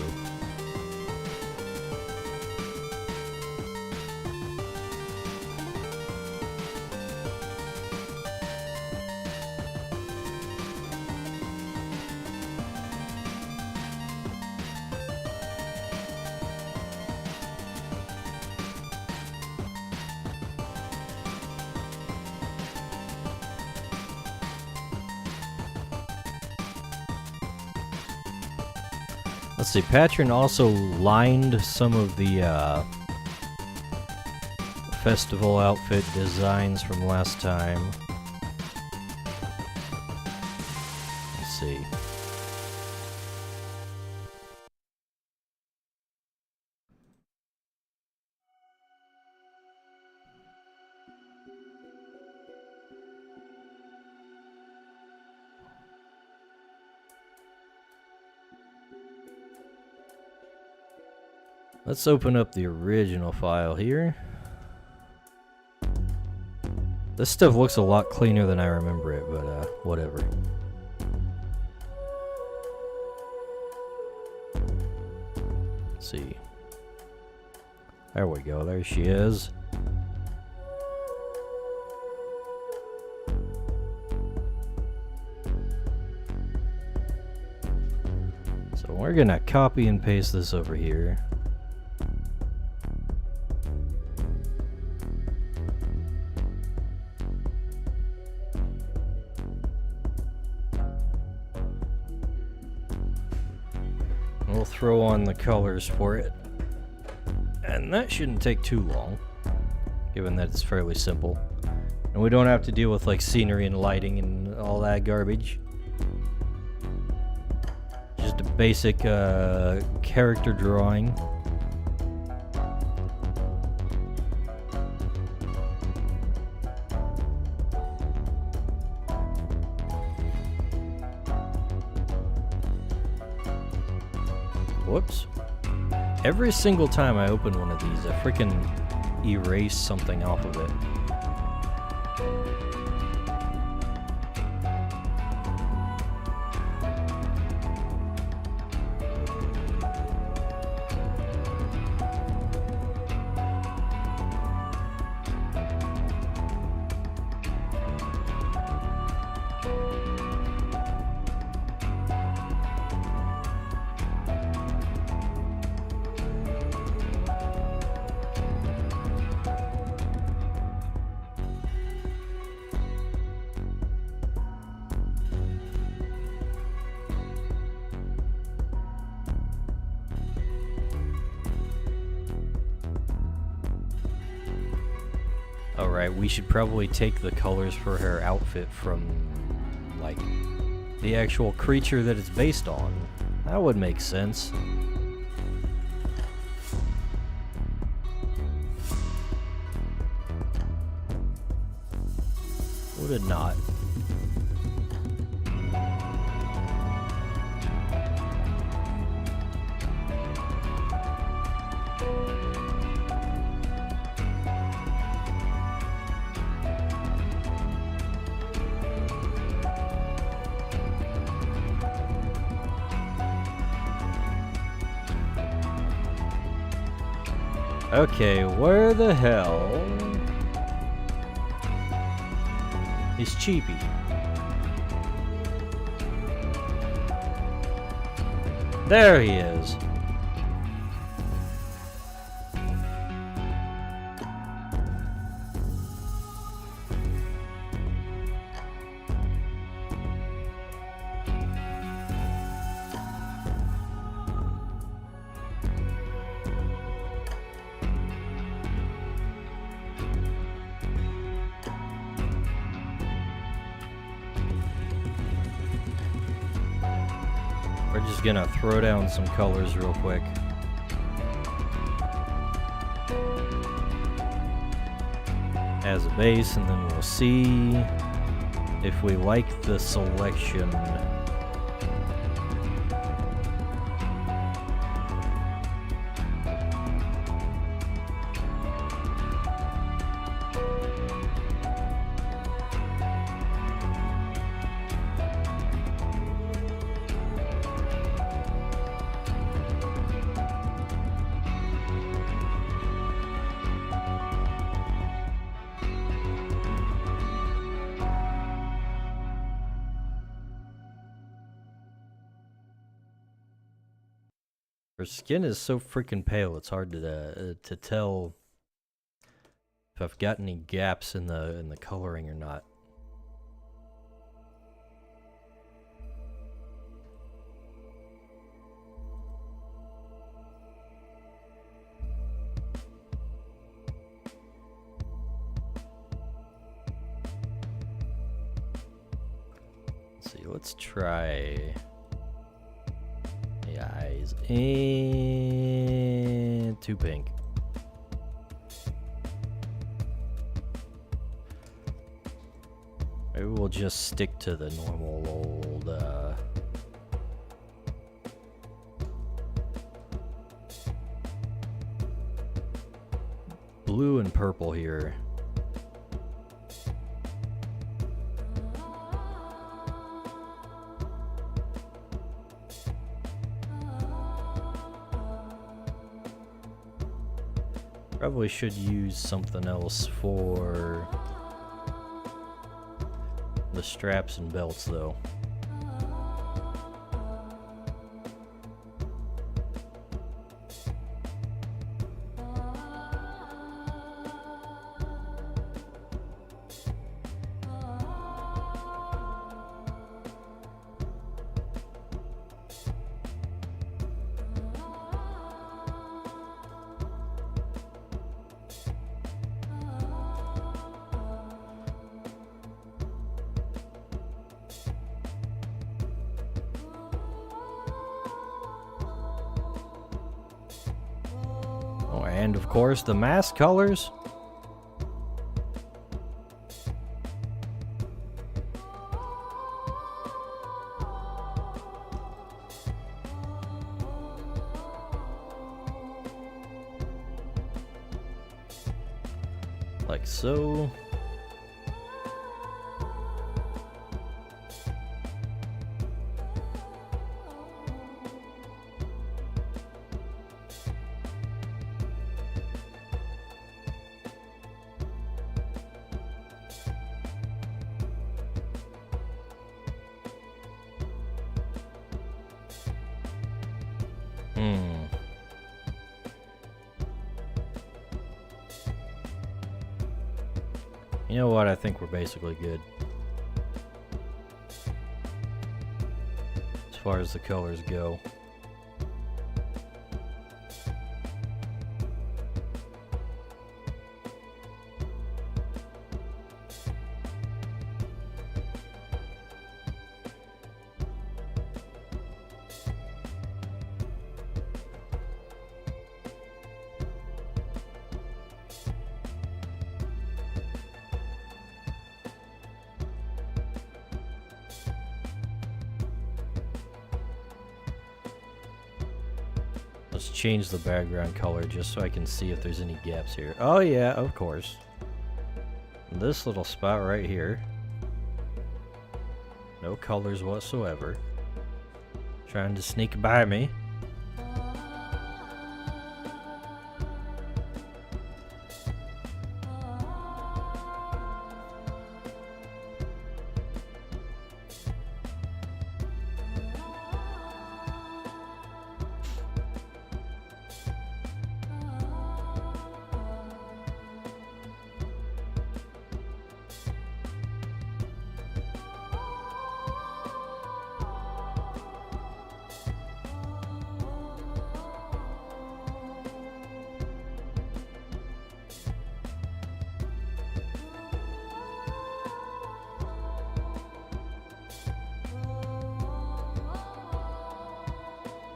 Let's see, Patron also lined some of the festival outfit designs from last time. Let's see. Let's open up the original file here. This stuff looks a lot cleaner than I remember it, but whatever. Let's see. There we go, there she is. So we're gonna copy and paste this over here. We'll throw on the colors for it. And that shouldn't take too long, given that it's fairly simple. And we don't have to deal with like scenery and lighting and all that garbage. Just a basic character drawing. Whoops. Every single time I open one of these, I freaking erase something off of it. Alright, we should probably take the colors for her outfit from, like, the actual creature that it's based on. That would make sense. Would it not? Okay, where the hell is Cheapy? There he is. We're just gonna throw down some colors real quick. As a base, and then we'll see if we like the selection. Her skin is so freaking pale, it's hard to tell if I've got any gaps in the coloring or not. Let's see, let's try the eyes and too pink. Maybe we'll just stick to the normal old blue and purple here. Probably should use something else for the straps and belts, though. Oh, and of course the mask colors. Like so. You know what? I think we're basically good. As far as the colors go. Let's change the background color just so I can see if there's any gaps here. Oh yeah, of course. This little spot right here. No colors whatsoever. Trying to sneak by me.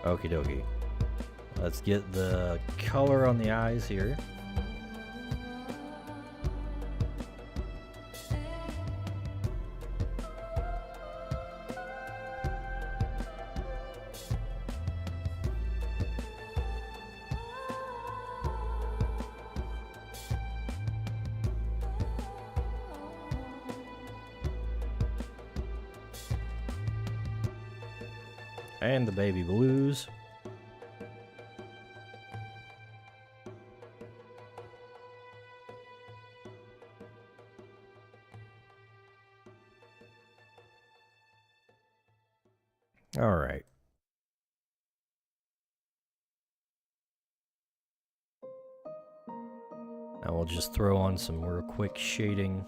Okie dokie. Let's get the color on the eyes here. And the baby blues. All right. Now we'll just throw on some real quick shading.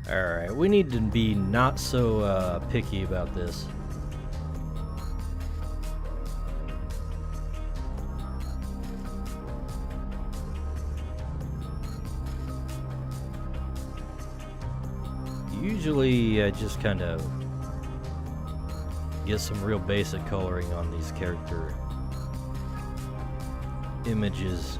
Alright, we need to be not so picky about this. Usually I just kind of get some real basic coloring on these character images.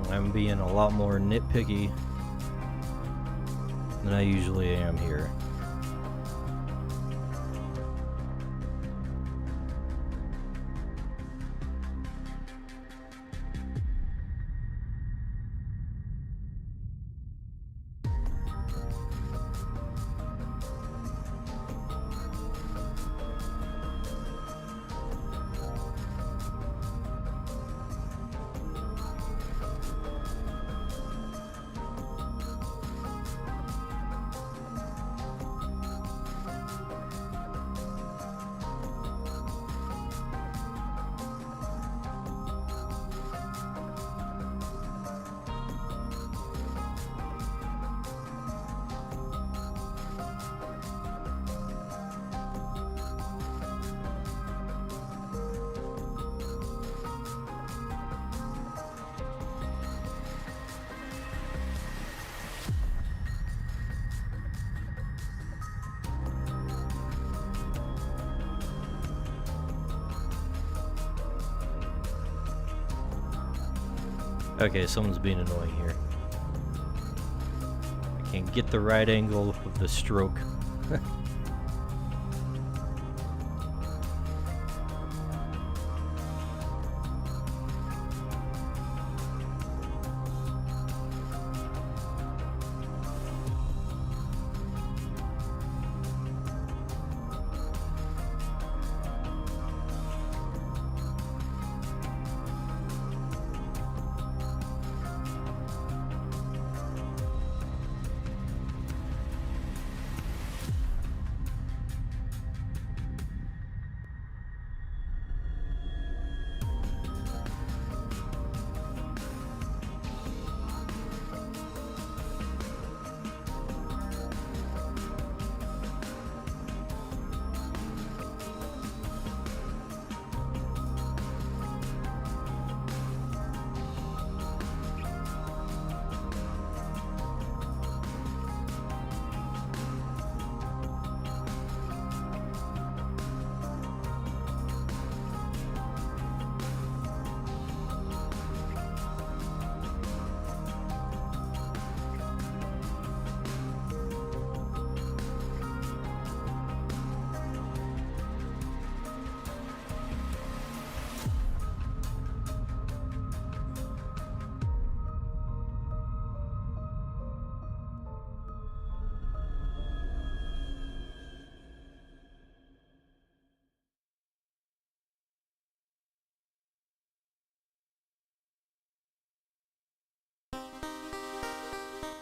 I'm being a lot more nitpicky than I usually am here. Okay, someone's being annoying here. I can't get the right angle of the stroke.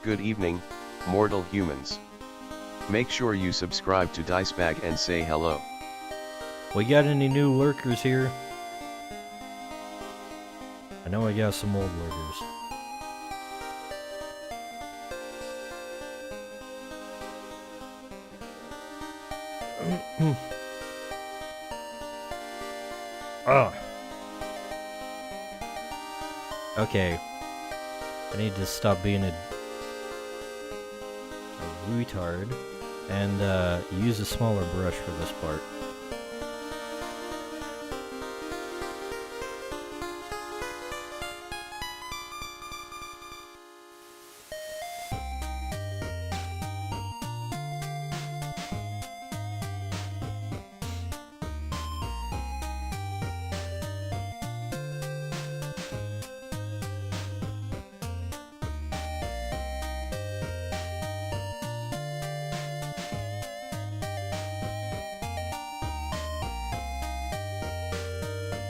Good evening, mortal humans. Make sure you subscribe to Dicebag and say hello. We got any new lurkers here? I know I got some old lurkers. Oh. Okay. I need to stop being a retard and use a smaller brush for this part.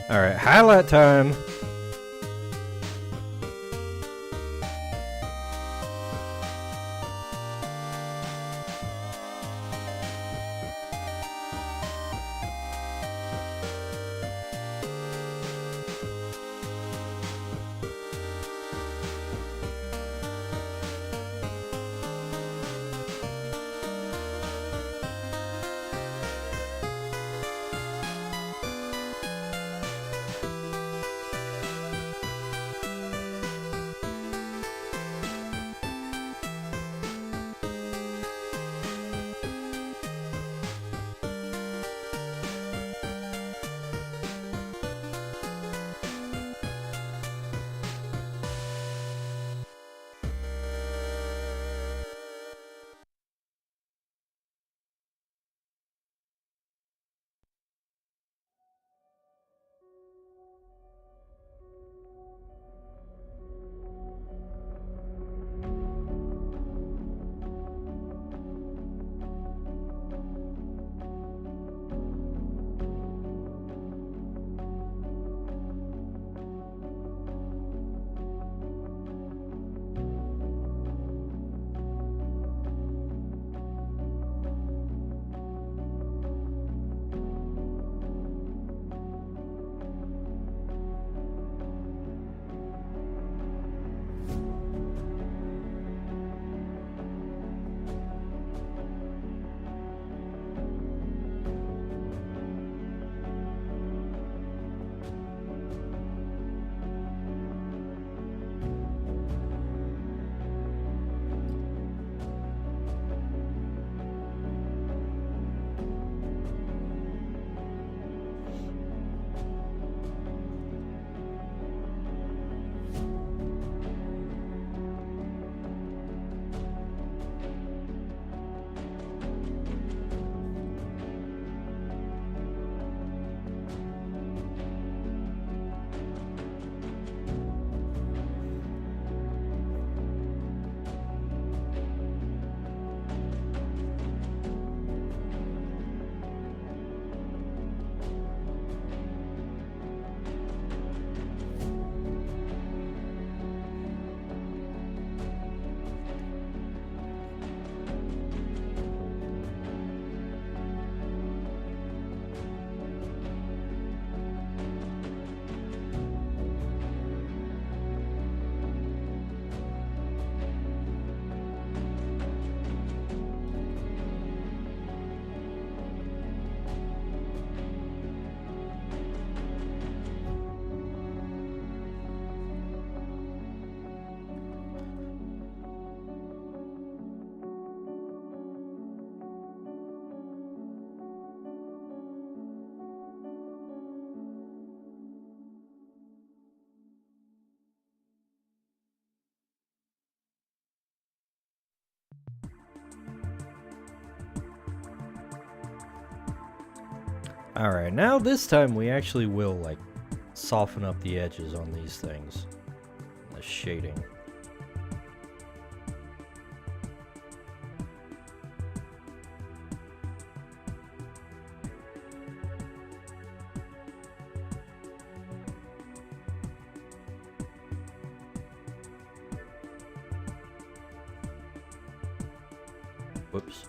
Alright, highlight time! Alright, now this time we actually will, like, soften up the edges on these things. The shading. Whoops.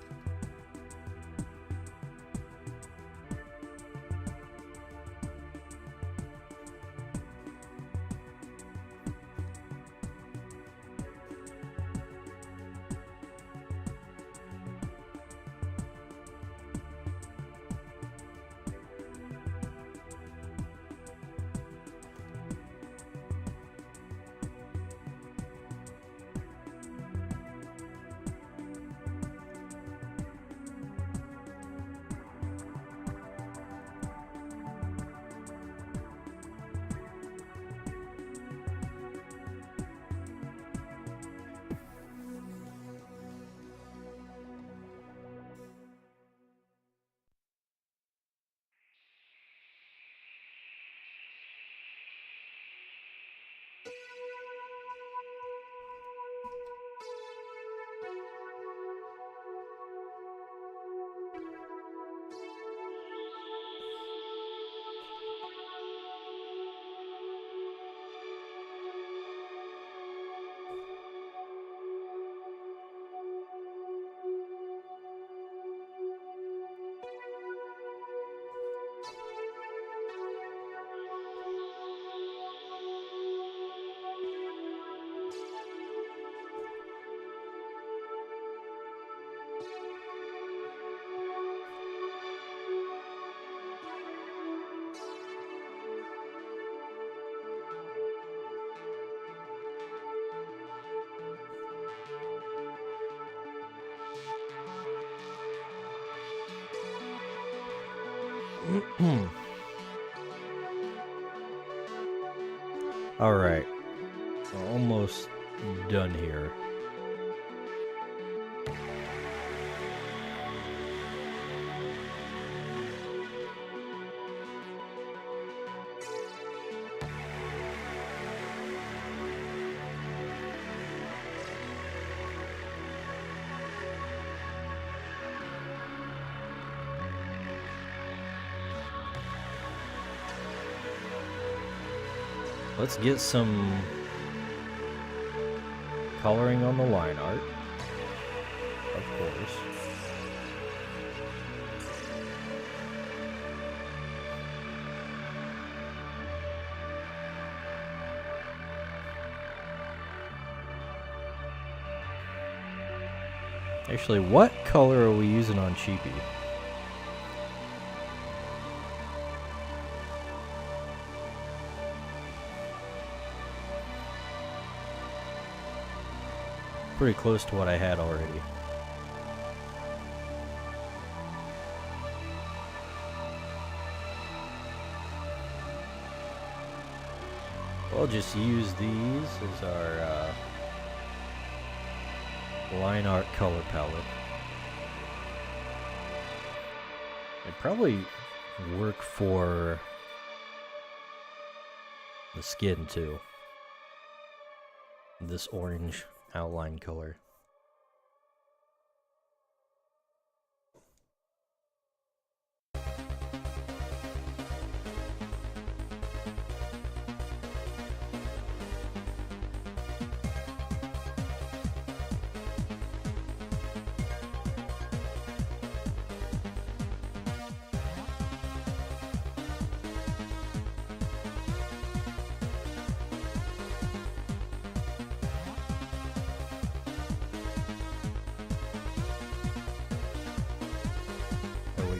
Alright. We're almost done here. Let's get some coloring on the line art, of course. Actually, what color are we using on Cheapy? Pretty close to what I had already. We'll just use these as our line art color palette. It'd probably work for the skin too. This orange outline color.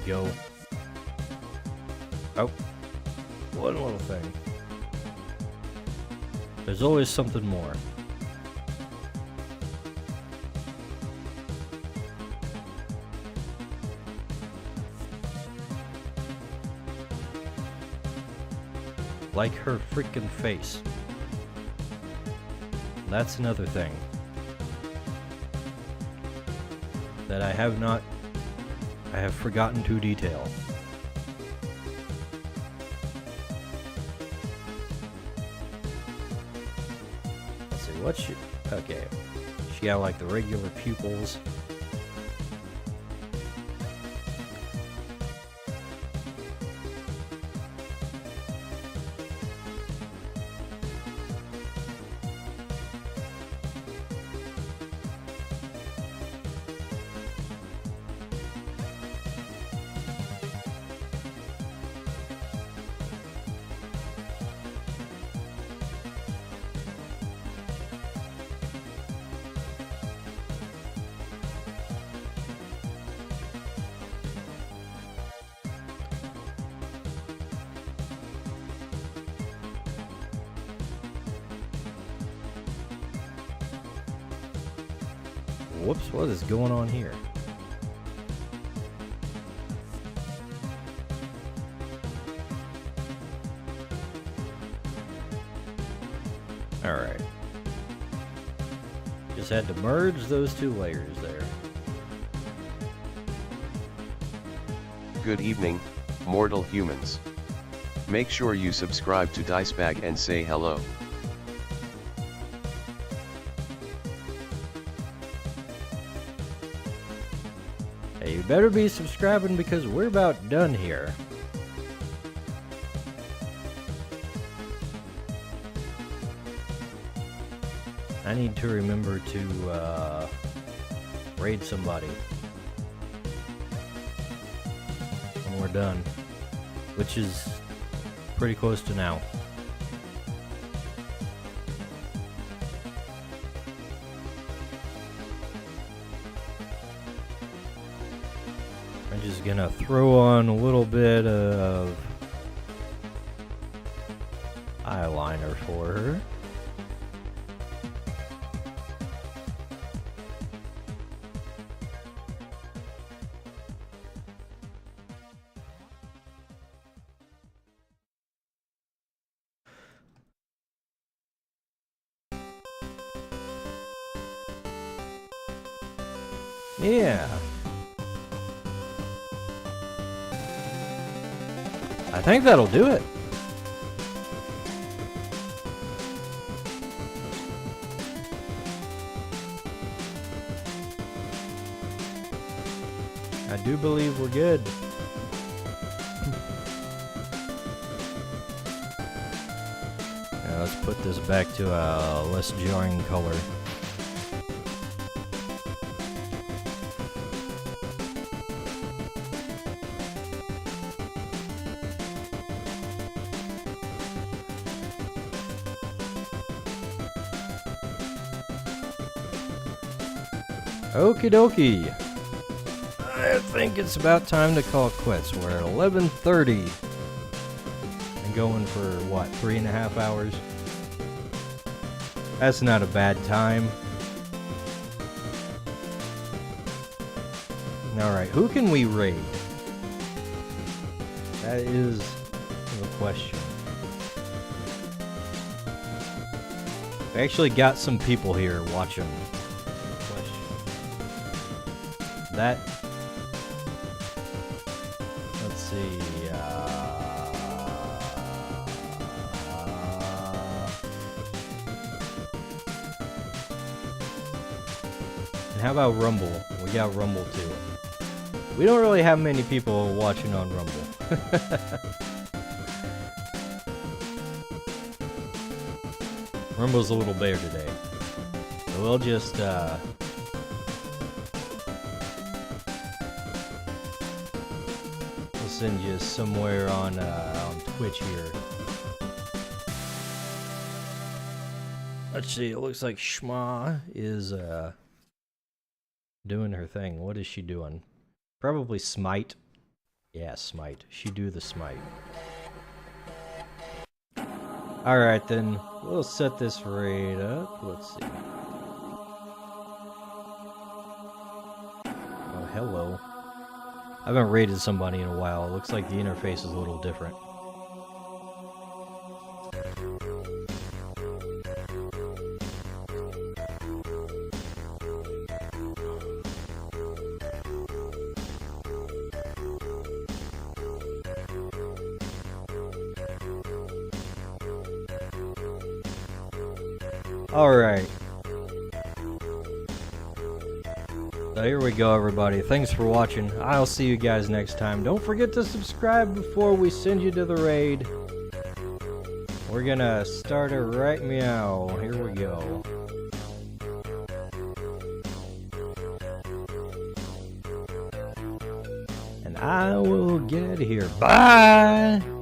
Go. Oh, one little thing. There's always something more. Like her freaking face. That's another thing that I have forgotten to detail. What's she? Okay. She got like the regular pupils. Whoops, what is going on here? Alright. Just had to merge those two layers there. Good evening, mortal humans. Make sure you subscribe to Dicebag and say hello. Hey, you better be subscribing because we're about done here. I need to remember to raid somebody when we're done, which is pretty close to now. I'm just gonna throw on a little bit of eyeliner for her. Yeah. I think that'll do it. I do believe we're good. Now let's put this back to a less jarring color. Okie dokie. I think it's about time to call it quits. We're at 11:30 and going for what, 3.5 hours? That's not a bad time. Alright, who can we raid? That is the question. We actually got some people here watching. That, let's see, and how about Rumble? We got Rumble too. We don't really have many people watching on Rumble. Rumble's a little bare today. So we'll just, send you somewhere on Twitch here. Let's see, it looks like Shma is doing her thing. What is she doing? Probably Smite. Yeah, Smite. She do the Smite. Alright then, we'll set this raid up. Let's see. Oh, hello. I haven't raided somebody in a while. It looks like the interface is a little different. Alright. So here we go, everybody. Thanks for watching. I'll see you guys next time. Don't forget to subscribe before we send you to the raid. We're gonna start it right meow. Here we go. And I will get here. Bye!